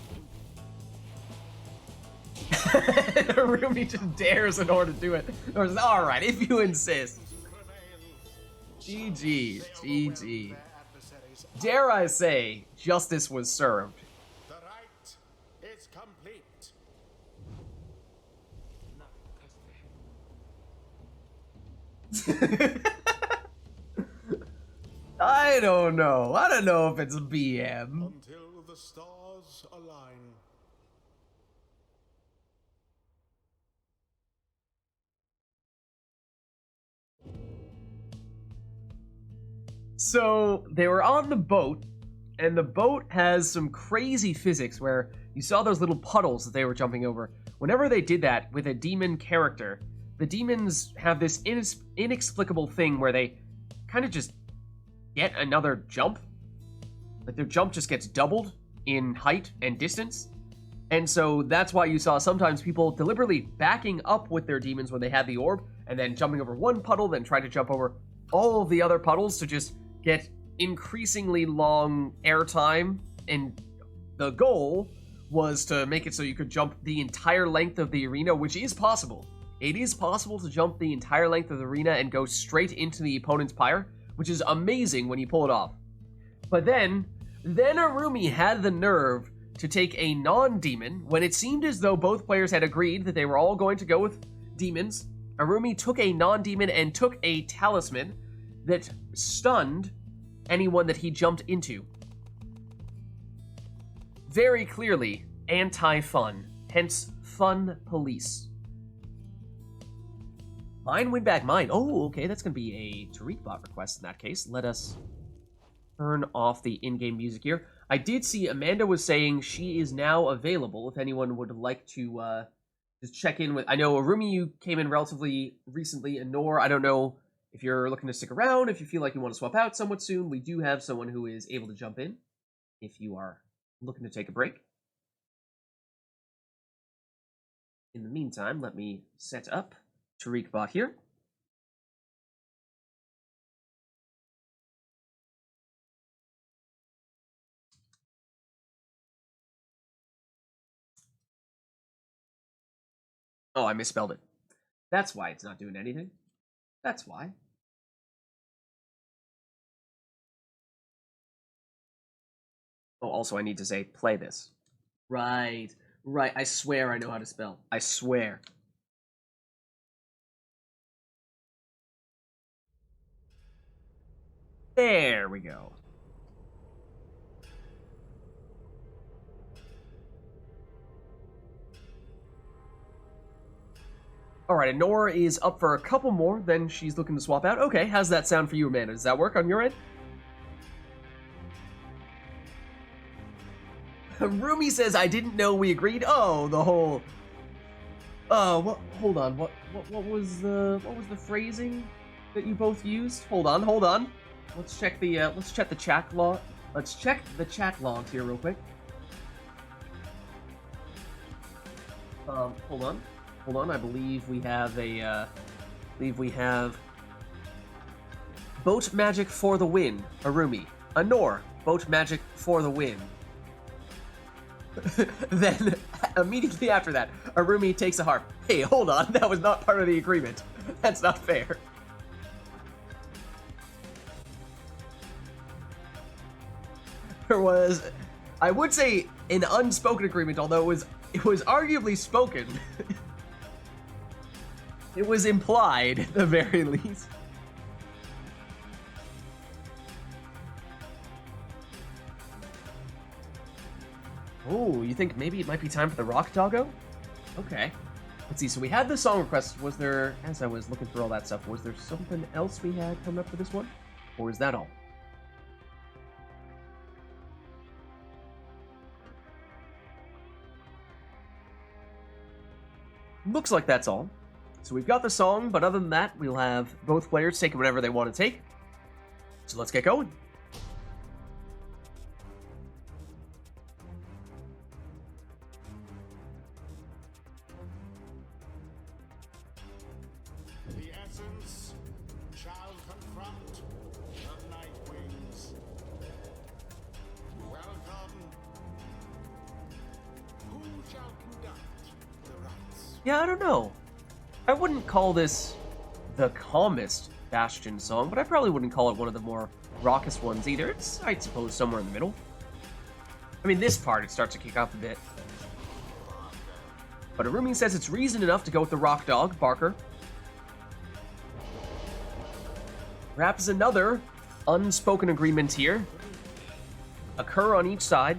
Harumi just dares Anor to do it. Anor says, alright, if you insist. GG. GG. Dare I say, justice was served. The rite is complete. I don't know. I don't know if it's BM. Until the stars align. So they were on the boat, and the boat has some crazy physics where you saw those little puddles that they were jumping over. Whenever they did that with a demon character, the demons have this inexplicable thing where they kind of just get another jump. Like their jump just gets doubled in height and distance. And so that's why you saw sometimes people deliberately backing up with their demons when they had the orb, and then jumping over one puddle, then trying to jump over all of the other puddles to just get increasingly long airtime. And the goal was to make it so you could jump the entire length of the arena, which is possible. It is possible to jump the entire length of the arena and go straight into the opponent's pyre, which is amazing when you pull it off. But then Harumi had the nerve to take a non-demon when it seemed as though both players had agreed that they were all going to go with demons. Harumi took a non-demon and took a talisman that stunned anyone that he jumped into. Very clearly anti-fun, hence fun police. Mine win back mine. Oh, okay, that's going to be a Tariq bot request in that case. Let us turn off the in-game music here. I did see Amanda was saying she is now available if anyone would like to just check in with... I know, Harumi, you came in relatively recently, and Nor, I don't know if you're looking to stick around, if you feel like you want to swap out somewhat soon. We do have someone who is able to jump in if you are looking to take a break. In the meantime, let me set up Tariq bot here. Oh, I misspelled it. That's why it's not doing anything. That's why. Oh, also I need to say play this. Right. Right. I swear I know how to spell. I swear. There we go. Alright, Nora is up for a couple more, then she's looking to swap out. Okay, how's that sound for you, Amanda? Does that work on your end? Rumi says, I didn't know we agreed. Oh, the whole... Oh, what? Hold on. What was the phrasing that you both used? Hold on. Let's check the chat log. Let's check the chat logs here real quick. Hold on. I believe we have Boat Magic for the win, Harumi. Anor, Boat Magic for the win. Then, immediately after that, Harumi takes a harp. Hey, hold on, that was not part of the agreement. That's not fair. There was, I would say, an unspoken agreement, although it was arguably spoken. It was implied, at the very least. Oh, you think maybe it might be time for the rock doggo? Okay. Let's see, so we had the song request. Was there, as I was looking through all that stuff, was there something else we had coming up for this one? Or is that all? Looks like that's all. So we've got the song, but other than that, we'll have both players taking whatever they want to take. So let's get going. The essence shall confront the night wings. Welcome. Who shall conduct the rites? Yeah, I don't know. I wouldn't call this the calmest Bastion song, but I probably wouldn't call it one of the more raucous ones either. It's, I suppose, somewhere in the middle. I mean, this part, it starts to kick up a bit. But Arumi says it's reason enough to go with the rock dog, Barker. Perhaps another unspoken agreement here. A cur on each side.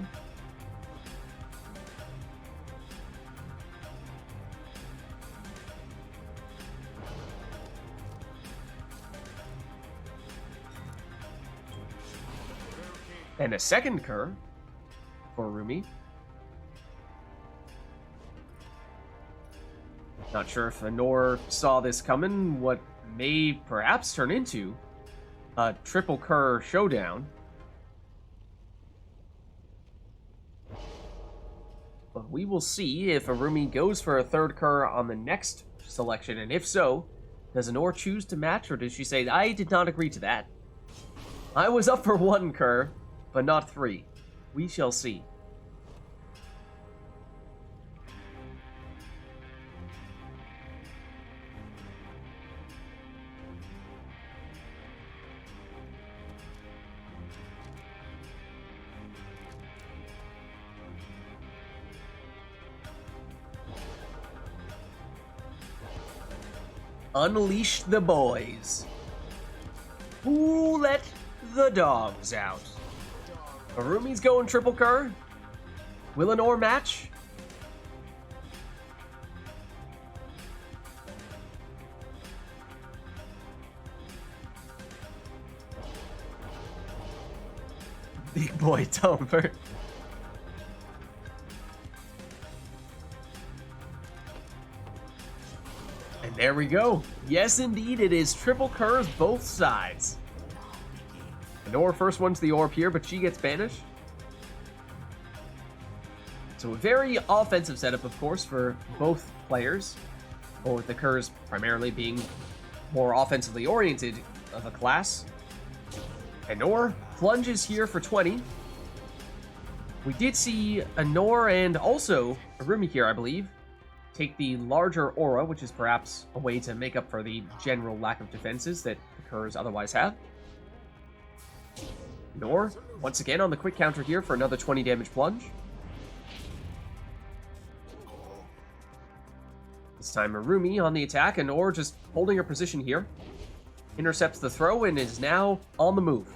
And a second cur for Arumi. Not sure if Anor saw this coming, what may perhaps turn into a triple cur showdown. But we will see if Arumi goes for a third cur on the next selection, and if so, does Anor choose to match, or does she say, I did not agree to that? I was up for one cur, but not three. We shall see. Unleash the boys. Who let the dogs out? Arumi's going triple cur. Will Anor match? Big boy Tomber. And there we go. Yes, indeed, it is triple curs both sides. Anor first one's the orb here, but she gets banished. So a very offensive setup, of course, for both players. Or with the curs primarily being more offensively oriented of a class. Anor plunges here for 20. We did see Anor and also Arumi here, I believe, take the larger aura, which is perhaps a way to make up for the general lack of defenses that the curs otherwise have. Anor, once again on the quick counter here for another 20 damage plunge. This time Arumi on the attack, and Anor just holding her position here. Intercepts the throw and is now on the move.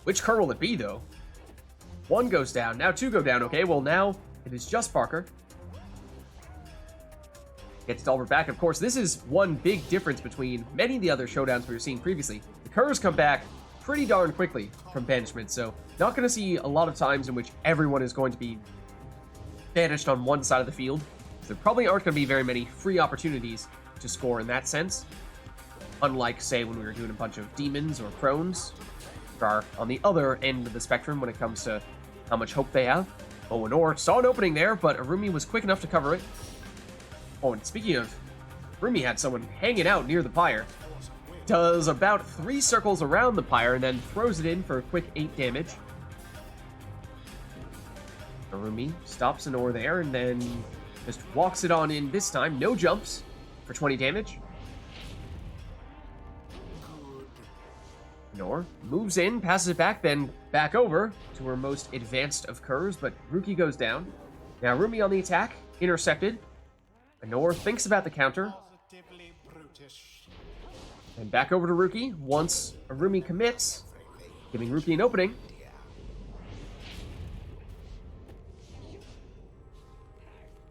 Which cur will it be, though? One goes down, now two go down. Okay, well now it is just Barker. Gets Dalbert back. Of course, this is one big difference between many of the other showdowns we were seeing previously. The curs come back pretty darn quickly from banishment, so not going to see a lot of times in which everyone is going to be banished on one side of the field. So there probably aren't going to be very many free opportunities to score in that sense. Unlike, say, when we were doing a bunch of demons or crones, who are on the other end of the spectrum when it comes to how much hope they have. Oh, Anor saw an opening there, but Arumi was quick enough to cover it. Oh, and speaking of, Arumi had someone hanging out near the pyre. Does about 3 circles around the pyre and then throws it in for a quick 8 damage. Arumi stops Anor there and then just walks it on in this time. No jumps for 20 damage. Anor moves in, passes it back, then back over to her most advanced of curs, but Ruki goes down. Now Arumi on the attack, intercepted. Anor thinks about the counter. And back over to Ruki once Arumi commits, giving Ruki an opening.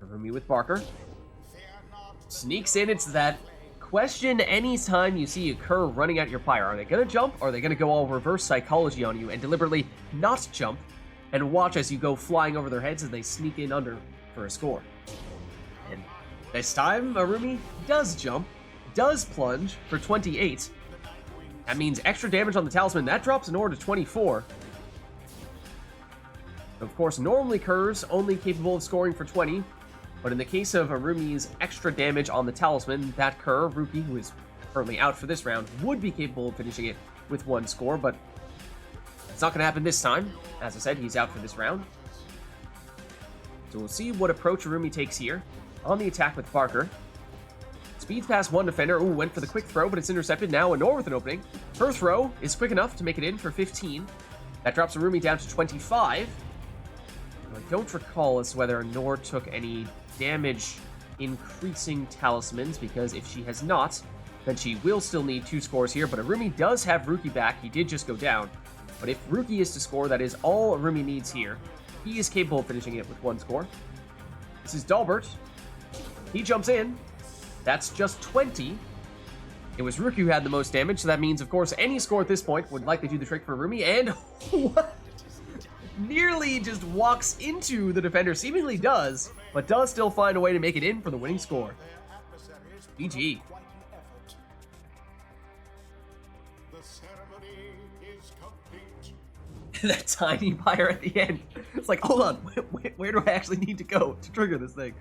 Arumi with Barker. Sneaks in. It's that question anytime you see a cur running at your pyre. Are they going to jump, or are they going to go all reverse psychology on you and deliberately not jump and watch as you go flying over their heads and they sneak in under for a score? And This time, Arumi does jump, does plunge for 28. That means extra damage on the talisman. That drops Nor to 24. Of course, normally Kerr's only capable of scoring for 20, but in the case of Arumi's extra damage on the talisman, that Kerr, Ruki, who is currently out for this round, would be capable of finishing it with 1 score, but it's not going to happen this time. As I said, he's out for this round. So we'll see what approach Arumi takes here on the attack with Barker. Speeds past 1 defender. Ooh, went for the quick throw, but it's intercepted. Now Nor with an opening. Her throw is quick enough to make it in for 15. That drops Arumi down to 25. I don't recall as whether Nor took any damage increasing talismans, because if she has not, then she will still need 2 scores here. But Arumi does have Ruki back. He did just go down. But if Ruki is to score, that is all Arumi needs here. He is capable of finishing it with 1 score. This is Dalbert. He jumps in. That's just 20. It was Ruki who had the most damage, so that means, of course, any score at this point would likely do the trick for Arumi. And what? Nearly just walks into the defender, seemingly does, but does still find a way to make it in for the winning score. GG. The ceremony is complete. That tiny Pyre at the end. It's like, hold on, where do I actually need to go to trigger this thing?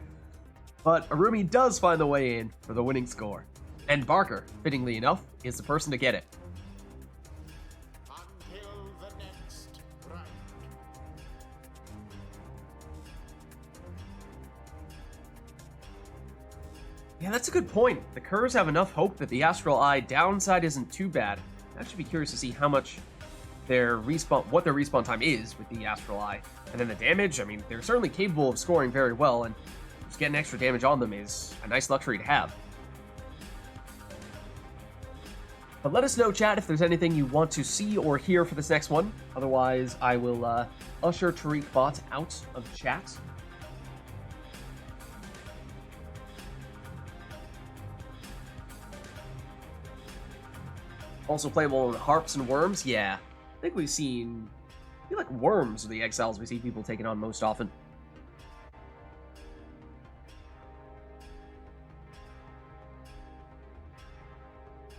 But Arumi does find the way in for the winning score. And Barker, fittingly enough, is the person to get it. Until the next round. Yeah, that's a good point. The Kerrs have enough hope that the Astral Eye downside isn't too bad. I should be curious to see how much what their respawn time is with the Astral Eye. And then the damage, I mean, they're certainly capable of scoring very well, and just getting extra damage on them is a nice luxury to have. But let us know, chat, if there's anything you want to see or hear for this next one. Otherwise, I will usher Tariq Bot out of chat. Also playable on Harps and Worms? Yeah. I think we've seen... I feel like Worms are the exiles we see people taking on most often.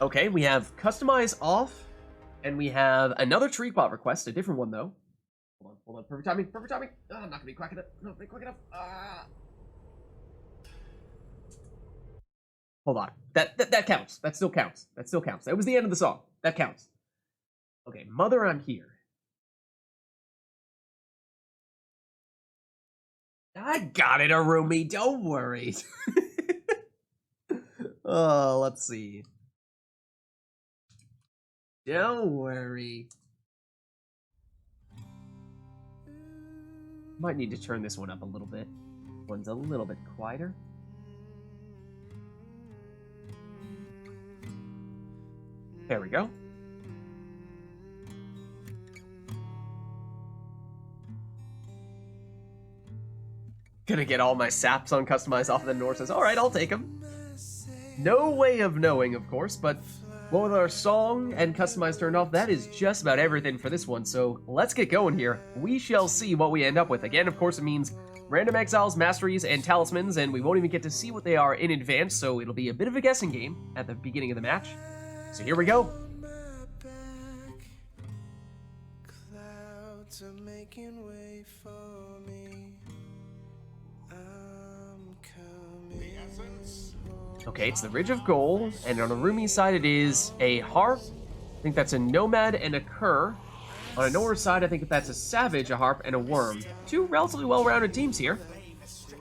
Okay, we have Customize off, and we have another Tariq Bot request, a different one though. Hold on, perfect timing, perfect timing! Oh, I'm not gonna be quick enough, not gonna be quick enough. Hold on, that counts, that still counts, that still counts. That was the end of the song, that counts. Okay, Mother, I'm here. I got it, Arumi, don't worry. Oh, let's see. Don't worry. Might need to turn this one up a little bit. One's a little bit quieter. There we go. Gonna get all my saps on Customize off, and then Nor says, alright, I'll take them. No way of knowing, of course, but with our song and Customize turned off, that is just about everything for this one, so let's get going here. We shall see what we end up with. Again, of course, it means random exiles, masteries, and talismans, and we won't even get to see what they are in advance, so it'll be a bit of a guessing game at the beginning of the match. So here we go. Clouds are making way for me. I'm coming. The essence. Okay, it's the Ridge of Gold, and on Arumi's side it is a Harp. I think that's a Nomad and a Kerr. On a Nor's side, I think that's a Savage, a Harp, and a Worm. 2 relatively well-rounded teams here.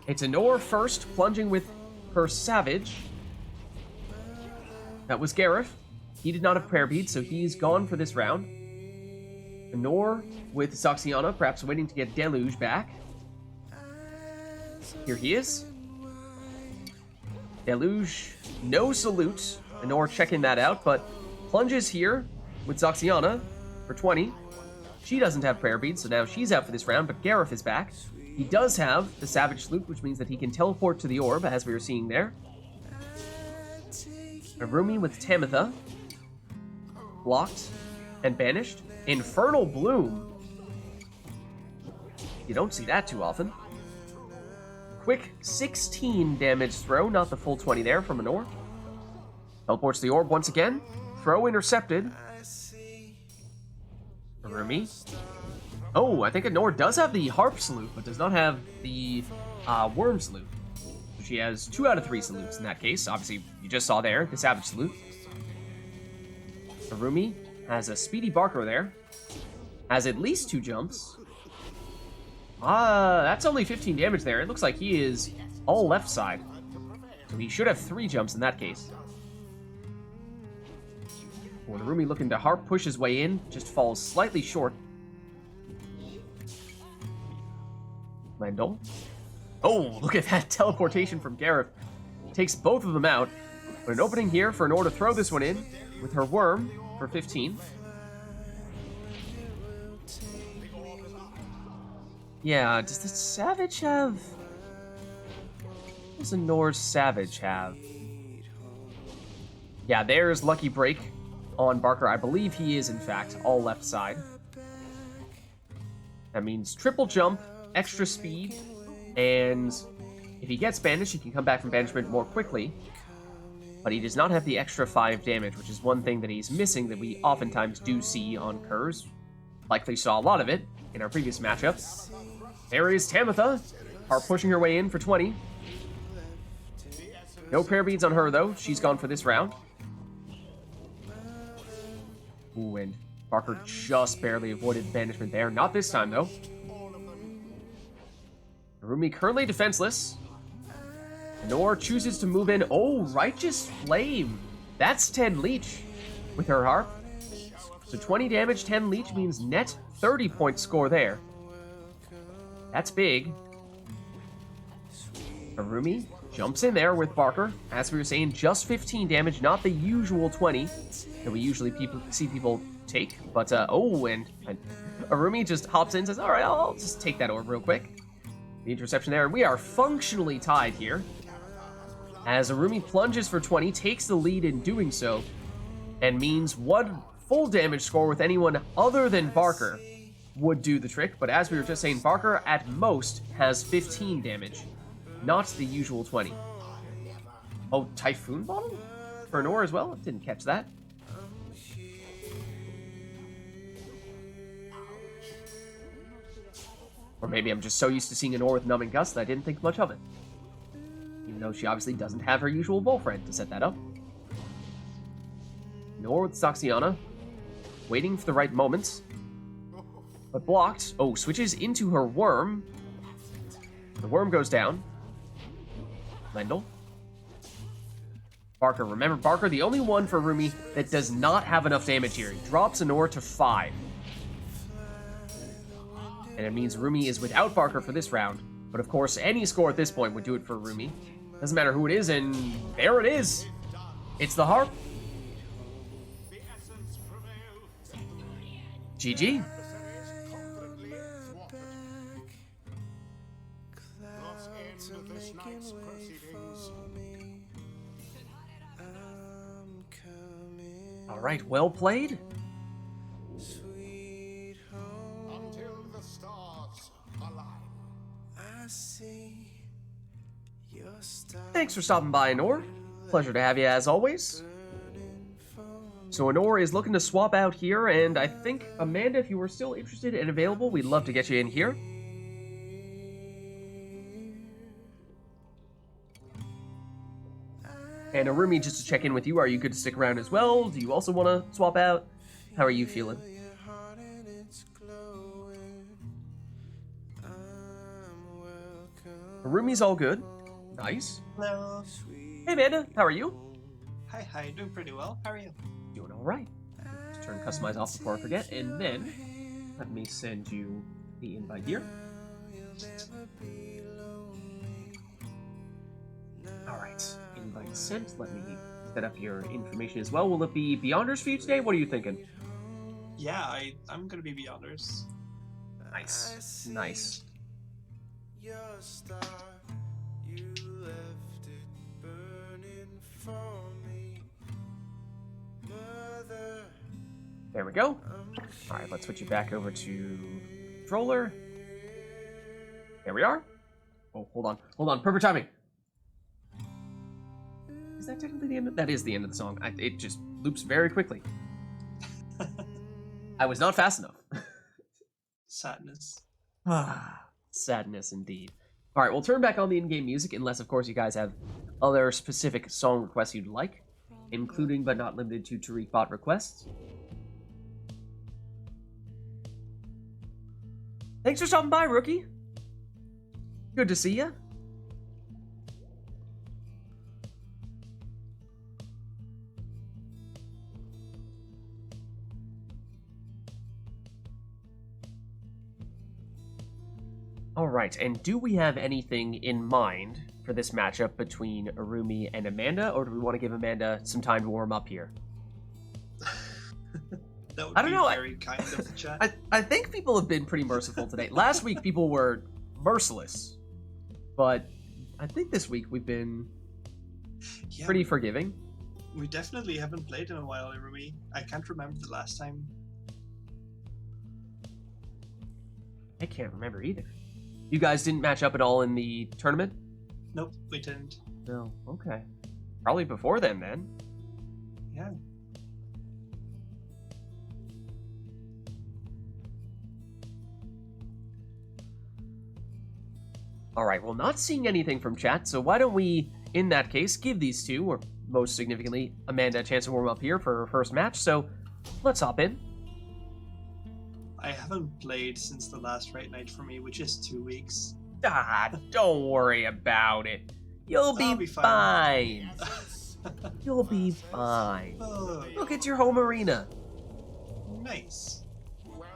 It's a Nor first, plunging with her Savage. That was Gareth. He did not have Prayer Bead, so he's gone for this round. A Nor with Zoxiana, perhaps waiting to get Deluge back. Here he is. Deluge, no salute. A Nor checking that out, but plunges here with Zoxiana for 20. She doesn't have Prayer Bead, so now she's out for this round, but Gareth is back. He does have the Savage Salute, which means that he can teleport to the orb, as we were seeing there. Arumi with Tamitha. Blocked and banished. Infernal Bloom. You don't see that too often. quick 16 damage throw, not the full 20 there from Anor. Teleports the orb once again. Throw intercepted. Rumi. Oh, I think Anor does have the Harp Salute, but does not have the Worm Salute. So she has 2 out of 3 salutes in that case. Obviously, you just saw there, the Savage Salute. Rumi has a Speedy Barker there. Has at least 2 jumps. That's only 15 damage there. It looks like he is all left side. So he should have 3 jumps in that case. When Rumi looking to harp push his way in, just falls slightly short. Lendl. Oh, look at that teleportation from Gareth. Takes both of them out. But an opening here for Anor to throw this one in with her worm for 15. Yeah, does the Savage have... What does Anor's Savage have? Yeah, there's Lucky Break on Barker. I believe he is, in fact, all left side. That means triple jump, extra speed, and if he gets banished, he can come back from banishment more quickly. But he does not have the extra 5 damage, which is one thing that he's missing that we oftentimes do see on Kurz. Likely saw a lot of it in our previous matchup. There is Tamitha, Harp pushing her way in for 20. No prayer beads on her, though. She's gone for this round. Ooh, and Barker just barely avoided banishment there. Not this time, though. Rumi currently defenseless. Anor chooses to move in. Oh, Righteous Flame. That's 10 leech with her harp. So 20 damage, 10 leech means net 30-point score there. That's big. Rumi jumps in there with Barker. As we were saying, just 15 damage, not the usual 20 that we usually see people take. But, oh, and Rumi just hops in and says, all right, I'll just take that orb real quick. The interception there, and we are functionally tied here. As Rumi plunges for 20, takes the lead in doing so, and means 1 full damage score with anyone other than Barker would do the trick. But as we were just saying, Barker at most has 15 damage, not the usual 20. Oh, Typhoon Bottle? For Anor as well? Didn't catch that. Or maybe I'm just so used to seeing Anor with Numbing Gust that I didn't think much of it. Even though she obviously doesn't have her usual Bullfriend to set that up. Anor with Saxiana, waiting for the right moments. But blocked. Oh, switches into her worm. The worm goes down. Lendl. Barker. Remember, Barker, the only one for Rumi that does not have enough damage here. He drops Anor to 5. And it means Rumi is without Barker for this round. But of course, any score at this point would do it for Rumi. Doesn't matter who it is, and there it is. It's the harp. GG. All right, well played. Until the stars align. Thanks for stopping by, Anor. Pleasure to have you as always. So Anor is looking to swap out here, and I think, Amanda, if you were still interested and available, we'd love to get you in here. And Arumi, just to check in with you, are you good to stick around as well? Do you also want to swap out? How are you feeling? Arumi's all good. Nice. Hello. Hey Amanda, how are you? Hi, doing pretty well. How are you? Doing all right. Just turn customize off before I forget, and then let me send you the invite here. All right, invite sent. Let me set up your information as well. Will it be Beyonders for you today? What are you thinking? Yeah, I'm gonna be Beyonders. Nice, nice. There we go. All right, let's switch you back over to controller. There we are. Oh, hold on. Perfect timing. Is that technically the end? That is the end of the song. It just loops very quickly. I was not fast enough. Sadness. Sadness indeed. All right, we'll turn back on the in-game music, unless, of course, you guys have other specific song requests you'd like, including but not limited to Tariq bot requests. Thanks for stopping by, Rookie. Good to see ya. Alright, and do we have anything in mind for this matchup between Arumi and Amanda, or do we want to give Amanda some time to warm up here? That would I don't be know, very kind of the chat. I think people have been pretty merciful today. Last week, people were merciless, but I think this week we've been Yeah, pretty forgiving. we definitely haven't played in a while, Rumi. I can't remember the last time. I can't remember either. You guys didn't match up at all in the tournament? Nope, we didn't. No, okay. Probably before then. Yeah. Alright, well, not seeing anything from chat, so why don't we, in that case, give these two, or most significantly, Amanda, a chance to warm up here for her first match, so let's hop in. I haven't played since the last RITE Night for me, which is 2 weeks. Ah, don't worry about it. You'll I'll be be fine. fine. You'll be fine. Oh, Look, it's your home arena. nice. Welcome.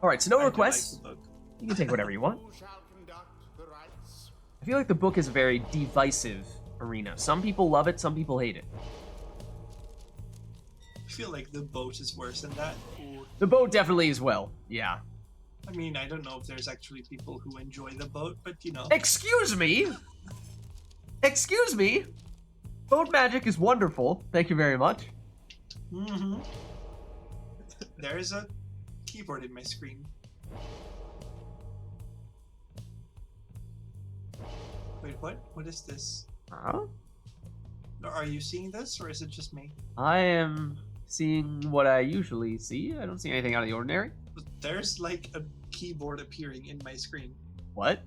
Alright, so no I do like requests. the book. You can take whatever you want. Who shall conduct the rites? I feel like the book is a very divisive arena. Some people love it, some people hate it. I feel like the boat is worse than that. The boat definitely as well. Yeah. I mean, I don't know if there's actually people who enjoy the boat, but you know. Excuse me? Excuse me? Boat magic is wonderful. Thank you very much. Mm-hmm. There is a keyboard in my screen. Wait, what? What is this? Huh? Are you seeing this, or is it just me? I am seeing what I usually see. I don't see anything out of the ordinary. There's like a keyboard appearing in my screen. What?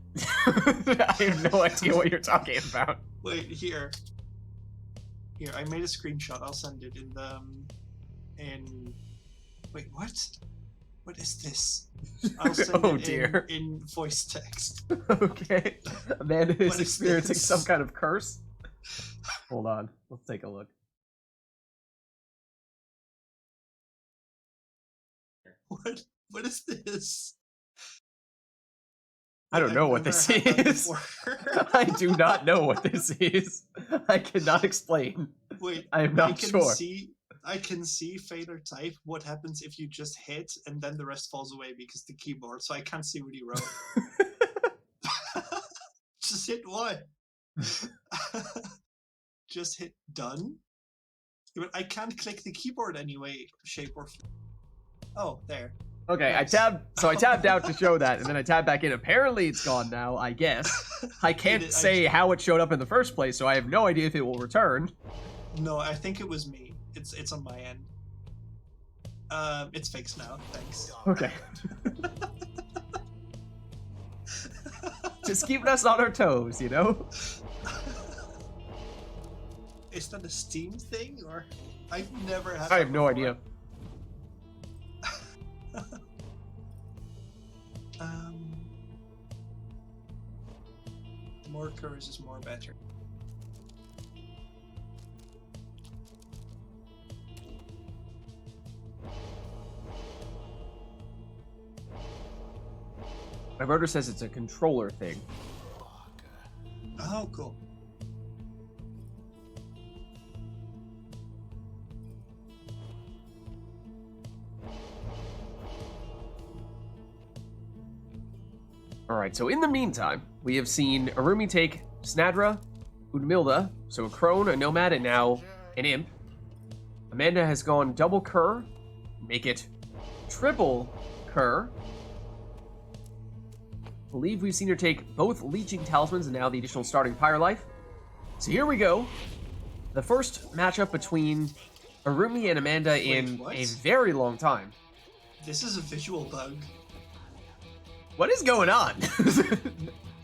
I have no idea what you're talking about. Wait, here. Here, I made a screenshot. I'll send it in the in. Wait, what? What is this? I'll send Oh, it dear. in voice text. Okay. Amanda is What is experiencing this? some kind of curse. Hold on. Let's take a look. What? What is this? I don't know I've what never this had that is. before. I do not know what this is. I cannot explain. Wait, I am not sure. I can see Fader type what happens if you just hit and then the rest falls away because the keyboard, so I can't see what he wrote. Just hit what? Just hit done? Yeah, but I can't click the keyboard anyway, shape or form. Oh, there. Okay, I tabbed out to show that, and then I tabbed back in. Apparently it's gone now, I guess. I can't say how it showed up in the first place, so I have no idea if it will return. No, I think it was me. It's on my end. It's fixed now, thanks. Okay. Just keeping us on our toes, you know? Is that a Steam thing, or I've never had I that have no before. idea. More courage is more better. My brother says it's a controller thing. Oh, cool. Alright, so in the meantime, we have seen Arumi take Snadra, Udmilda, so a crone, a nomad, and now an imp. Amanda has gone double cur, make it triple cur. believe we've seen her take both leeching talismans and now the additional starting Pyre life. So here we go. The first matchup between Arumi and Amanda in what? a very long time. This is a visual bug. What is going on?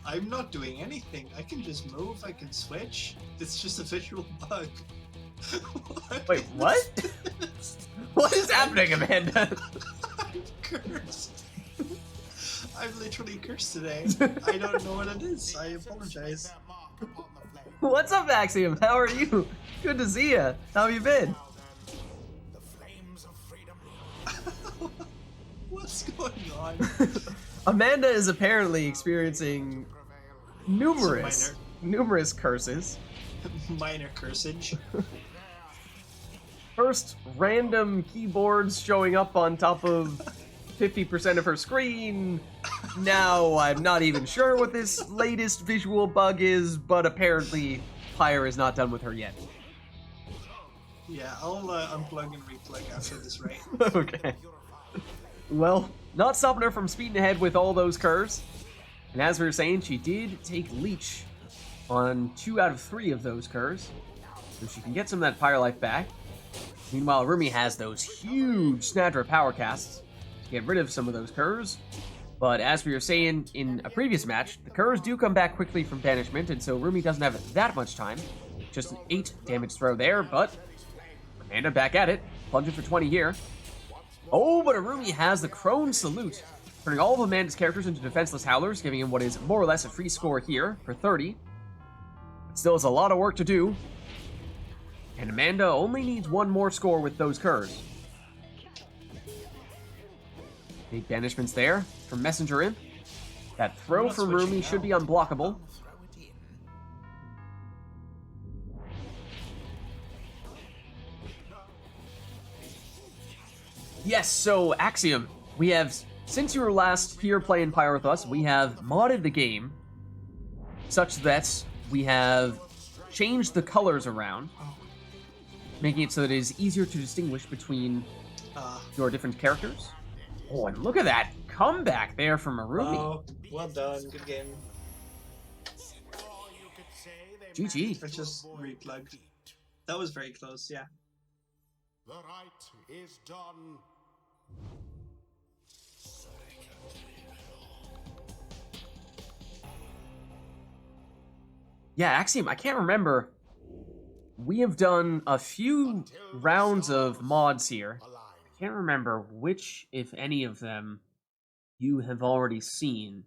I'm not doing anything. I can just move, I can switch. It's just a visual bug. Wait, what? What is happening, Amanda? I'm cursed. I'm literally cursed today. I don't know what it is. I apologize. What's up, Axiom? How are you? Good to see you. How have you been? The flames of freedom. What's going on? Amanda is apparently experiencing numerous curses. Minor cursage. First, random keyboards showing up on top of 50% of her screen. Now, I'm not even sure what this latest visual bug is, but apparently Pyre is not done with her yet. Yeah, I'll unplug and replug after this raid. Okay. Well, not stopping her from speeding ahead with all those curves. And as we were saying, she did take Leech on 2 out of 3 of those curves. So she can get some of that Pyre life back. Meanwhile, Rumi has those huge Snadra power casts to get rid of some of those curves. But as we were saying in a previous match, the curves do come back quickly from banishment, and so Rumi doesn't have that much time. Just an 8 damage throw there, but Amanda back at it, plunging for 20 here. Oh, but Arumi has the Crone Salute, turning all of Amanda's characters into defenseless howlers, giving him what is more or less a free score here for 30. But still has a lot of work to do. And Amanda only needs 1 more score with those curves. Big banishments there from Messenger Imp. That throw from Rumi should be unblockable. Yes, so Axiom, we have, since you were last here playing Pyre with us, we have modded the game such that we have changed the colors around, making it so that it is easier to distinguish between your different characters. Oh, and look at that comeback there from Arumi. Oh, well done. Good game. GG. I just replugged. That was very close, yeah. The rite is done. Yeah, Axiom, I can't remember. We have done a few rounds of mods here. I can't remember which, if any of them, you have already seen.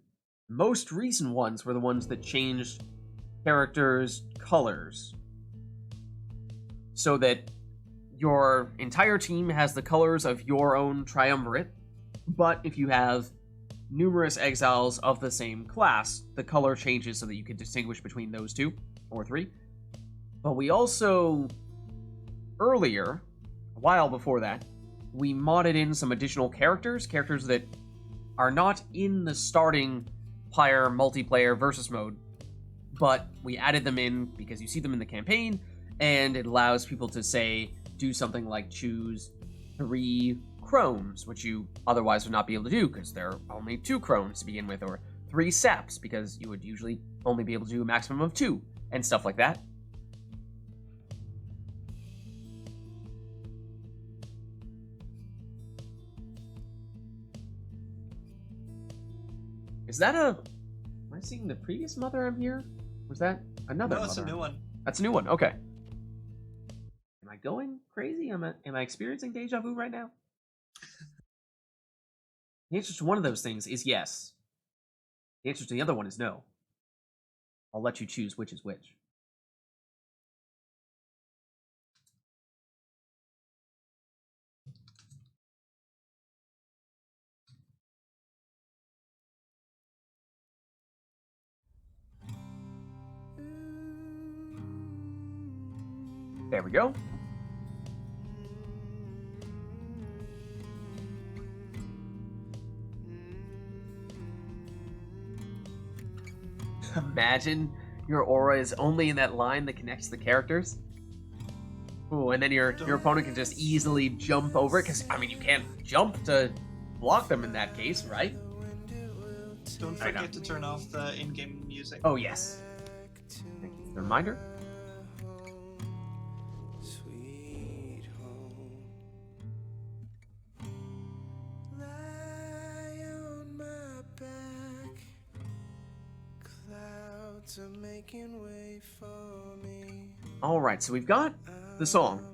Most recent ones were the ones that changed characters' colors, so that your entire team has the colors of your own triumvirate, but if you have numerous exiles of the same class, the color changes so that you can distinguish between those 2 or 3. But we also, earlier, a while before that, we modded in some additional characters that are not in the starting Pyre multiplayer versus mode, but we added them in because you see them in the campaign, and it allows people to say, do something like choose 3 crones, which you otherwise would not be able to do because there are only 2 crones to begin with, or 3 saps because you would usually only be able to do a maximum of 2, and stuff like that. Is that a... Am I seeing the previous mother I'm here? Was that another mother? No, it's a new one. That's a new one, okay. Am I going crazy? Am I experiencing deja vu right now? The answer to one of those things is yes. The answer to the other one is no. I'll let you choose which is which. There we go. Imagine your aura is only in that line that connects the characters. Ooh, and then your opponent can just easily jump over it, because, I mean, you can't jump to block them in that case, right? Don't I know. forget to turn off the in-game music. Oh, yes. Thank you for the reminder. Sweet home. Lie on my back. Clouds are making way for me. Alright, so we've got the song.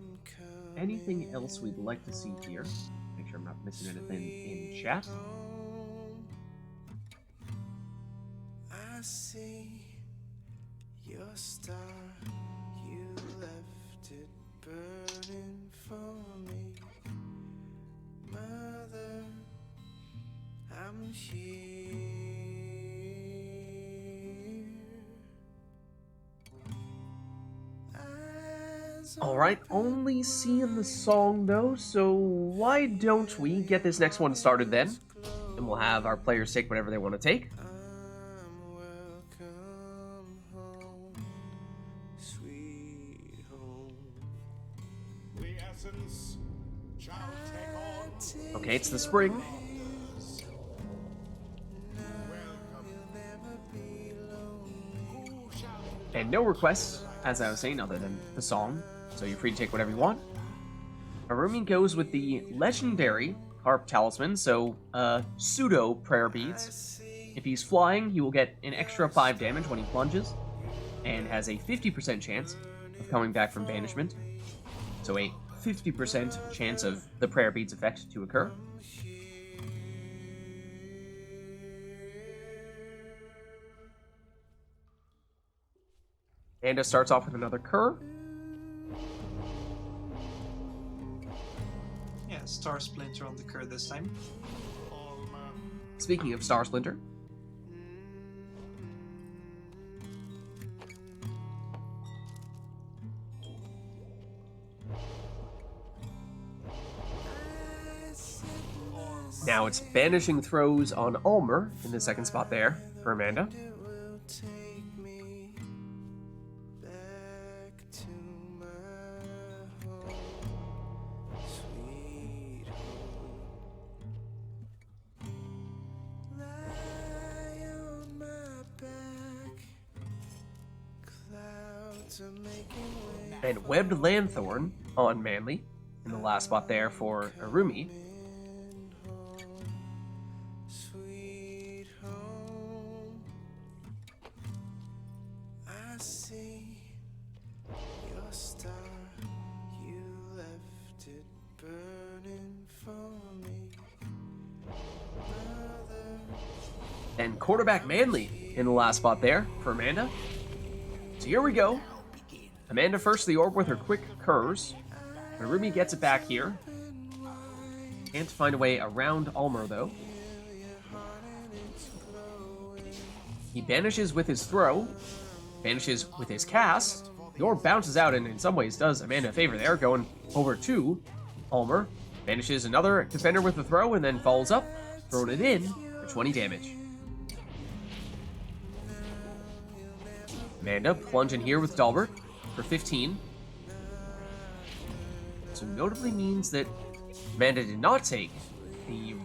Anything else we'd like to see here? Make sure I'm not missing anything in chat. I see your star. You left it burning for me. Mother, I'm here. Alright, only seeing the song though, so why don't we get this next one started then? And we'll have our players take whatever they want to take. Welcome home, sweet home. The essence shall take on. Okay, it's the spring. And no requests, as I was saying, other than the song, so you're free to take whatever you want. Arumi goes with the legendary Harp Talisman, so pseudo prayer beads. If he's flying, he will get an extra 5 damage when he plunges, and has a 50% chance of coming back from banishment. So a 50% chance of the prayer beads effect to occur. Anda starts off with another Cur. Yeah, Star Splinter on the Cur this time. Speaking of Star Splinter, now it's banishing throws on Ulmer in the second spot there for Amanda. And Webbed Lanthorn on Manly in the last spot there for Arumi. Sweet home. I see your star. You left it burning for me. Mother. And quarterback Manly in the last spot there for Amanda. So here we go. Amanda first to the orb with her quick Curs. Arumi gets it back here. Can't find a way around Ulmer though. He banishes with his throw. Banishes with his cast. The orb bounces out and in some ways does Amanda a favor there, going over to Ulmer. Banishes another defender with the throw and then follows up, throwing it in for 20 damage. Amanda plunging here with Dalbert for 15. So notably means that Amanda did not take the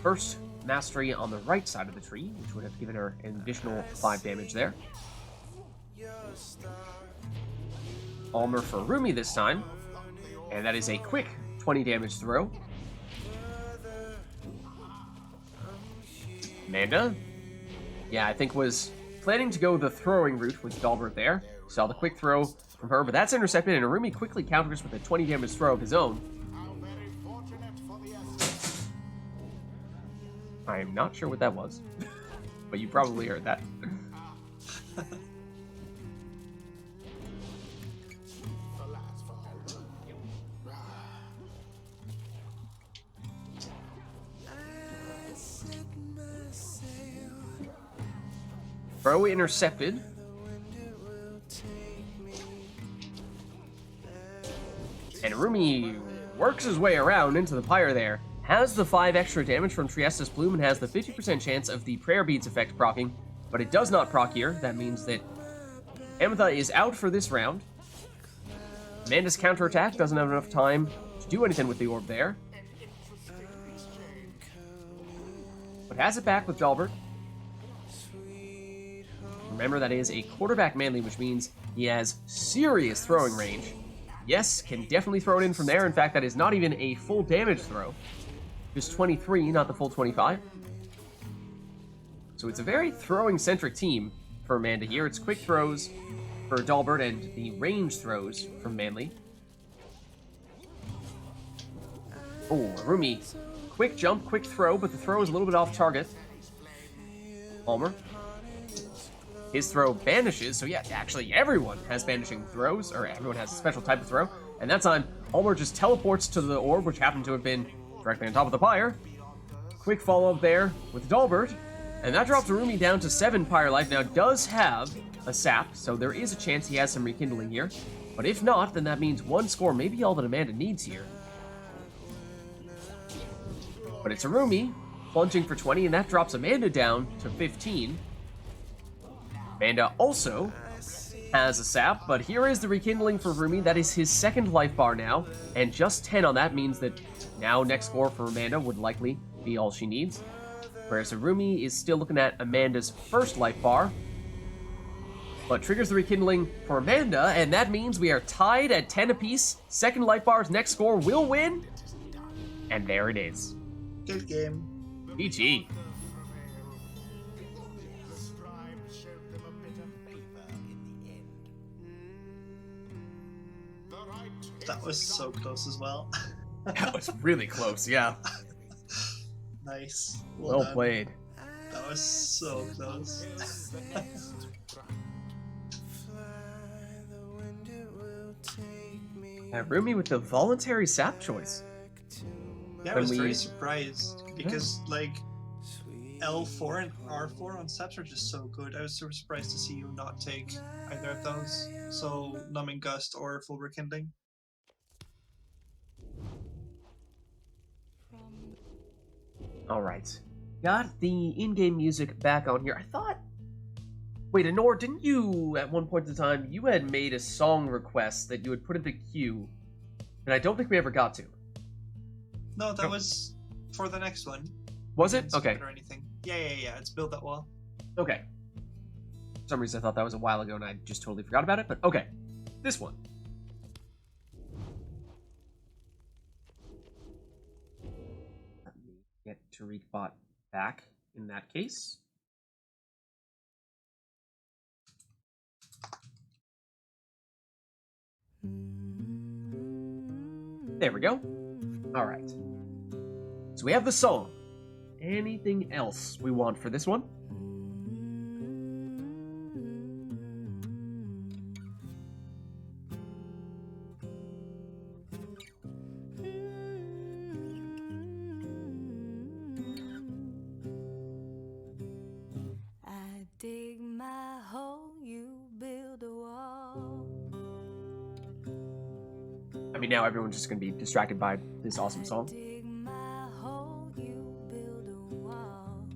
first mastery on the right side of the tree, which would have given her an additional 5 damage there. Ulmer for Rumi this time, and that is a quick 20 damage throw. Amanda, yeah, I think was planning to go the throwing route with Dalbert there. Saw the quick throw from her, but that's intercepted, and Arumi quickly counters with a 20 damage throw of his own. I am not sure what that was, but you probably heard that. Throw intercepted. And Rumi works his way around into the Pyre there. Has the 5 extra damage from Triestis Bloom and has the 50% chance of the Prayer Beads effect proccing, but it does not proc here. That means that Ametha is out for this round. Amanda's counterattack doesn't have enough time to do anything with the orb there. But has it back with Dalbert. Remember, that is a quarterback manly, which means he has serious throwing range. Yes, can definitely throw it in from there. In fact, that is not even a full damage throw. Just 23, not the full 25. So it's a very throwing-centric team for Amanda here. It's quick throws for Dalbert and the range throws from Manly. Oh, Rumi. Quick jump, quick throw, but the throw is a little bit off target. Palmer. His throw banishes, so yeah, actually everyone has banishing throws, or everyone has a special type of throw. And that time, Palmer just teleports to the orb, which happened to have been directly on top of the Pyre. Quick follow-up there with Dalbert. And that drops Rumi down to 7 Pyre life. Now, does have a sap, so there is a chance he has some rekindling here. But if not, then that means 1 score may be all that Amanda needs here. But it's a Rumi plunging for 20, and that drops Amanda down to 15. Amanda also has a sap, but here is the rekindling for Rumi. That is his 2nd life bar now, and just 10 on that means that now next score for Amanda would likely be all she needs. Whereas Rumi is still looking at Amanda's 1st life bar, but triggers the rekindling for Amanda, and that means we are tied at 10 apiece. 2nd life bar's next score will win, and there it is. Good game. GG. That was so close as well. That was really close, yeah. Nice. Well done. played. That was so close. Rumi with the voluntary sap choice. Yeah, I When was we- very surprised because like L4 and R4 on steps are just so good. I was so surprised to see you not take either of those. So numbing gust or full rekindling. Alright. Got the in-game music back on here. I thought... Wait, Anor, didn't you, at one point in time, you had made a song request that you had put in the queue, and I don't think we ever got to. No, that was for the next one. Was I it? didn't skip Okay. Or anything. Yeah. It's Build That Wall. Okay. For some reason I thought that was a while ago and I just totally forgot about it, but okay. This one. Let me get Tariq Bot back in that case. There we go. Alright. So we have the song. Anything else we want for this one? I dig my hole, you build a wall. I mean, now everyone's just going to be distracted by this awesome song. Dig my hole, you build a wall.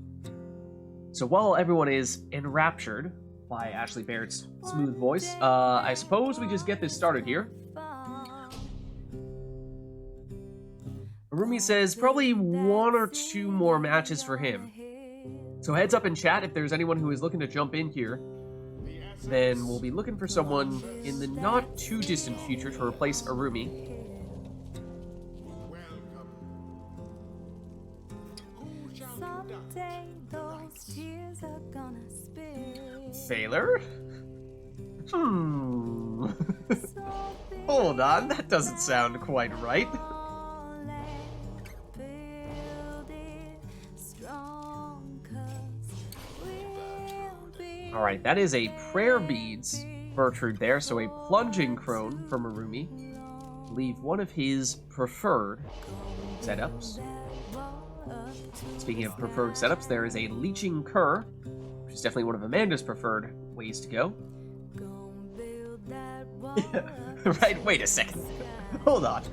So while everyone is enraptured by Ashley Barrett's smooth voice, I suppose we just get this started here. Rumi says probably 1 or 2 more matches for him. So heads up in chat if there's anyone who is looking to jump in here. Then we'll be looking for someone in the not too distant future to replace Arumi. Someday those tears are gonna spill. Sailor? Hold on, that doesn't sound quite right. Alright, that is a Prayer Beads Bertrude there, so a Plunging Crone from Arumi. Leave one of his preferred setups. Speaking of preferred setups, there is a Leeching Cur, which is definitely one of Amanda's preferred ways to go. Right, wait a second. Hold on.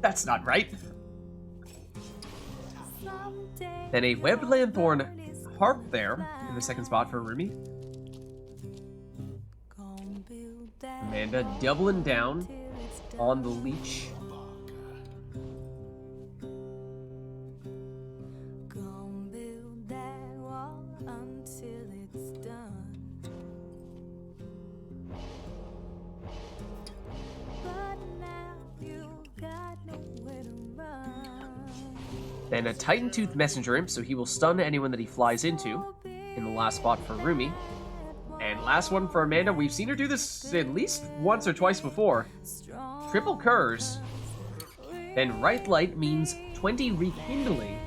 That's not right. Then a Webbed Lanthorn Harp there in the 2nd spot for Rumi. Amanda doubling down on the leech. it's done. But now you've got nowhere to run. Then a Titan Tooth Messenger Imp, so he will stun anyone that he flies into. In the last spot for Rumi. And last one for Amanda. We've seen her do this at least once or twice before. Triple Curs. Then Right Light means 20 Rekindling.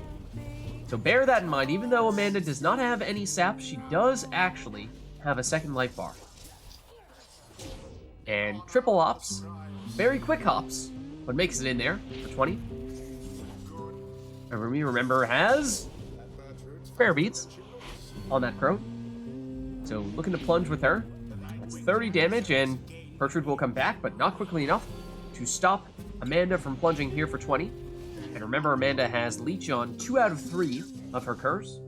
So bear that in mind. Even though Amanda does not have any sap, she does actually have a second life bar. And Triple Hops. Very quick hops, but makes it in there for 20. And Rumi, remember, has Prayer Beads on that crone. So looking to plunge with her. That's 30 damage, and Gertrude will come back, but not quickly enough to stop Amanda from plunging here for 20. And remember, Amanda has Leech on 2 out of 3 of her Curs.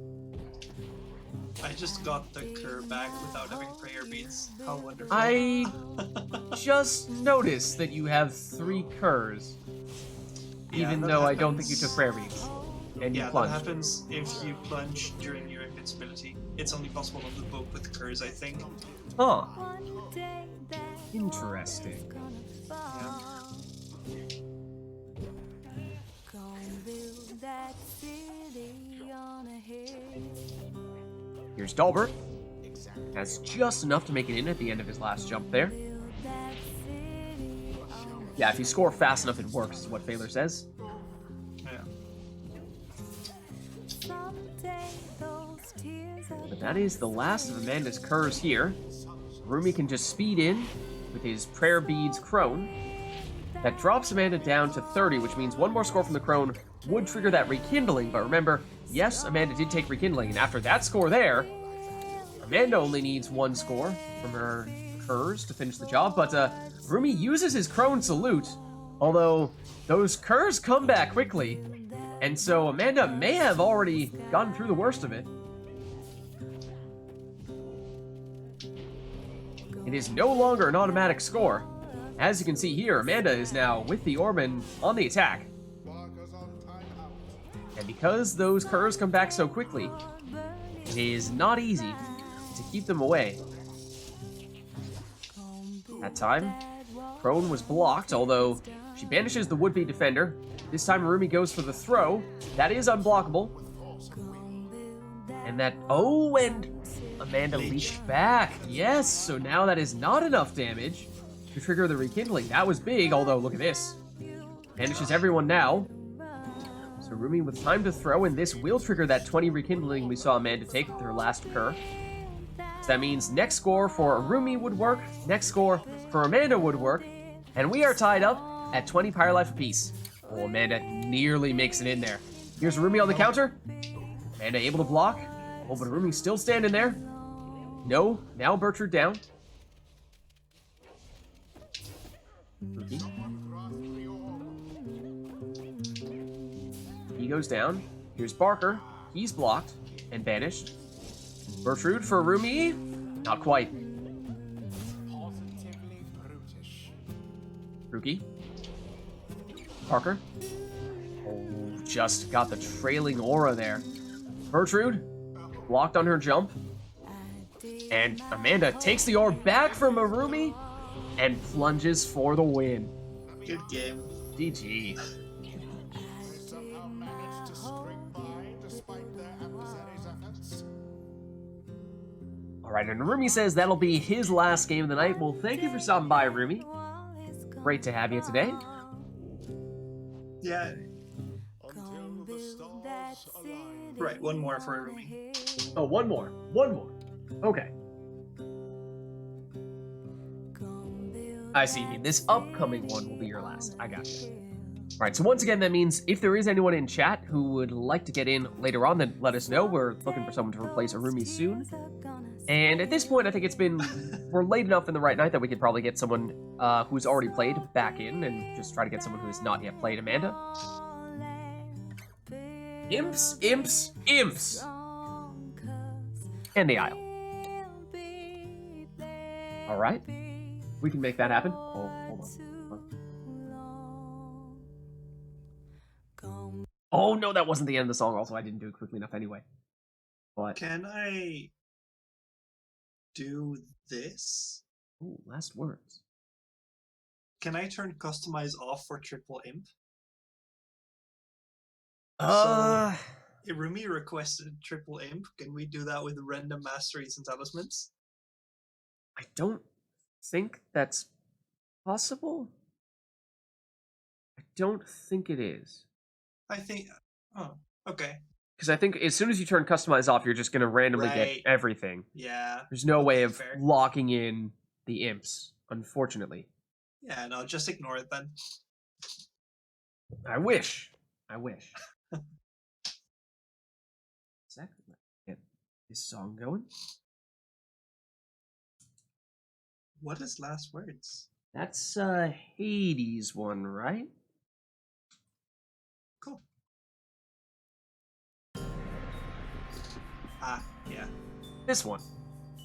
I just got the cur back without having prayer beads. How wonderful. I just noticed that you have 3 Curs, Yeah, even that though I don't think you happens. took Prayer Beads. And you Yeah, that plunged. happens if you plunge during your invincibility. It's only possible on the book with curs, I think. Huh. One day that Interesting. gonna fall. Gonna build that city on a hill. Here's Dalbert. Has just enough to make it in at the end of his last jump there. Build that city on Yeah, if you score fast enough, it works, is what Phaler says. Yeah. someday those tears are But that is the last of Amanda's Curs here. Rumi can just speed in with his Prayer Beads Crone. That drops Amanda down to 30, which means one more score from the Crone would trigger that Rekindling. But remember, yes, Amanda did take Rekindling, and after that score there, Amanda only needs 1 score from her Curs to finish the job. But Rumi uses his Crone Salute, although those Curs come back quickly. And so Amanda may have already gotten through the worst of it. It is no longer an automatic score. As you can see here, Amanda is now with the Orban on the attack. And because those Curs come back so quickly, it is not easy to keep them away. That time, Crone was blocked, although she banishes the would-be defender. This time Rumi goes for the throw. That is unblockable. And that... Oh, and Amanda leached back. Yes, so now that is not enough damage to trigger the Rekindling. That was big, although look at this. Banishes everyone now. So Rumi with time to throw, and this will trigger that 20 Rekindling we saw Amanda take with her last Cur. So that means next score for Rumi would work, next score for Amanda would work, and we are tied up at 20 Pyre Life apiece. Oh, Amanda nearly makes it in there. Here's Rumi on the counter. Amanda able to block. Oh, but Rumi's still standing there. No, now Gertrude down. Rookie. He goes down. Here's Barker. He's blocked and banished. Gertrude for Rumi. Not quite. Positively brutish. Rookie. Parker. Oh, just got the trailing aura there. Gertrude. Blocked on her jump. And Amanda takes the orb back from Rumi and plunges for the win. Good game. GG. They somehow managed to scrape by despite their adversaries' efforts. Alright, and Rumi says that'll be his last game of the night. Well, thank you for stopping by, Rumi. Great to have you today. Yeah. Until the stars align. Right, one more for Rumi. Oh, one more. One more. Okay. I see. This upcoming one will be your last. I got you. Alright, so once again, that means if there is anyone in chat who would like to get in later on, then let us know. We're looking for someone to replace Rumi soon. And at this point, I think we're late enough in the right night that we could probably get someone who's already played back in and just try to get someone who has not yet played Amanda. Imps, imps, imps! And the Isle. Alright. We can make that happen. Oh, hold on. Oh, no, that wasn't the end of the song. Also, I didn't do it quickly enough anyway. But Can I do this. Ooh, last words. Can I turn customize off for triple imp? Irumi requested triple imp. Can we do that with random masteries and talismans? I don't think that's possible. I don't think it is. I think. Oh, okay. Because I think as soon as you turn customize off, you're just going to randomly get Right. everything. Yeah. There's no Okay, way of fair. locking in the imps, unfortunately. Yeah, no, just ignore it then. I wish. Exactly. Get this song going. What is last words? That's Hades one, right? Cool. Ah, yeah. This one.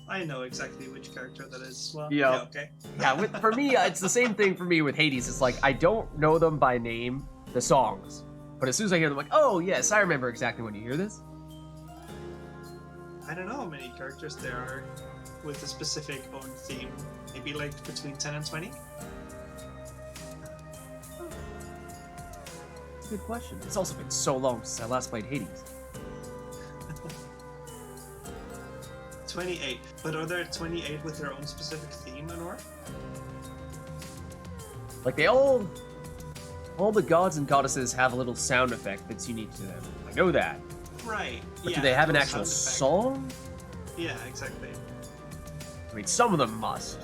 I know exactly which character that is. Well, Yeah. yeah, okay. Yeah, for me, it's the same thing for me with Hades. It's like, I don't know them by name, the songs. But as soon as I hear them, like, oh, yes, I remember exactly when you hear this. I don't know how many characters there are with a specific own theme. Maybe like between 10 and 20? That's a good question. It's also been so long since I last played Hades. 28. But are there 28 with their own specific theme and or? Like, they all the gods and goddesses have a little sound effect that's unique to them. I know that. Right. But yeah, do they have an those actual sound effects. song? Yeah, exactly. I mean, some of them must,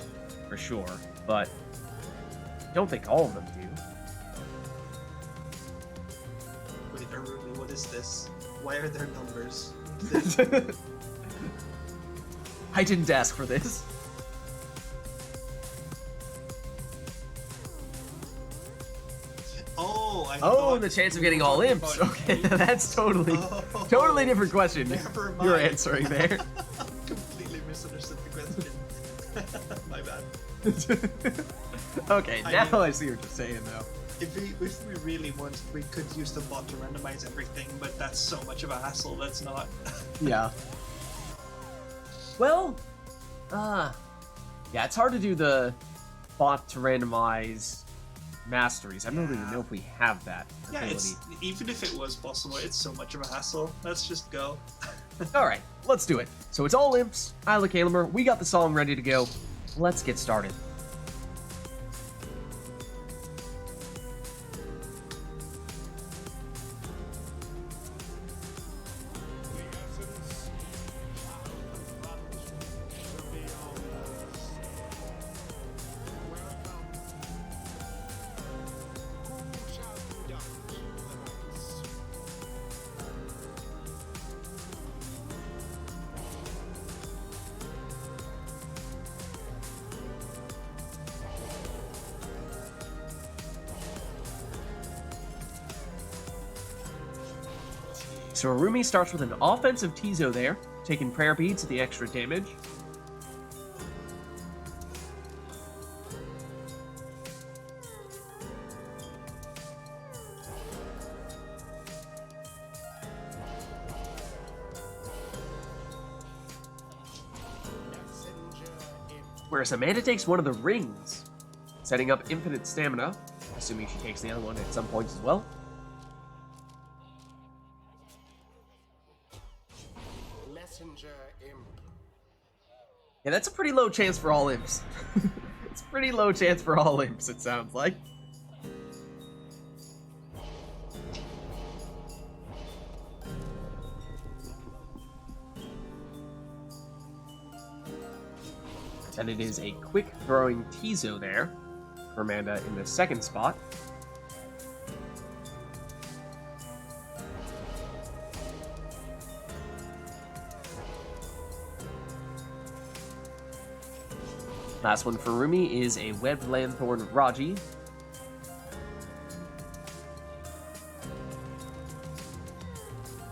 for sure, but I don't think all of them do. Wait, Arumi, what is this? Why are there numbers? I didn't ask for this. Oh, I Oh, thought the chance of you were getting all talking imps. about Okay, imps. that's totally Oh, different question Never mind. you're answering there. Completely misunderstood the question. My bad. Okay, I now mean- I see what you're saying, though. If we really wanted, we could use the bot to randomize everything, but that's so much of a hassle. That's not. Yeah. Well, yeah, it's hard to do the bot to randomize masteries. I don't even know if we have that Yeah, ability. it's even if it was possible, it's so much of a hassle. Let's just go. All right, let's do it. So it's all imps. Isla Kalimer, we got the song ready to go. Let's get started. So Arumi starts with an offensive Tizo there, taking prayer beads at the extra damage. Whereas Amanda takes one of the rings, setting up infinite stamina, assuming she takes the other one at some points as well. Messenger imp. Yeah, that's a pretty low chance for all imps. It's a pretty low chance for all imps, it sounds like. And it is a quick throwing Tizo there for Amanda in the second spot. Last one for Rumi is a Webbed Lanthorn Raji.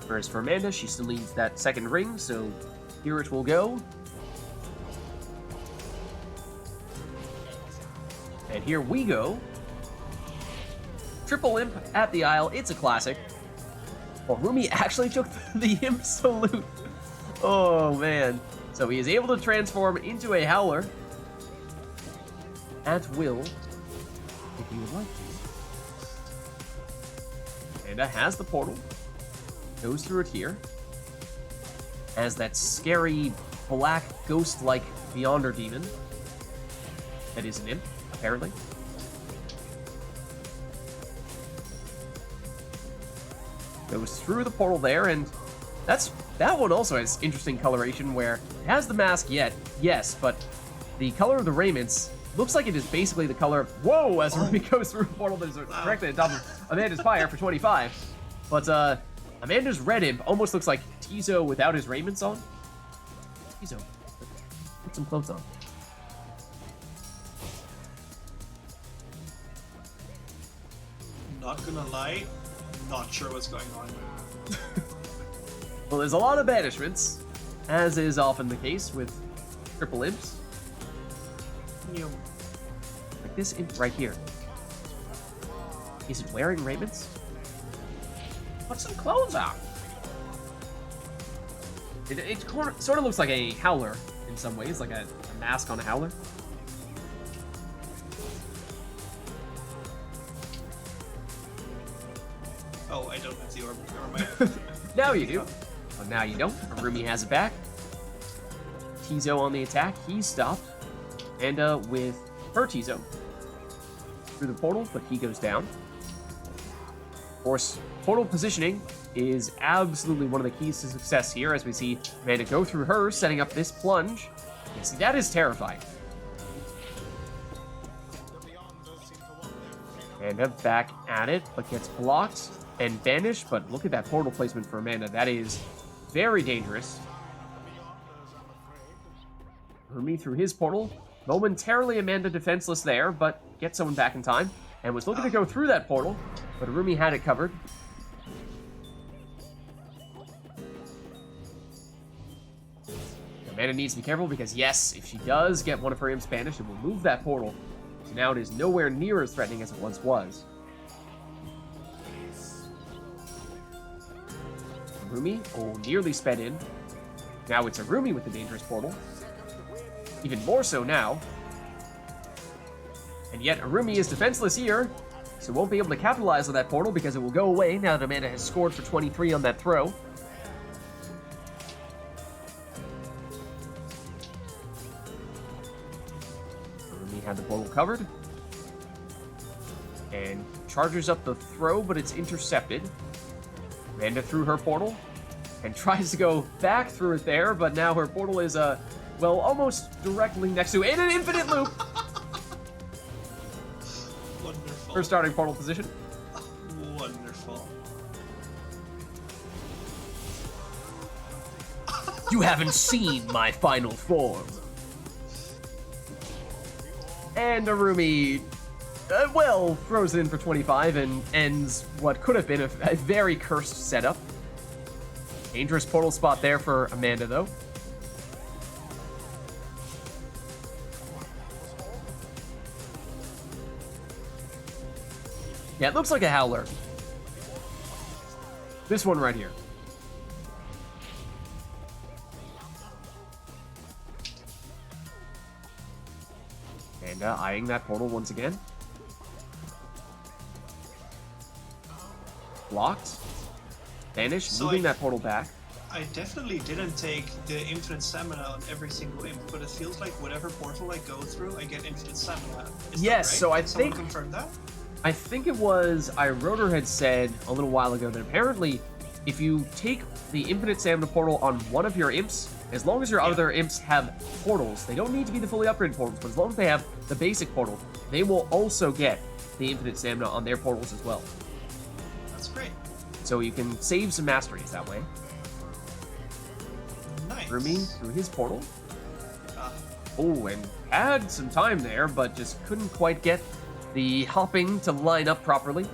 Whereas for Amanda, she still needs that second ring, so here it will go. And here we go. Triple Imp at the Isle, it's a classic. Well, Rumi actually took the Imp Salute. Oh, man. So he is able to transform into a Howler at will, if he would like to. Amanda has the portal, goes through it here, as that scary, black, ghost-like Beyonder demon that is an imp, apparently. Goes through the portal there, and that one also has interesting coloration where it has the mask yet, yes, but the color of the raiments looks like it is basically the color of, whoa, as Ruby goes through a portal that is directly on top of Amanda's Pyre for 25. But Amanda's red imp almost looks like Tizo without his raiments on. Tizo, put some clothes on. Not gonna lie, not sure what's going on. Well, there's a lot of banishments, as is often the case with triple imps. Like this imp right here. Is it wearing raiments? Put some clothes on. It sort of looks like a Howler in some ways, like a mask on a Howler. Oh, I don't have the orb. Never mind. Now you do. Well, now you don't. Arumi has it back. Tizo on the attack. He's stopped. And with her Tizo through the portal, but he goes down. Of course, portal positioning is absolutely one of the keys to success here, as we see Amanda go through her, setting up this plunge. You see, that is terrifying. Amanda back at it, but gets blocked and banished. But look at that portal placement for Amanda. That is very dangerous. Rumi through his portal. Momentarily Amanda defenseless there, but gets someone back in time. And was looking to go through that portal, but Rumi had it covered. Amanda needs to be careful because, yes, if she does get one of her imps banished, it will move that portal. So now it is nowhere near as threatening as it once was. Arumi, nearly sped in. Now it's Arumi with the dangerous portal. Even more so now. And yet Arumi is defenseless here, so won't be able to capitalize on that portal because it will go away now that Amanda has scored for 23 on that throw. Arumi had the portal covered. And charges up the throw, but it's intercepted. Amanda through her portal and tries to go back through it there, but now her portal is, well, almost directly next to it in an infinite loop. Wonderful. Her starting portal position. Wonderful. You haven't seen my final form. And Arumi, well, throws it in for 25 and ends what could have been a very cursed setup. Dangerous portal spot there for Amanda, though. Yeah, it looks like a Howler. This one right here. And eyeing that portal once again. Blocked. Banished, So moving that portal back. I definitely didn't take the infinite stamina on every single imp, but it feels like whatever portal I go through, I get infinite stamina. Is that Yes, right? so I Did someone think- confirm that? I think it was iRotor had said a little while ago that apparently if you take the infinite stamina portal on one of your imps, as long as your other imps have portals, they don't need to be the fully upgraded portals, but as long as they have the basic portal, they will also get the infinite stamina on their portals as well. That's great. So you can save some masteries that way. Nice. Rumi through his portal. Ah, Oh, and had some time there, but just couldn't quite get the hopping to line up properly.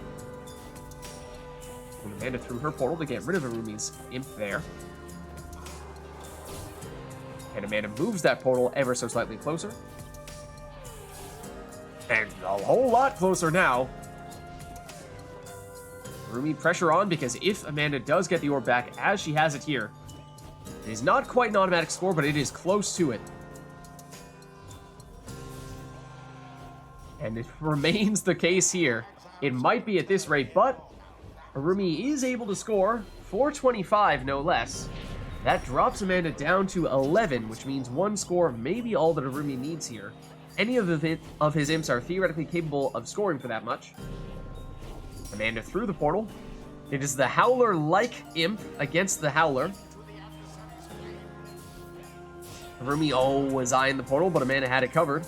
And Amanda threw her portal to get rid of Arumi's imp there. And Amanda moves that portal ever so slightly closer. And a whole lot closer now. Arumi pressure on, because if Amanda does get the orb back as she has it here, It is not quite an automatic score, but it is close to it. And it remains the case here. It might be at this rate, but Arumi is able to score 425, no less. That drops Amanda down to 11, which means one score may be all that Arumi needs here. Any of his imps are theoretically capable of scoring for that much. Amanda through the portal. It is the Howler-like imp against the Howler. Arumi was eyeing the portal, but Amanda had it covered.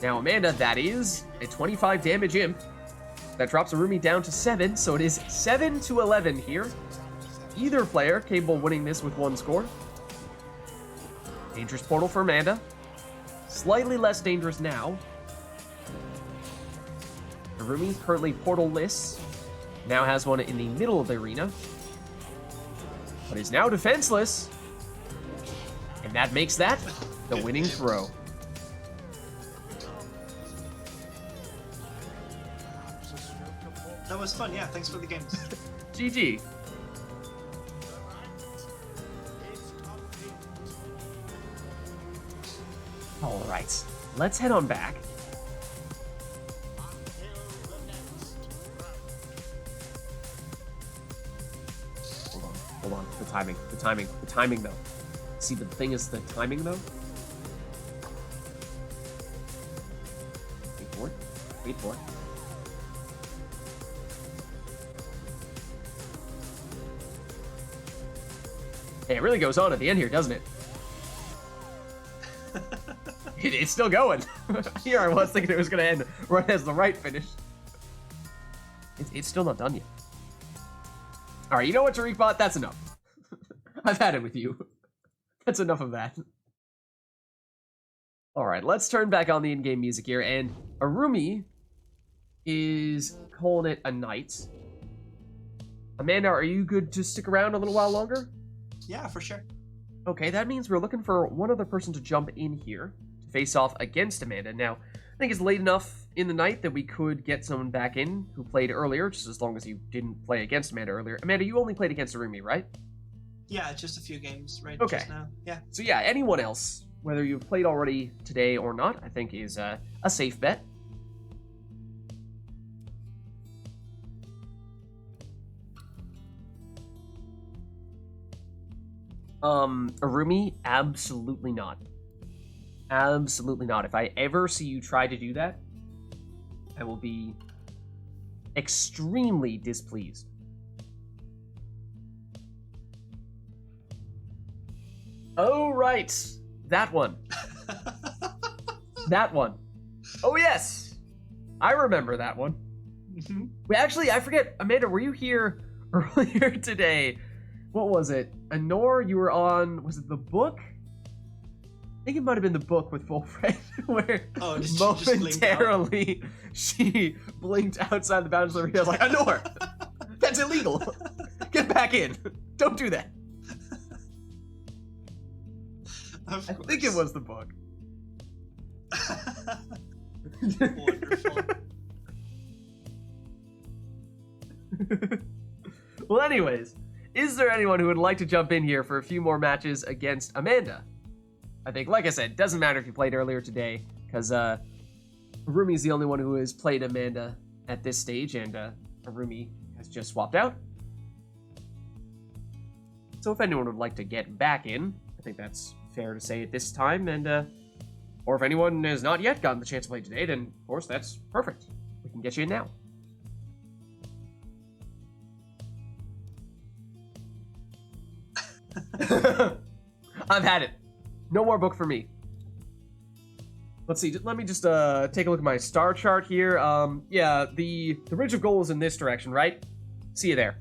Now Amanda, that is a 25 damage imp. That drops Arumi down to 7, so it is 7 to 11 here. Either player capable of winning this with one score. Dangerous portal for Amanda. Slightly less dangerous now. Arumi, currently portal-less, now has one in the middle of the arena, but is now defenseless. And that makes that the winning throw. That was fun, yeah. Thanks for the games. GG. All right, let's head on back. Hold on. The timing though. See, the thing is the timing though. Wait for it. Hey, it really goes on at the end here, doesn't it? It's still going. Here I was thinking it was going to end right as the right finished. It's still not done yet. All right, you know what, TariqBot? That's enough. I've had it with you. That's enough of that. All right, let's turn back on the in-game music here, and Arumi is calling it a night. Amanda, are you good to stick around a little while longer? Yeah, for sure. Okay, that means we're looking for one other person to jump in here to face off against Amanda. Now, I think it's late enough in the night that we could get someone back in who played earlier, just as long as you didn't play against Amanda earlier. Amanda, you only played against Arumi, right? Yeah, just a few games right Okay. just now. Yeah. So yeah, anyone else, whether you've played already today or not, I think is a safe bet. Arumi, absolutely not. Absolutely not. If I ever see you try to do that, I will be extremely displeased. Oh, right. That one. That one. Oh, yes. I remember that one. We actually, I forget, Amanda, were you here earlier today? What was it? Anor, you were on, was it the book? I think it might have been the book with Wolfred, where momentarily she blinked outside the boundaries of the arena. I was like, Anor, that's illegal. Get back in. Don't do that. I think it was the book. Wonderful. Well, anyways, is there anyone who would like to jump in here for a few more matches against Amanda? I think, like I said, doesn't matter if you played earlier today, because Arumi's the only one who has played Amanda at this stage, and Arumi has just swapped out. So if anyone would like to get back in, I think that's fair to say at this time, and or if anyone has not yet gotten the chance to play today, then of course that's perfect. We can get you in now. I've had it. No more book for me. Let's see. Let me just take a look at my star chart here. Yeah, the Ridge of Gold is in this direction, right? See you there.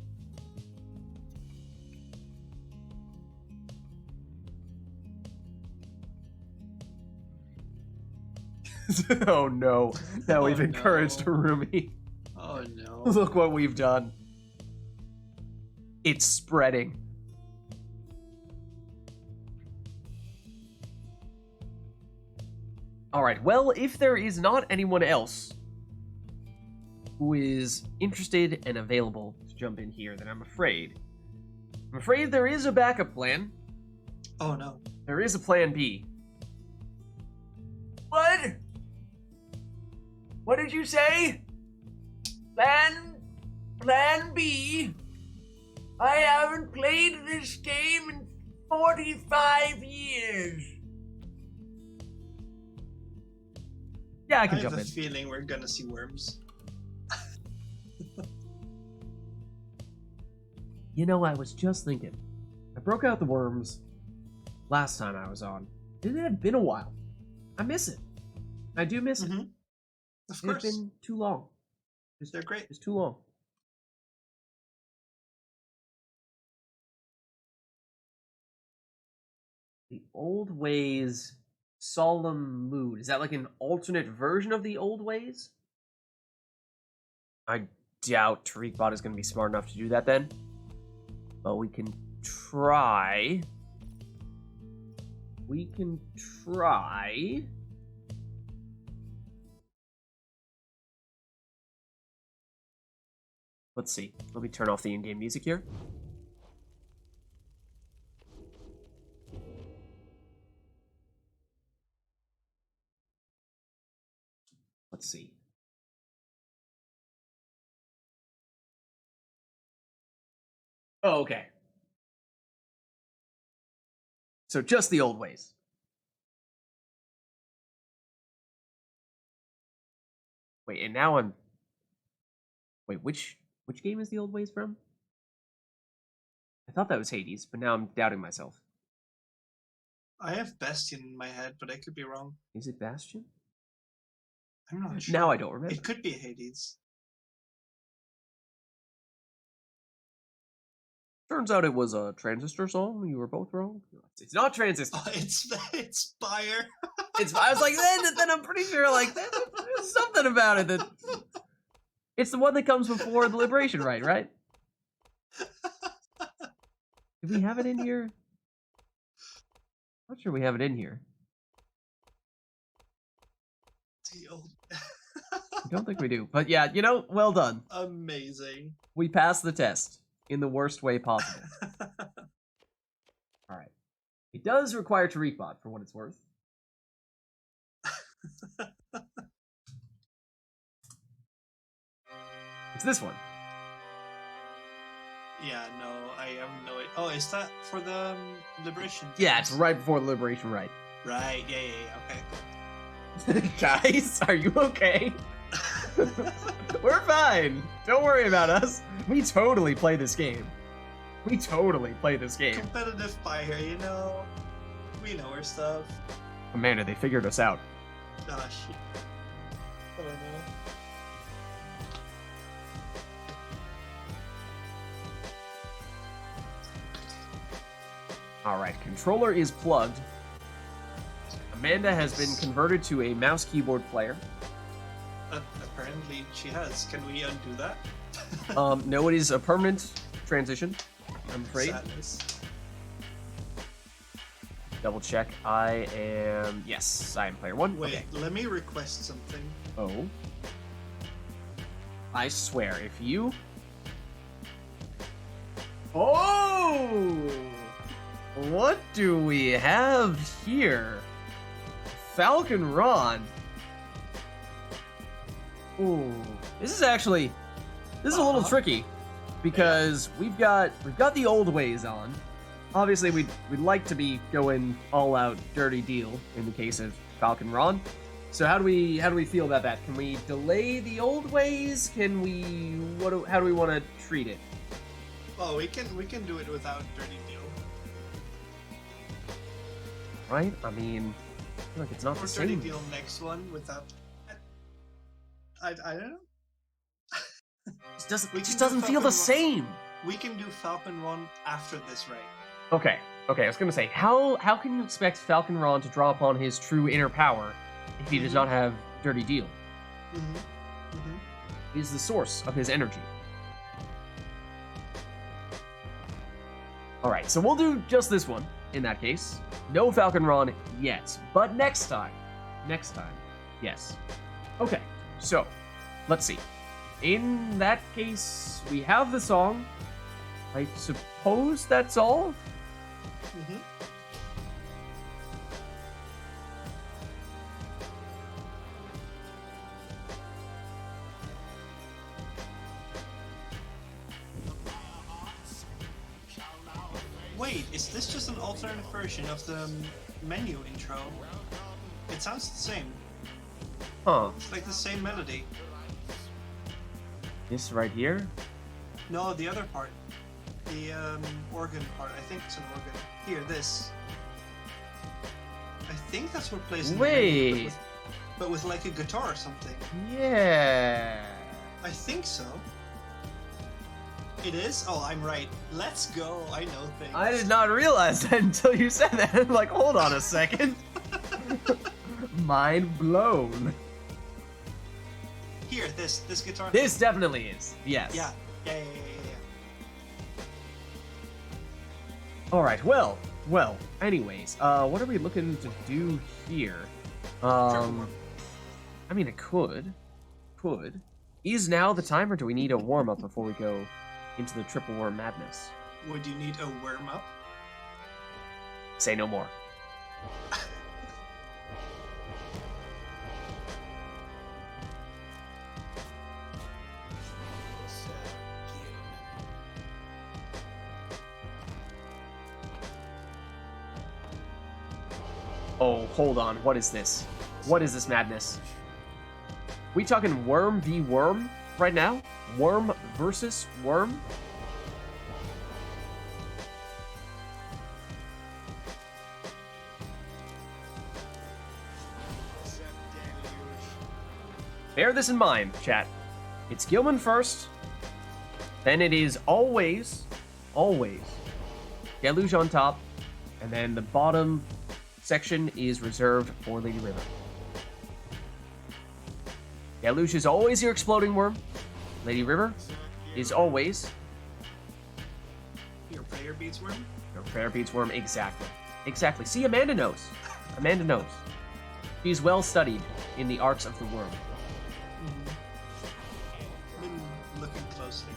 Oh no. Now we've encouraged Arumi. Oh no. Look what we've done. It's spreading. Alright, well, if there is not anyone else who is interested and available to jump in here, then I'm afraid there is a backup plan. Oh no. There is a plan B. What? What did you say? Plan B? I haven't played this game in 45 years. Yeah, I can I jump have a in. feeling we're gonna see worms. You know, I was just thinking. I broke out the worms last time I was on. It had been a while. I miss it. I do miss it. Mm-hmm. Of It's course. been too long. They're great. It's too long. The Old Ways Solemn Mood. Is that like an alternate version of the Old Ways? I doubt TariqBot is going to be smart enough to do that then. But we can try. We can try. Let's see. Let me turn off the in-game music here. Let's see. Oh, okay. So just the Old Ways. Wait, and now I'm... Wait, which game is the Old Ways from? I thought that was Hades, but now I'm doubting myself. I have Bastion in my head, but I could be wrong. Is it Bastion? I'm not sure. Now I don't remember. It could be Hades. Turns out it was a Transistor song. You were both wrong. It's not Transistor. Oh, it's Pyre. I was like, then I'm pretty sure like there's something about it that it's the one that comes before the Liberation Rite, right? Do we have it in here? I'm not sure we have it in here. The old... I don't think we do. But yeah, you know, well done. Amazing. We passed the test in the worst way possible. All right. It does require TariqBot for what it's worth. It's this one. Yeah, no, I have no idea. Oh, is that for the Liberation? Yeah, it's games? right before the Liberation Rite. Right, yeah, okay. Guys, are you okay? We're fine. Don't worry about us. We totally play this game. We totally play this game. Competitive Pyre, you know. We know our stuff. Amanda, they figured us out. Ah, shit. I don't know. Alright, controller is plugged. Amanda has been converted to a mouse keyboard player. Apparently she has. Can we undo that? No, it is a permanent transition, I'm afraid. Sadness. Double check. I am... Yes, I am player one. Wait, Okay. let me request something. Oh. I swear, if you... Oh! What do we have here? Falcon Ron. Ooh. This is actually... This is a little tricky. Because we've got the old ways on. Obviously, we'd like to be going all out dirty deal in the case of Falcon Ron. So how do we feel about that? Can we delay the old ways? Can we how do we want to treat it? Oh, we can do it without dirty deal. Right? I mean, I feel like it's not Or the dirty same. deal next one without. I don't know. It just We can do doesn't feel the Falcon Ron. same. We can do Falcon Run after this raid. Okay. I was gonna say, how can you expect Falcon Ron to draw upon his true inner power if he does not have dirty deal? It is the source of his energy. All right, so we'll do just this one in that case. No Falcon Ron yet, but next time, yes. Okay, so let's see. In that case, we have the song. I suppose that's all. Wait, is this just an alternate version of the menu intro? It sounds the same. Huh. It's like the same melody. This right here? No, the other part. The organ part. I think it's an organ. Here, this. I think that's what plays in the menu, Wait. but with like a guitar or something. Yeah. I think so. It is? Oh, I'm right. Let's go. I know things. I did not realize that until you said that. I'm like, hold on a second. Mind blown. Here, this guitar. This definitely is. Yes. Yeah. All right. Well. Anyways, what are we looking to do here? I mean, it could. Is now the time, or do we need a warm up before we go into the triple worm madness? Would you need a worm up? Say no more. Oh, hold on. What is this? What is this madness? We talking worm v worm right now? Worm versus worm? Bear this in mind, chat. It's Gilman first, then it is always Deluge on top, and then the bottom section is reserved for Lady River. Deluge is always your exploding worm. Lady River is always Your prayer beads worm? your prayer beads worm. Exactly. See, Amanda knows. She's well studied in the arts of the worm. Been looking closely.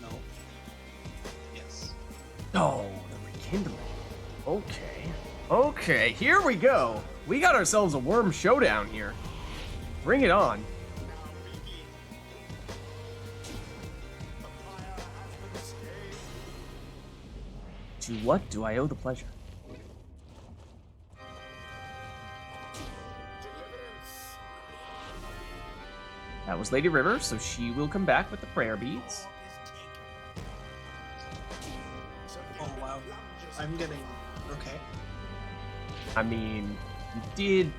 No. Yes. Oh, the rekindling. Okay, here we go. We got ourselves a worm showdown here. Bring it on. To what do I owe the pleasure? That was Lady River, so she will come back with the prayer beads. Oh wow. I'm getting okay. I mean, you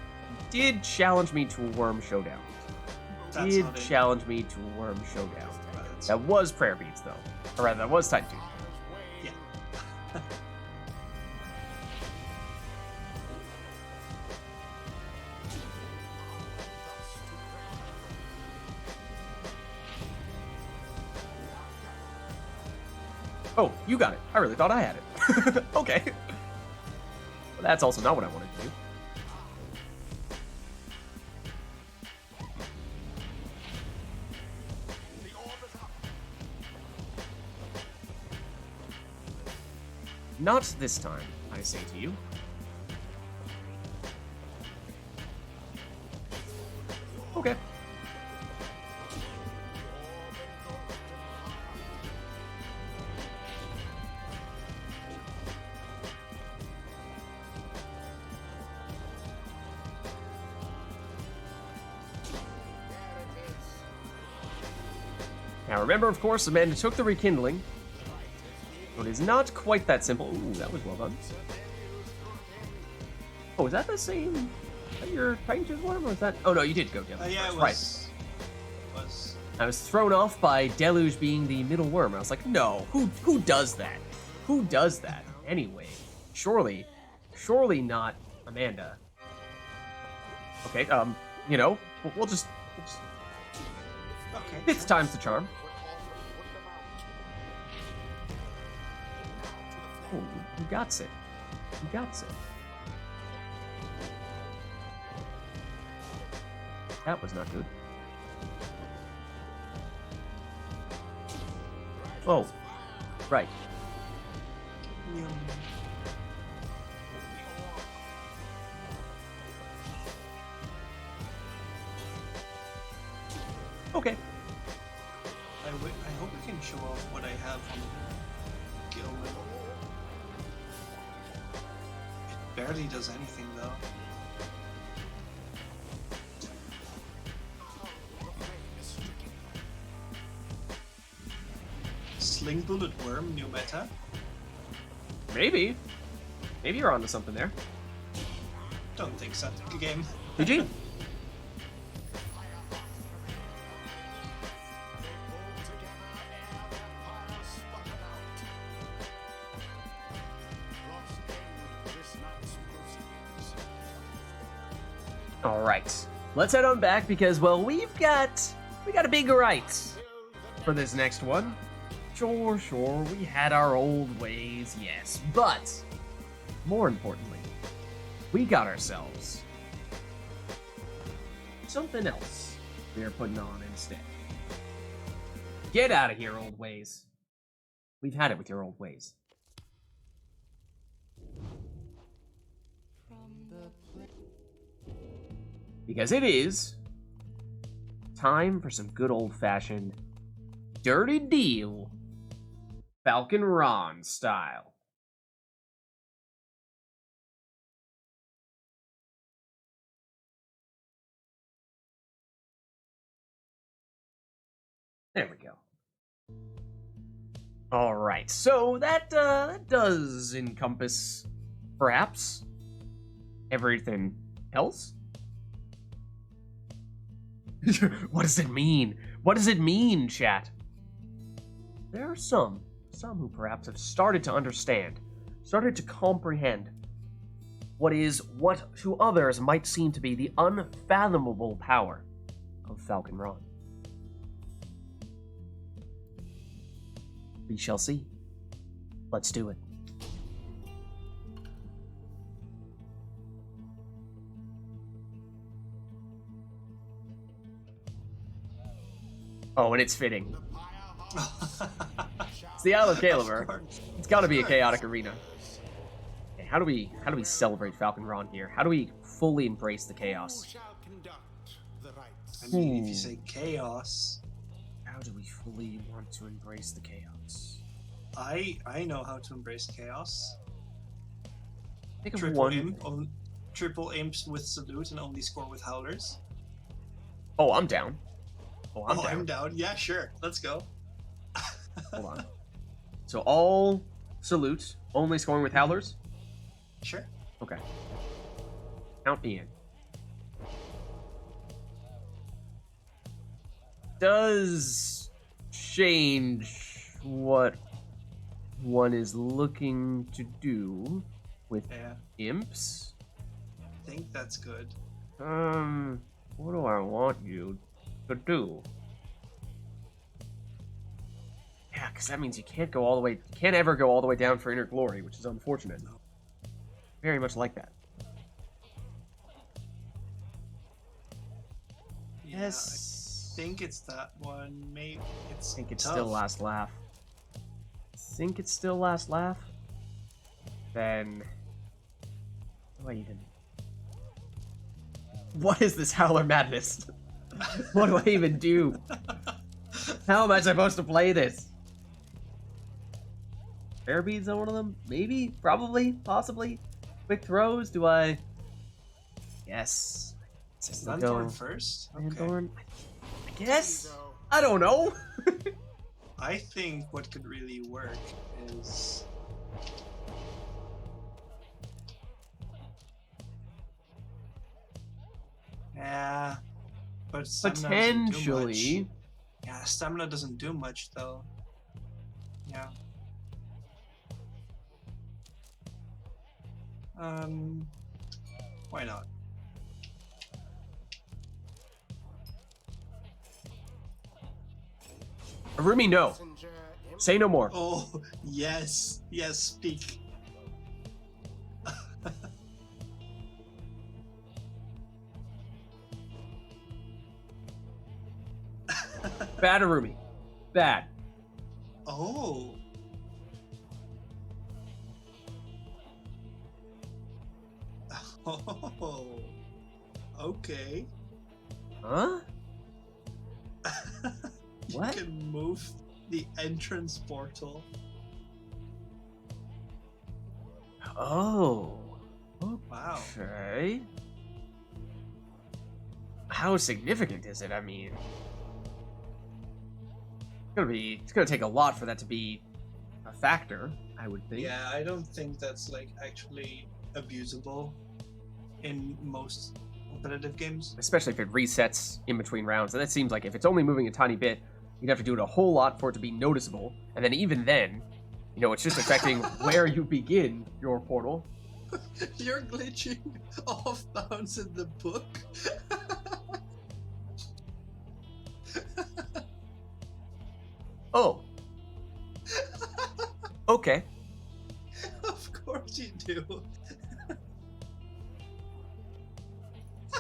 did challenge me to a worm showdown. That's Did not it. challenge me to a worm showdown. But- That was prayer beads, though. Or rather, that was type 2. Yeah. Oh, you got it. I really thought I had it. Okay. Well, that's also not what I wanted to do. Not this time, I say to you. Okay. Now remember, of course, Amanda took the rekindling. So it is not quite that simple. Ooh, that was well done. Oh, is that the same? Is that your Titan Tooth worm, or is that? Oh no, you did go Deluge Yeah, first. it Right. was. I was thrown off by Deluge being the middle worm. I was like, no, who does that? Who does that? Anyway, surely not Amanda. Okay, you know, we'll just Okay. fifth time's the charm. Oh, you got it. You got it. That was not good. Oh, right. We can show off what I have on Gilman. It barely does anything though. Sling Bullet Worm, new meta. Maybe. Maybe you're onto something there. Don't think so. Good game. GG. All right, let's head on back because, well, we got a big right for this next one. Sure, we had our old ways, yes, but more importantly, we got ourselves something else we are putting on instead. Get out of here, old ways. We've had it with your old ways. Because it is time for some good old-fashioned dirty deal, Falcon Ron style. There we go. All right, so that does encompass, perhaps, everything else. What does it mean? What does it mean, chat? There are some who perhaps have started to understand, started to comprehend what to others might seem to be the unfathomable power of Falcon Ron. We shall see. Let's do it. Oh, and it's fitting. It's the Isle of Caliber. It's gotta be a chaotic arena. Okay, how do we celebrate Falcon Ron here? How do we fully embrace the chaos? I mean, if you say chaos, How do we fully want to embrace the chaos? I know how to embrace chaos. Think of Triple one. imp, triple imps with salute and only score with howlers. Oh, I'm down. Oh, I'm down. I'm down. Yeah, sure. Let's go. Hold on. So all salutes, only scoring with howlers? Sure. Okay. Count me in. Does change what one is looking to do with Yeah, imps? I think that's good. What do I want you to do? Yeah, because that means you can't go all the way, can't ever go all the way down for Inner Glory, which is unfortunate. Very much like that. Yeah, Yes. I think it's that one. Maybe it's. I think it's tough. still last laugh. Think it's still last laugh? Then what do I even? What is this Howler Madness? What do I even do? How am I supposed to play this? Fair beads on one of them? Maybe? Probably? Possibly? Quick throws? Do I? Yes. Is I'll Lanthorn go first? Okay. Lanthorn. I guess? I don't know. I think what could really work is. Yeah, but stamina doesn't do much. Potentially. Yeah, stamina doesn't do much though. Yeah. Why not? Arumi, no. Say no more. Oh, yes. Yes, speak. Bad Arumi. Bad. Oh. Oh. Okay. Huh? You What? can move The entrance portal. Oh. Wow. Okay. How significant is it? I mean, it's gonna take a lot for that to be a factor, I would think. Yeah, I don't think that's like actually abusable in most competitive games. Especially if it resets in between rounds. And that seems like if it's only moving a tiny bit, you'd have to do it a whole lot for it to be noticeable. And then even then, you know, it's just affecting where you begin your portal. You're glitching off bounds in the book. Oh. Okay. Of course you do.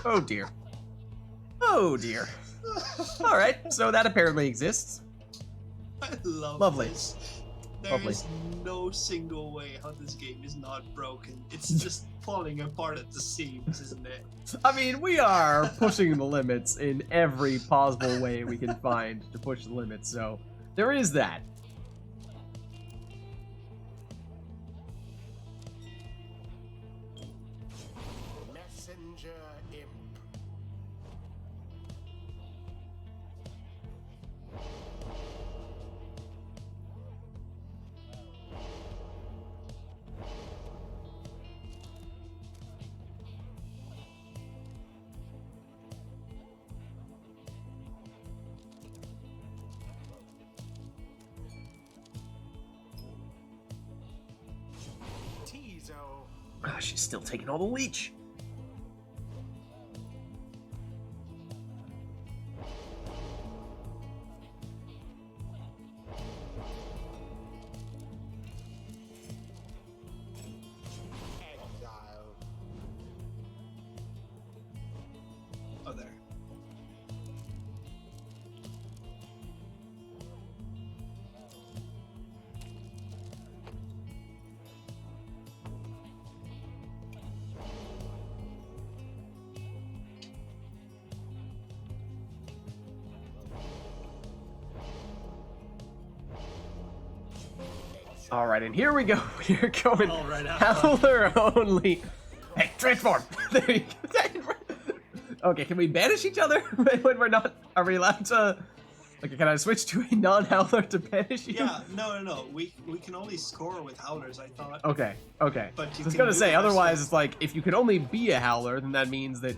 Oh dear. Oh dear. All right, so that apparently exists. I love Lovely. this. Lovely. There's no single way how this game is not broken. It's just falling apart at the seams, isn't it? I mean, we are pushing the limits in every possible way we can find to push the limits, so there is that. Messenger imp. Tizo. Ah, she's still taking all the leech. Exile. Oh, there. All right, and here we go. We're going All right, have Howler only. Hey, transform. There you go. Okay, can we banish each other when we're not? Are we allowed to? Okay, can I switch to a non-Howler to banish you? Yeah, no. We can only score with howlers, I thought. Okay. But you I was can gonna do say, the rest otherwise of- it's like if you could only be a Howler, then that means that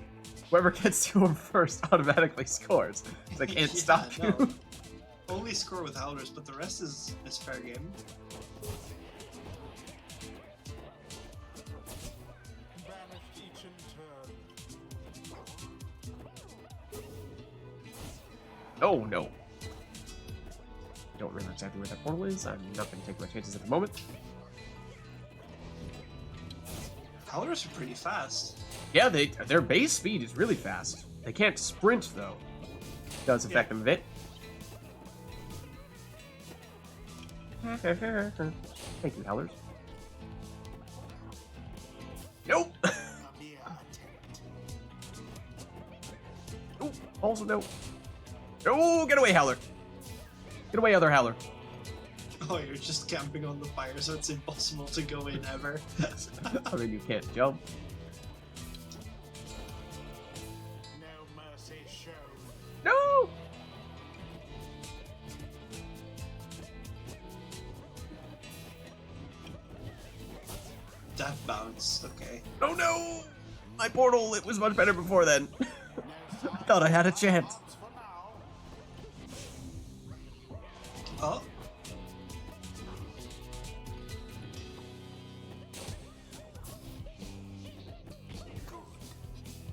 whoever gets to him first automatically scores. So I can't Yeah, stop you. no. Only score with howlers, but the rest is fair game. Banished each in turn. Oh no. Don't remember exactly where that portal is. I'm not gonna take my chances at the moment. Howlers are pretty fast. Yeah, their base speed is really fast. They can't sprint though. Does affect them a bit. Thank you, Howlers. Nope. A mere attempt. Ooh, also no. Oh, get away, Howler. Get away, other Howler. Oh, you're just camping on the fire, so it's impossible to go in ever. I mean, you can't jump. No mercy shown. No! That bounce, okay. Oh no! My portal, it was much better before then. I thought I had a chance. For now. Oh,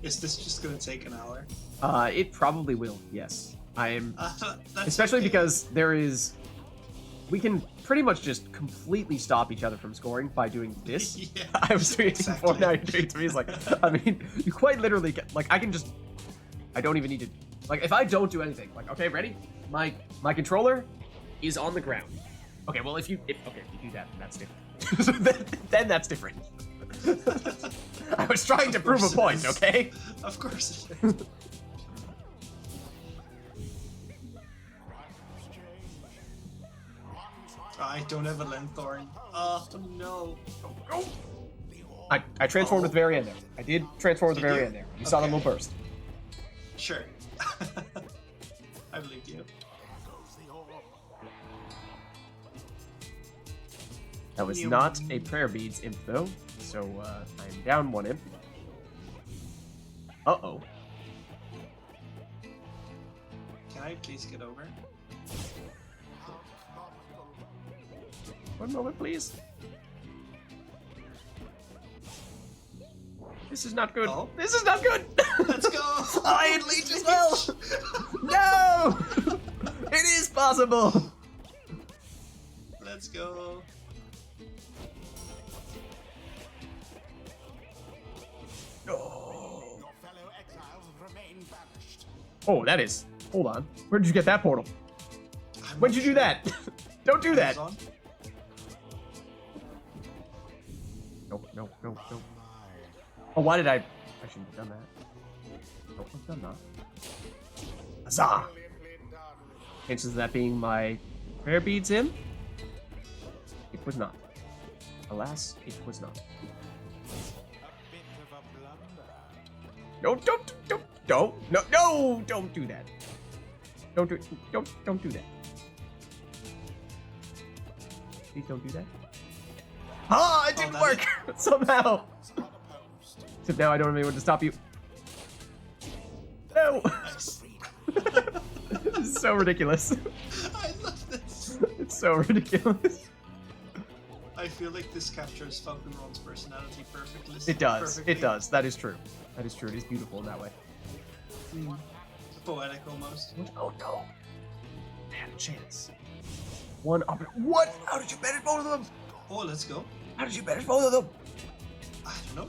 is this just gonna take an hour? It probably will, yes. I am... That's Especially okay. because there is... We can pretty much just completely stop each other from scoring by doing this. Yeah, I was doing it before, exactly. now you're doing it to me. It's like, I mean, you quite literally get... Like, I can just... I don't even need to... Like, if I don't do anything, like, okay, ready? My controller is on the ground. Okay, well, if you do that, then that's different. then that's different. I was trying to Of prove a course it point, is. okay? Of course it is. I don't have a Lanthorn. Oh no. I transformed at the very end there. I did transform at the Did very you? end there. You saw the Okay. little burst. Sure. I believe you. That was not a prayer beads imp though, so I'm down 1 imp. Uh-oh. Can I please get over? 1 moment, please. This is not good. Oh. This is not good. Let's go! I had leech as well. No! It is possible. Let's go. Oh. Your fellow exiles remain banished. Oh, that is. Hold on. Where did you get that portal? I'm When'd you do that? Don't do that. Amazon? Nope, nope, nope, nope. Oh, why did I shouldn't have done that. Nope, I've done that. Huzzah! Chances of that being my prayer beads in? It was not. Alas, it was not. No, don't do that. Don't do that. Please don't do that. Ah, it didn't that work somehow. Except now I don't have anyone to stop you. No. This is so ridiculous. I love this. It's so ridiculous. I feel like this captures Falcon Ron's personality perfectly. It does. Perfectly. It does. That is true. That is true. It is beautiful in that way. Poetic almost. Oh no. I had a chance. What? How did you banish both of them? Oh, let's go. How did you banish both of them? I don't know.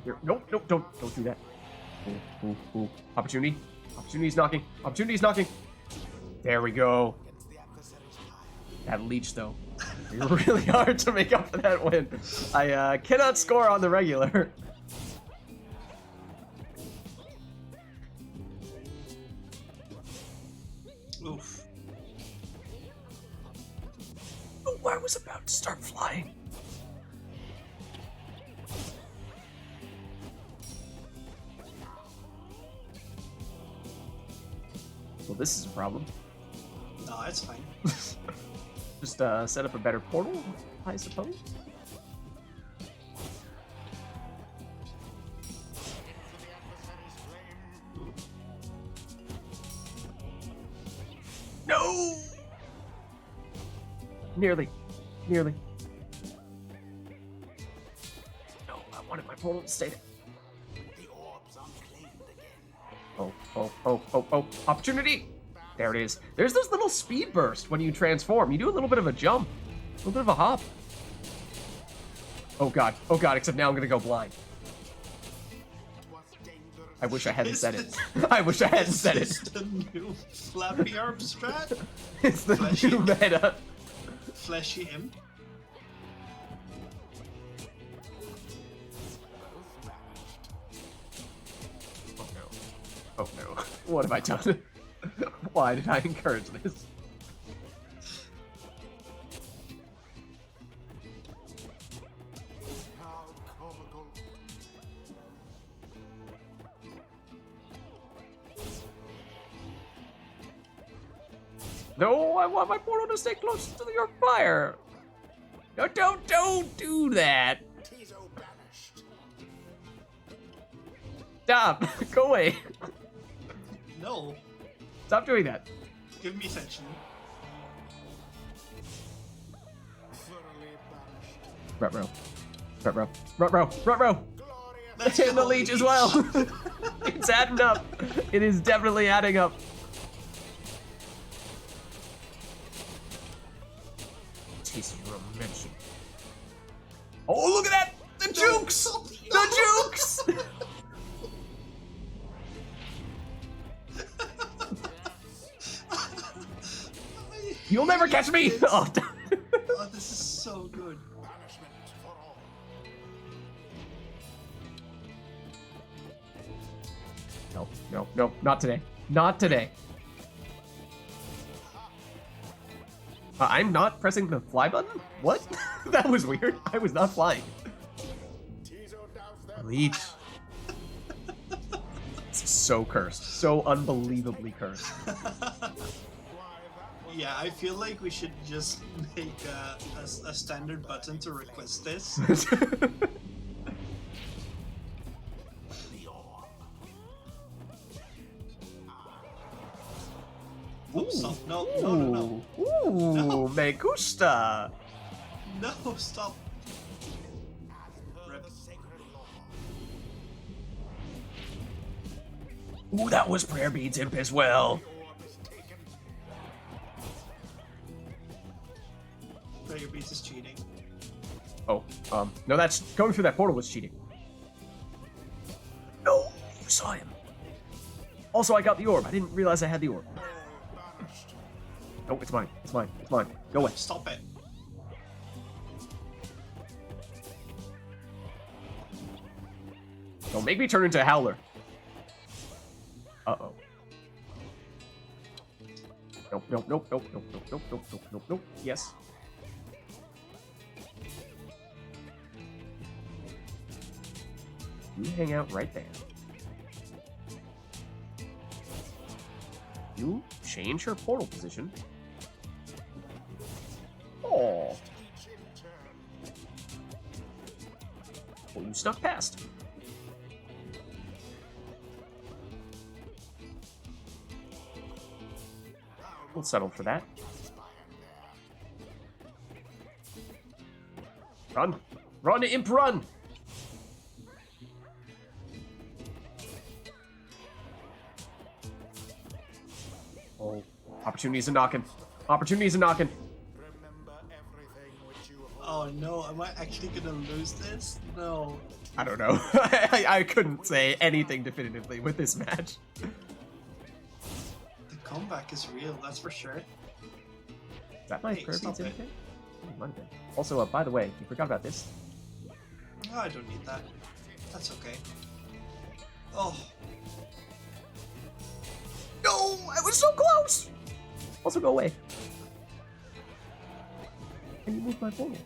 Here. Nope, don't do that. Ooh. Opportunity's knocking. Opportunity's knocking. There we go. That leech though. Really hard to make up for that win. I cannot score on the regular. Oof. Oh, I was about to start flying. Well, this is a problem. No, it's fine. Just set up a better portal, I suppose. No! Nearly. No, I wanted my portal to stay there. The orbs are claimed again. Oh. Opportunity! There it is. There's those little speed bursts when you transform. You do a little bit of a jump. A little bit of a hop. Oh god, except now I'm gonna go blind. I wish I hadn't said it. I wish I hadn't said Is it. this the new flappy arm strat? It's the Fleshy. new meta. Fleshy imp? Oh no. What have I done? Why did I encourage this? How comical. No, I want my portal to stay close to your fire. No, don't do that. Tizo banished. Stop. Go away. No. Stop doing that. Give me section. Thoroughly banished. Ruh-roh. Let's And the go, leech as well. It's adding up. It is definitely adding up. Taste your mention. Oh, look at that! The jukes! The jukes! You'll never catch me! Oh, Oh, this is so good. Banishment for all. No, no, no, not today. Not today. I'm not pressing the fly button? What? That was weird. I was not flying. Leech. It's so cursed. So unbelievably cursed. Yeah, I feel like we should just make a standard button to request this. Ooh, Stop. No, no, no, no. Ooh, No. me gusta. No, stop. Rip. Ooh, that was Prayer Beads Imp as well. Prayer Beats is cheating. Oh, no, that's going through that portal was cheating. No, you saw him. Also, I got the orb. I didn't realize I had the orb. No, it's mine. It's mine. It's mine. Go away. Stop it. Don't make me turn into a howler. Uh-oh. Nope, nope, nope, nope, nope, nope, nope, nope, nope, nope, nope. Yes. You hang out right there. You change her portal position. Oh. Well, you snuck past. We'll settle for that. Run! Run, imp, run! Oh, opportunities are knocking. Opportunities are knocking. Oh no, am I actually gonna lose this? No. I don't know. I couldn't say anything definitively with this match. The comeback is real, that's for sure. Is that my Hey, Prayer stop Beads it. Imp? It might have been. Also, by the way, you forgot about this. Oh, I don't need that. That's okay. Oh. No! I was so close! Also, go away. Can you move my portal?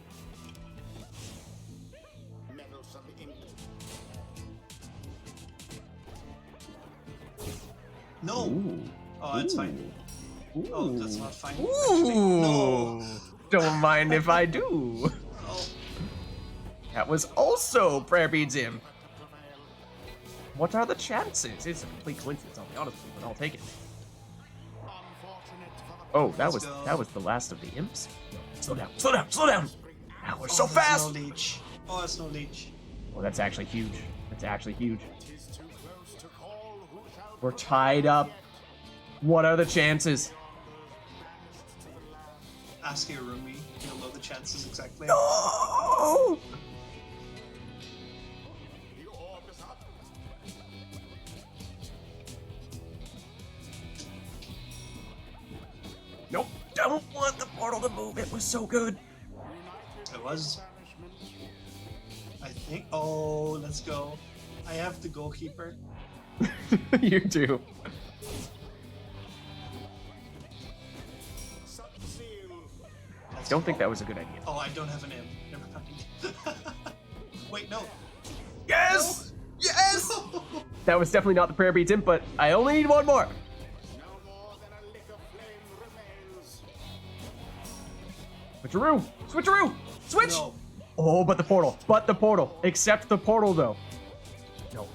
No! Ooh. Oh, that's fine. Ooh. Oh, that's not fine. Ooh. Actually, no. Don't mind if I do. Oh, That was also Prayer Beads Imp. What are the chances? It's a complete coincidence, I'll be honest with you, but I'll take it. Oh, that Let's was go. the last of the imps? No, slow down, slow down, slow down! That was so that's fast! No leech. Oh, that's no leech. Oh, that's actually huge. That's actually huge. We're tied up. What are the chances? Ask your roomie. You'll know the chances exactly. No! Nope. Don't want the portal to move. It was so good. It was. I think. Oh, let's go. I have the goalkeeper. You do. Let's Don't go. think that was a good idea. Oh, I don't have an M. Never mind. Wait, no. Yes! Yes! That was definitely not the Prayer Beads Imp, but I only need one more. Switcheroo! Switcheroo! Switch! No. Oh, but the portal. But the portal. Except the portal, though. No.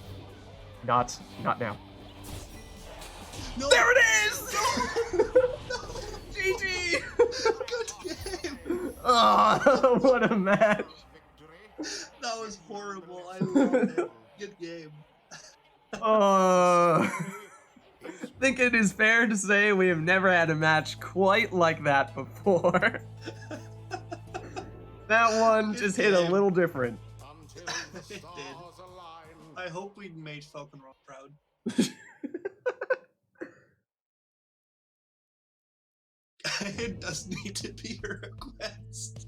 Not now. No. There it is! GG! Good game. Oh, what a match. That was horrible. I loved it. Good game. I think it is fair to say we have never had a match quite like that before. That one just hit a little different. It did. I hope we made Falcon Rock proud. It does need to be a request.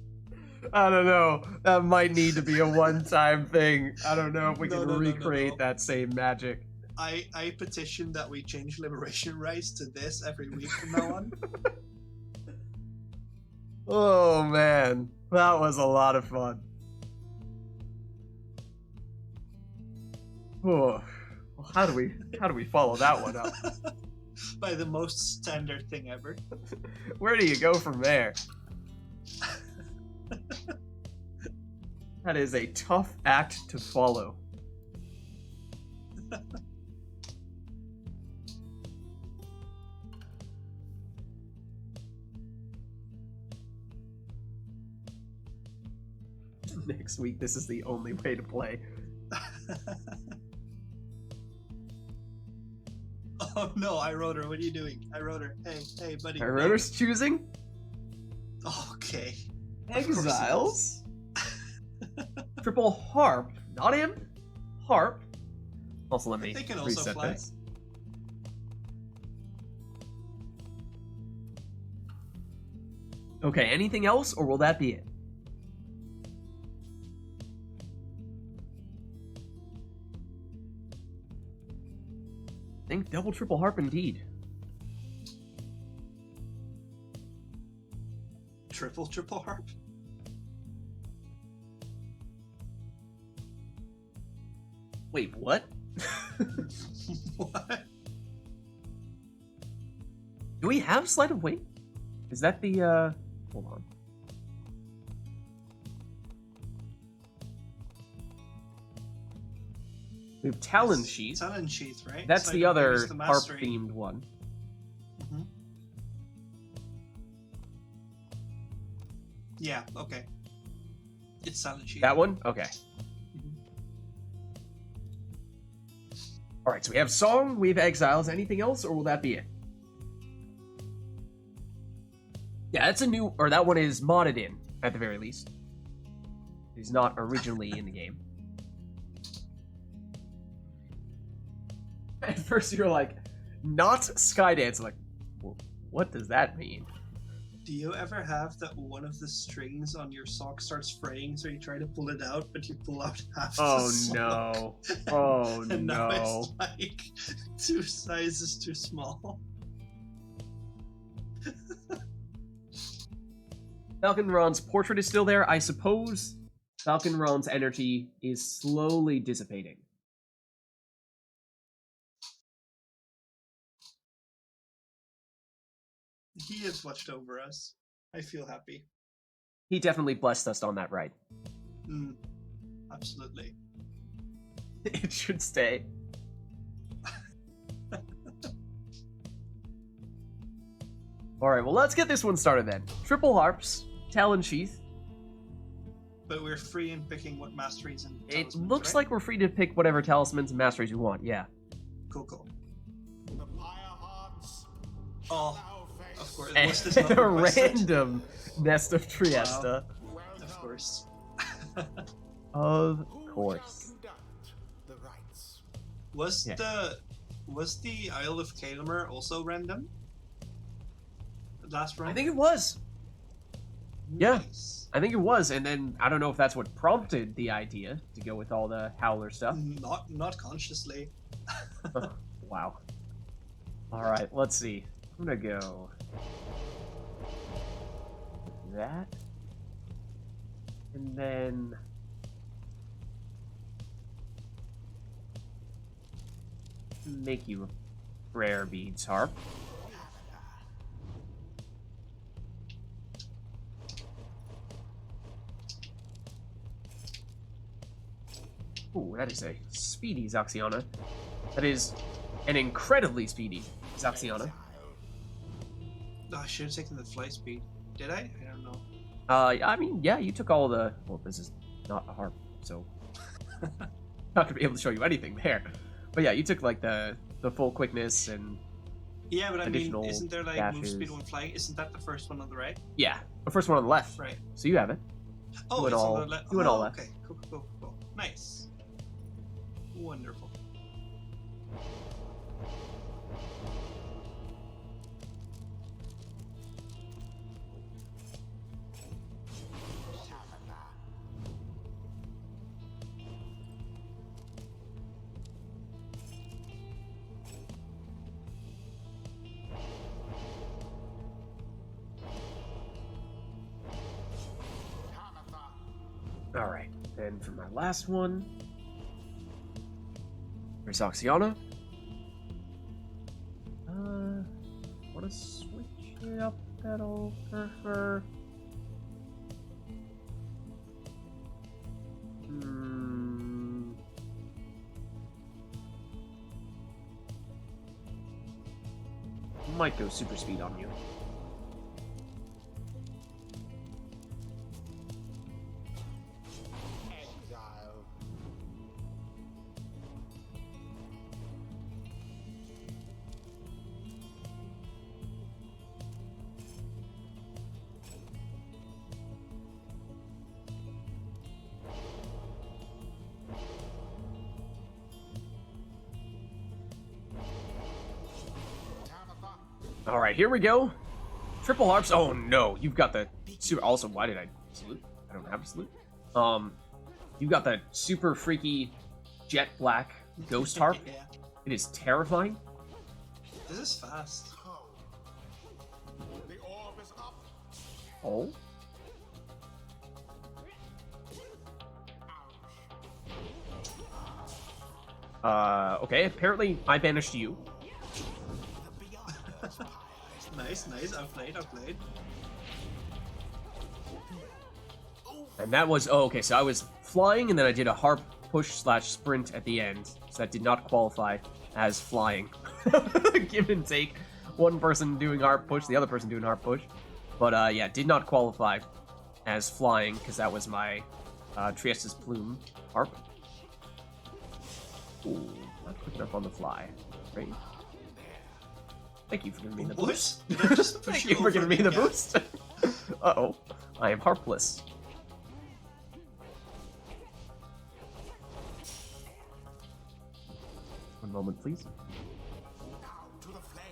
I don't know. That might need to be a one-time thing. I don't know if we No, can no, no, no, recreate no. that same magic. I petition that we change liberation rights to this every week from now on. Oh man, that was a lot of fun. Oh, well, how do we follow that one up? By the most standard thing ever. Where do you go from there? That is a tough act to follow. Next week, this is the only way to play. Oh no, iRotor, what are you doing? iRotor, hey, buddy. iRotor's choosing? Okay. Exiles? Triple harp. Not him. Harp. Also, let me They can also reset fly. this. Okay, anything else, or will that be it? I think double triple harp indeed. Triple harp? Wait, what? What? Do we have sleight of weight? Is that the hold on. We have Talon Sheath. Talon Sheath, right? That's Sleight the of weight other is the mastery. harp-themed one. Mhm. Yeah, okay. It's Talon Sheath. That one? Okay. Mhm. Alright, so we have Song, we have Exiles. Anything else, or will that be it? Yeah, that's a new... Or that one is modded in, at the very least. It's not originally in the game. At first you're like, not Skydance. I'm like, well, what does that mean? Do you ever have that one of the strings on your sock starts fraying, so you try to pull it out, but you pull out half the Oh sock? no. Oh And now no. it's like 2 sizes too small. Falconron's portrait is still there. I suppose Falconron's energy is slowly dissipating. He has watched over us. I feel happy. He definitely blessed us on that ride. Absolutely. It should stay. Alright, well let's get this one started then. Triple harps, Talon Sheath. But we're free in picking what masteries and It talismans, looks right? like we're free to pick whatever talismans and masteries you want, yeah. Cool. The Pyre hearts Oh, now face of course. And Was this not a requested? random Nest of Triesta. well Of done. course. Of Who course. shall conduct the rites? Was Yeah. the Isle of Kalamer also random? Last run? I think it was. Yeah. Nice. I think it was, and then I don't know if that's what prompted the idea to go with all the Howler stuff. Not consciously. Wow. Alright, let's see. I'm gonna go... that. And then... make you a rare beads harp. Ooh, that is a speedy Zaxiana. That is an incredibly speedy Zaxiana. Oh, I should have taken the flight speed. Did I? I don't know. I mean, yeah, you took all the... Well, this is not a harp, so... not gonna be able to show you anything there. But yeah, you took, like, the full quickness and... Yeah, but I mean, Additional isn't there like move dashes. speed when flying? Isn't that the first one on the right? Yeah, the first one on the left. Right. So you have it. Oh, went it's all- on the left. you went all left. Okay, cool. Nice. Wonderful. Alright, then for my last one, there's Oxiana. Want to switch it up at all for her? Might go super speed on you. Exile. All right, here we go. Triple harps. Oh no, you've got the super. Also, why did I salute? I don't have a salute. You've got the super freaky jet black ghost harp. Yeah. It is terrifying. This is fast. The orb is up. Oh. Okay. Apparently, I banished you. Nice, nice. Outplayed. And that was, oh, okay, so I was flying, and then I did a harp push / sprint at the end, so that did not qualify as flying. Give and take. One person doing harp push, the other person doing harp push. But, yeah, did not qualify as flying, because that was my Trieste's Plume harp. Ooh, not quick enough on the fly. Great. Thank you for giving me the boost. What? Did I just push Thank you for giving me the again? boost. Uh-oh. I am harpless. One moment, please. Now to the flame.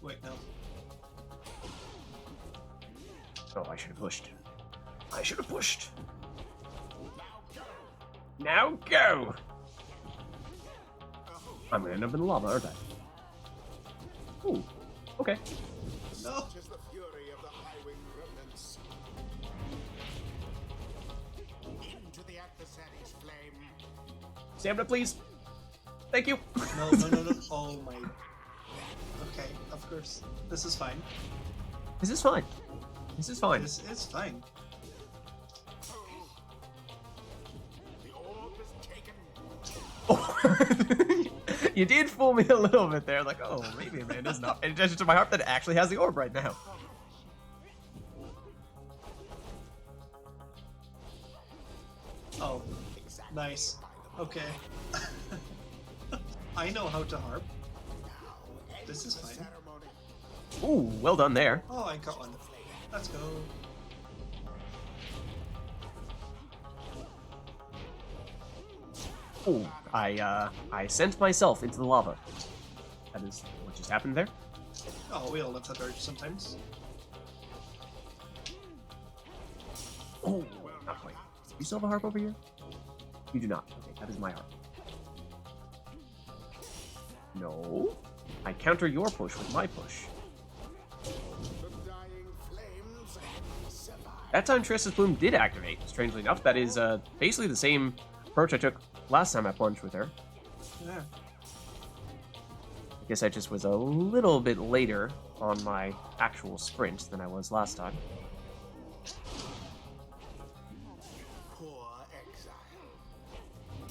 Wait, no. Oh, I should have pushed. I should have pushed. Now go. Now go! I'm gonna end up in the lava, aren't I? Ooh. Okay. No. Such is the fury of the high-wing remnants. Into the adversary's flame. Stamina, please. Thank you. No. Oh my. Okay, of course. This is fine. This is fine. This is fine. This is fine. The orb is taken. Oh. You did fool me a little bit there, like, oh, maybe Amanda's not paying attention to my harp that actually has the orb right now. Oh, nice. Okay. I know how to harp. This is fine. Ceremony. Ooh, well done there. Oh, I got one. Let's go. Ooh, I sent myself into the lava. That is what just happened there. Oh, we all let that urge sometimes. Oh, not quite. You still have a harp over here? You do not. Okay, that is my harp. No. I counter your push with my push. The dying flames survive. That time Trieste's Plume did activate, strangely enough. That is basically the same approach I took last time I plunged with her. Yeah. I guess I just was a little bit later on my actual sprint than I was last time. Poor exile.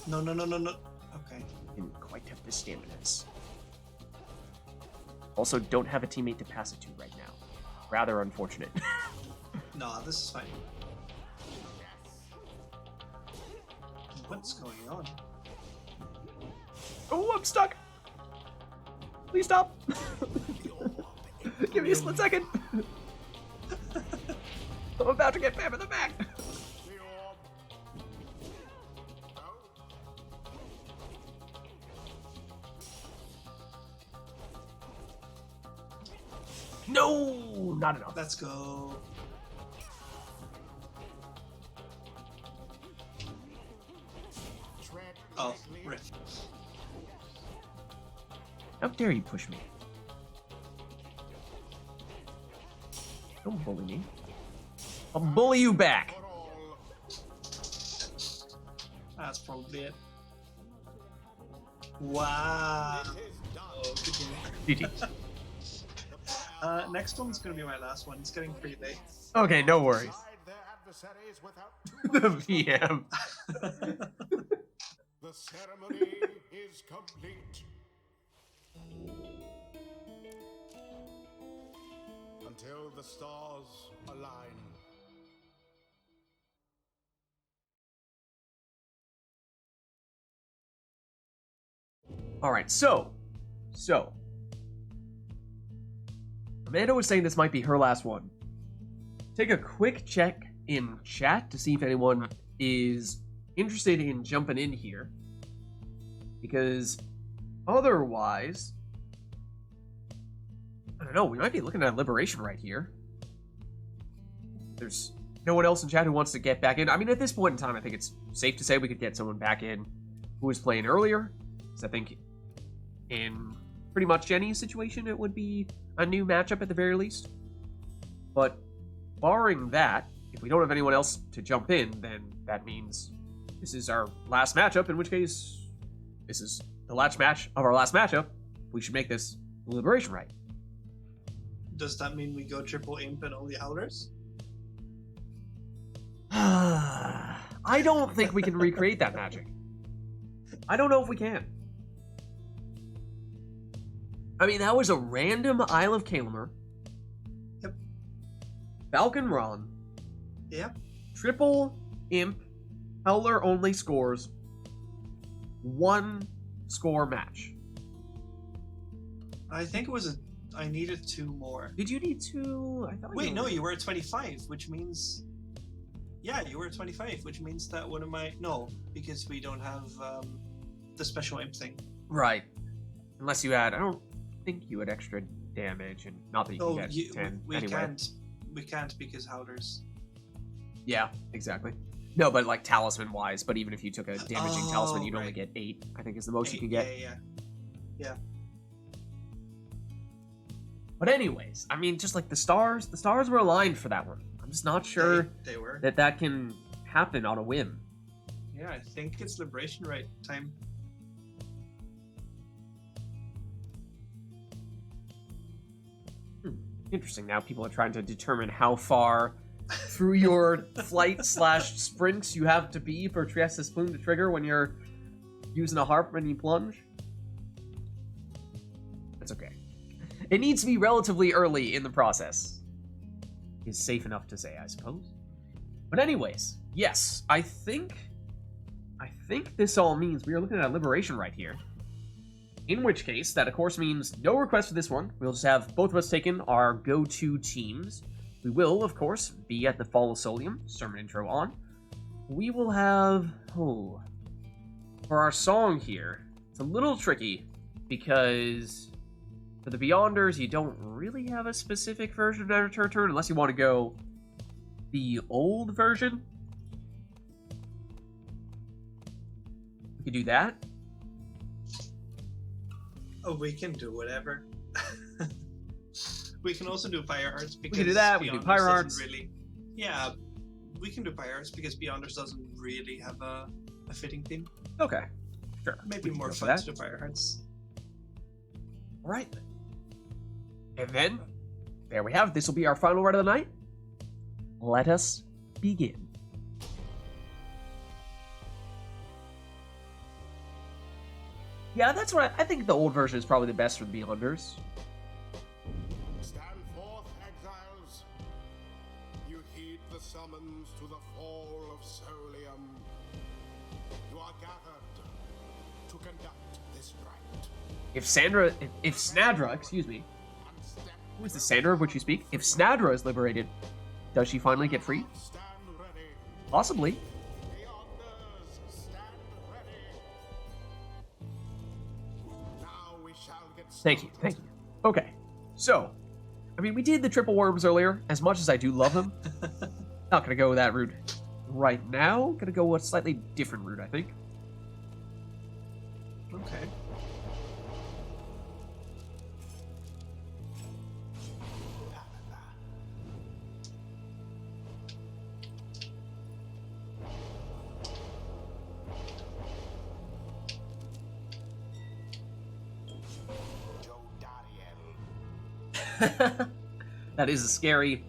No. Okay. Didn't quite have the staminas. Also, don't have a teammate to pass it to right now. Rather unfortunate. No, this is fine. What's going on? Oh, I'm stuck! Please stop! Give me a split second! I'm about to get Pam in the back! The orb. No! Not enough. Let's go. Tread Oh, lightly. rip. How dare you push me? Don't bully me. I'll bully you back. For all. That's probably it. Wow. It is done. Oh, good game. GG. Next one's gonna be my last one. It's getting pretty late. Okay, no worries. Slide their adversaries without The too much VM. The ceremony is complete. Until the stars align. All right, so Amanda was saying this might be her last one. Take a quick check in chat to see if anyone is interested in jumping in here, because otherwise, I don't know, we might be looking at Liberation right here. There's no one else in chat who wants to get back in. I mean, at this point in time, I think it's safe to say we could get someone back in who was playing earlier, because I think in pretty much Jenny's situation, it would be a new matchup at the very least. But barring that, if we don't have anyone else to jump in, then that means this is our last matchup, in which case this is the last match of our last matchup. We should make this Liberation Rite. Does that mean we go triple imp and only howlers? I don't think we can recreate that magic. I don't know if we can. I mean, that was a random Isle of Kalamer. Yep. Falcon Run. Yep. Triple imp. Howler only scores. 1 score match. I think it was I needed 2 more. Did you need 2? I thought Wait, no, you were at 25, which means... Yeah, you were at 25, which means that one of my... No, because we don't have the special imp thing. Right. Unless you had... I don't think you had extra damage, and not that you No, can get 10 we anyway. can't. We can't because howlers. Yeah, exactly. No, but like talisman-wise, but even if you took a damaging talisman, you'd only right. get 8, I think is the most you can Yeah, get. yeah. But anyways, I mean, just like the stars were aligned for that one. I'm just not sure They were. that can happen on a whim. Yeah, I think it's Liberation Rite time. Interesting. Now people are trying to determine how far through your flight/sprints you have to be for Trieste's Plume to trigger when you're using a harp when you plunge. That's okay. It needs to be relatively early in the process. Is safe enough to say, I suppose. But anyways, yes, I think this all means we are looking at a Liberation right here. In which case, that of course means no request for this one. We'll just have both of us taking our go-to teams. We will, of course, be at the Fall of Solium, sermon intro on. We will have... Oh, for our song here, it's a little tricky, because for the Beyonders, you don't really have a specific version of Editor Turn, unless you want to go the old version. We could do that. Oh, we can do whatever. We can also do Fire Hearts because We can do that, we can do Beyonders Pyre doesn't Hearts. Really, yeah, we can do Pyre Hearts because Beyonders doesn't really have a fitting theme. Okay, sure. Maybe We can more go for fun that. to do Fire Hearts. All right. And then, there we have it. This will be our final ride of the night. Let us begin. Yeah, that's what I think the old version is probably the best for the Beyonders. Stand forth, exiles. You heed the summons to the fall of Solium. You are gathered to conduct this rite. If Snadra, excuse me, And step who is the Sandra of which you speak? If Snadra is liberated, does she finally get free? stand ready. Possibly. Beyonders, stand ready. Now we shall get Thank you, thank you. Okay, so, I mean, we did the triple worms earlier, as much as I do love them. Not gonna go that route right now. Gonna go a slightly different route, I think. Okay. That is a scary,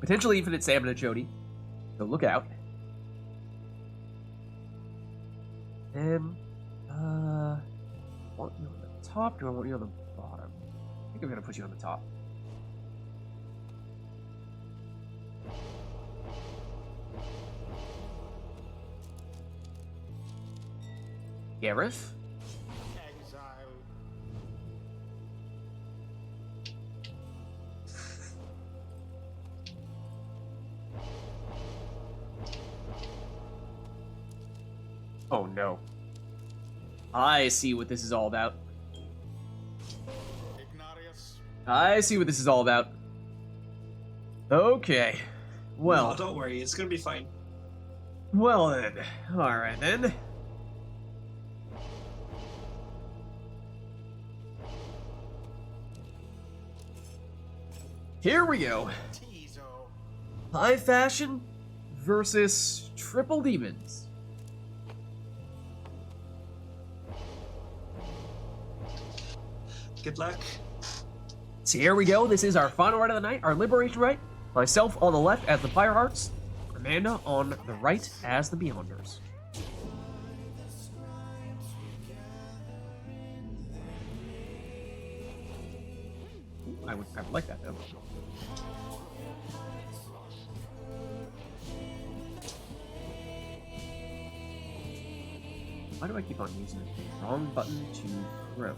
potentially infinite stamina Jody. So look out. And, want you on the top? Do I want you on the bottom? I think I'm gonna put you on the top. Gareth? Exile. Oh no. I see what this is all about. Ignatius. I see what this is all about. Okay. Well, No, don't worry, it's gonna be fine. well then. Alright then. Here we go. Tizo. High fashion versus triple demons. Good luck. So here we go. This is our final rite of the night, our liberation rite. Myself on the left as the Pyre Hearts, Amanda on the right as the Beyonders. I would like that though. Why do I keep on using the wrong button to throw?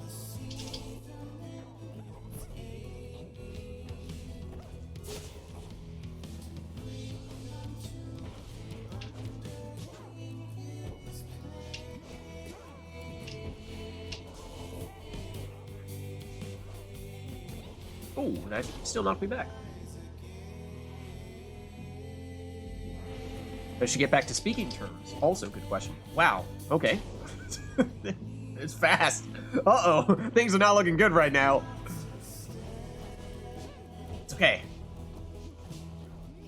Oh, that still knocked me back. I should get back to speaking terms. Also, good question. Wow. Okay. It's fast. Uh-oh. Things are not looking good right now. It's okay.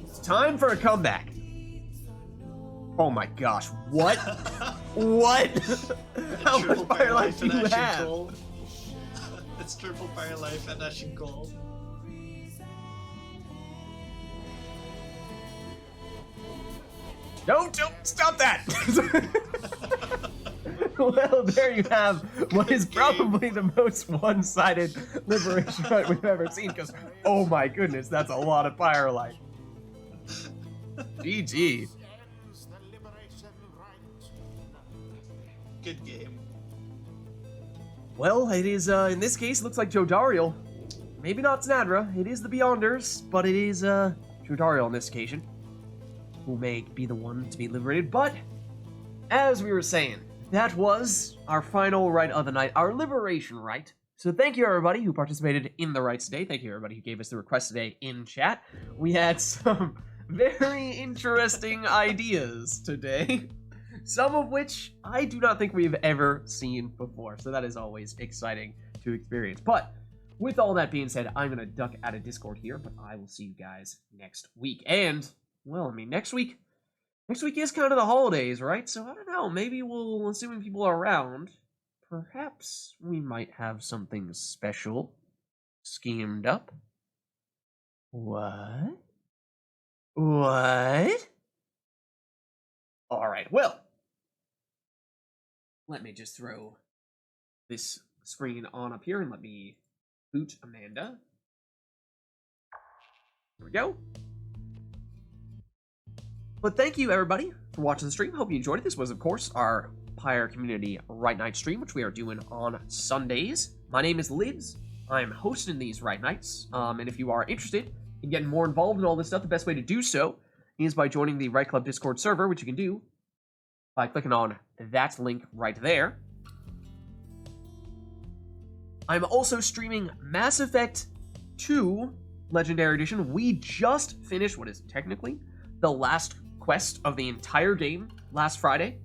It's time for a comeback. Oh my gosh. What? What? How much Triple fire life do and you Ashen have? Gold. It's triple fire life and Ashen Gold. Don't stop that! Well, there you have what is probably the most one-sided liberation rite we've ever seen, because, oh my goodness, that's a lot of fire life. GG. Ends the liberation rite. Good game. Well, it is, in this case, it looks like Jodariel. Maybe not Snadra, it is the Beyonders, but it is, Jodariel on this occasion, who may be the one to be liberated, but, as we were saying, that was our final rite of the night, our liberation rite. So thank you everybody who participated in the rites today. Thank you everybody who gave us the request today in chat. We had some very interesting ideas today, some of which I do not think we've ever seen before. So that is always exciting to experience. But with all that being said, I'm going to duck out of Discord here, but I will see you guys next week. And, well, I mean, next week is kind of the holidays, right? So I don't know, maybe we'll, assuming people are around, perhaps we might have something special schemed up. What? What? Alright, well, let me just throw this screen on up here and let me boot Amanda. Here we go. But thank you, everybody, for watching the stream. Hope you enjoyed it. This was, of course, our Pyre Community Rite Night stream, which we are doing on Sundays. My name is Lids. I'm hosting these Rite Nights. And if you are interested in getting more involved in all this stuff, the best way to do so is by joining the Rite Club Discord server, which you can do by clicking on that link right there. I'm also streaming Mass Effect 2 Legendary Edition. We just finished what is technically the last quest of the entire game last Friday.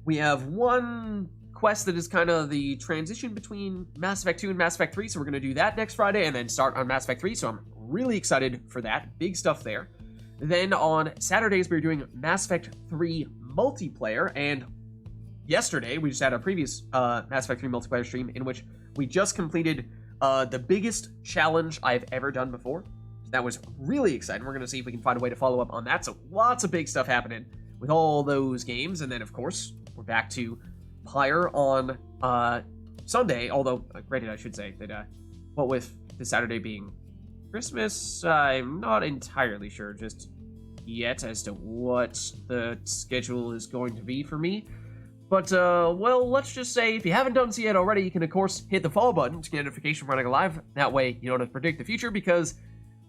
We have one quest that is kind of the transition between Mass Effect 2 and Mass Effect 3, so we're going to do that next Friday and then start on Mass Effect 3, so I'm really excited for that. Big stuff there. Then on Saturdays, we're doing Mass Effect 3 multiplayer, and yesterday we just had our previous Mass Effect 3 multiplayer stream in which we just completed The biggest challenge I've ever done before. That was really exciting. We're going to see if we can find a way to follow up on that. So lots of big stuff happening with all those games. And then, of course, we're back to Pyre on Sunday. Although, granted, I should say that what with the Saturday being Christmas, I'm not entirely sure just yet as to what the schedule is going to be for me. But, well, let's just say if you haven't done so yet already, you can, of course, hit the follow button to get a notification when I go live. That way, you don't have to predict the future, because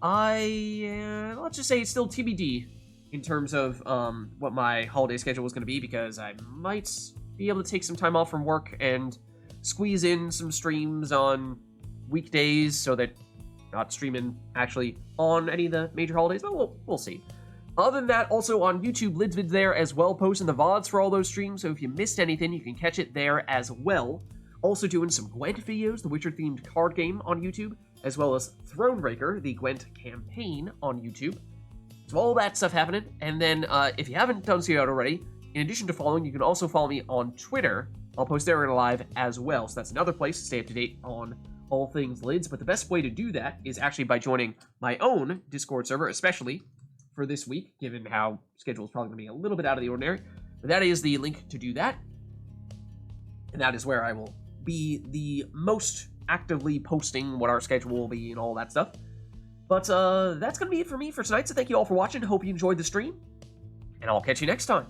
let's just say it's still TBD in terms of what my holiday schedule is going to be, because I might be able to take some time off from work and squeeze in some streams on weekdays so that not streaming actually on any of the major holidays, but we'll see. Other than that, also on YouTube, Lids Vids there as well, posting the VODs for all those streams, so if you missed anything, you can catch it there as well. Also doing some Gwent videos, the Witcher-themed card game on YouTube, as well as Thronebreaker, the Gwent campaign on YouTube. So all that stuff happening, and then if you haven't done so yet already, in addition to following, you can also follow me on Twitter. I'll post there in live as well, so that's another place to stay up to date on all things Lids, but the best way to do that is actually by joining my own Discord server, especially for this week, given how schedule is probably going to be a little bit out of the ordinary. But that is the link to do that. And that is where I will be the most actively posting what our schedule will be and all that stuff. But that's going to be it for me for tonight, so thank you all for watching. Hope you enjoyed the stream, and I'll catch you next time.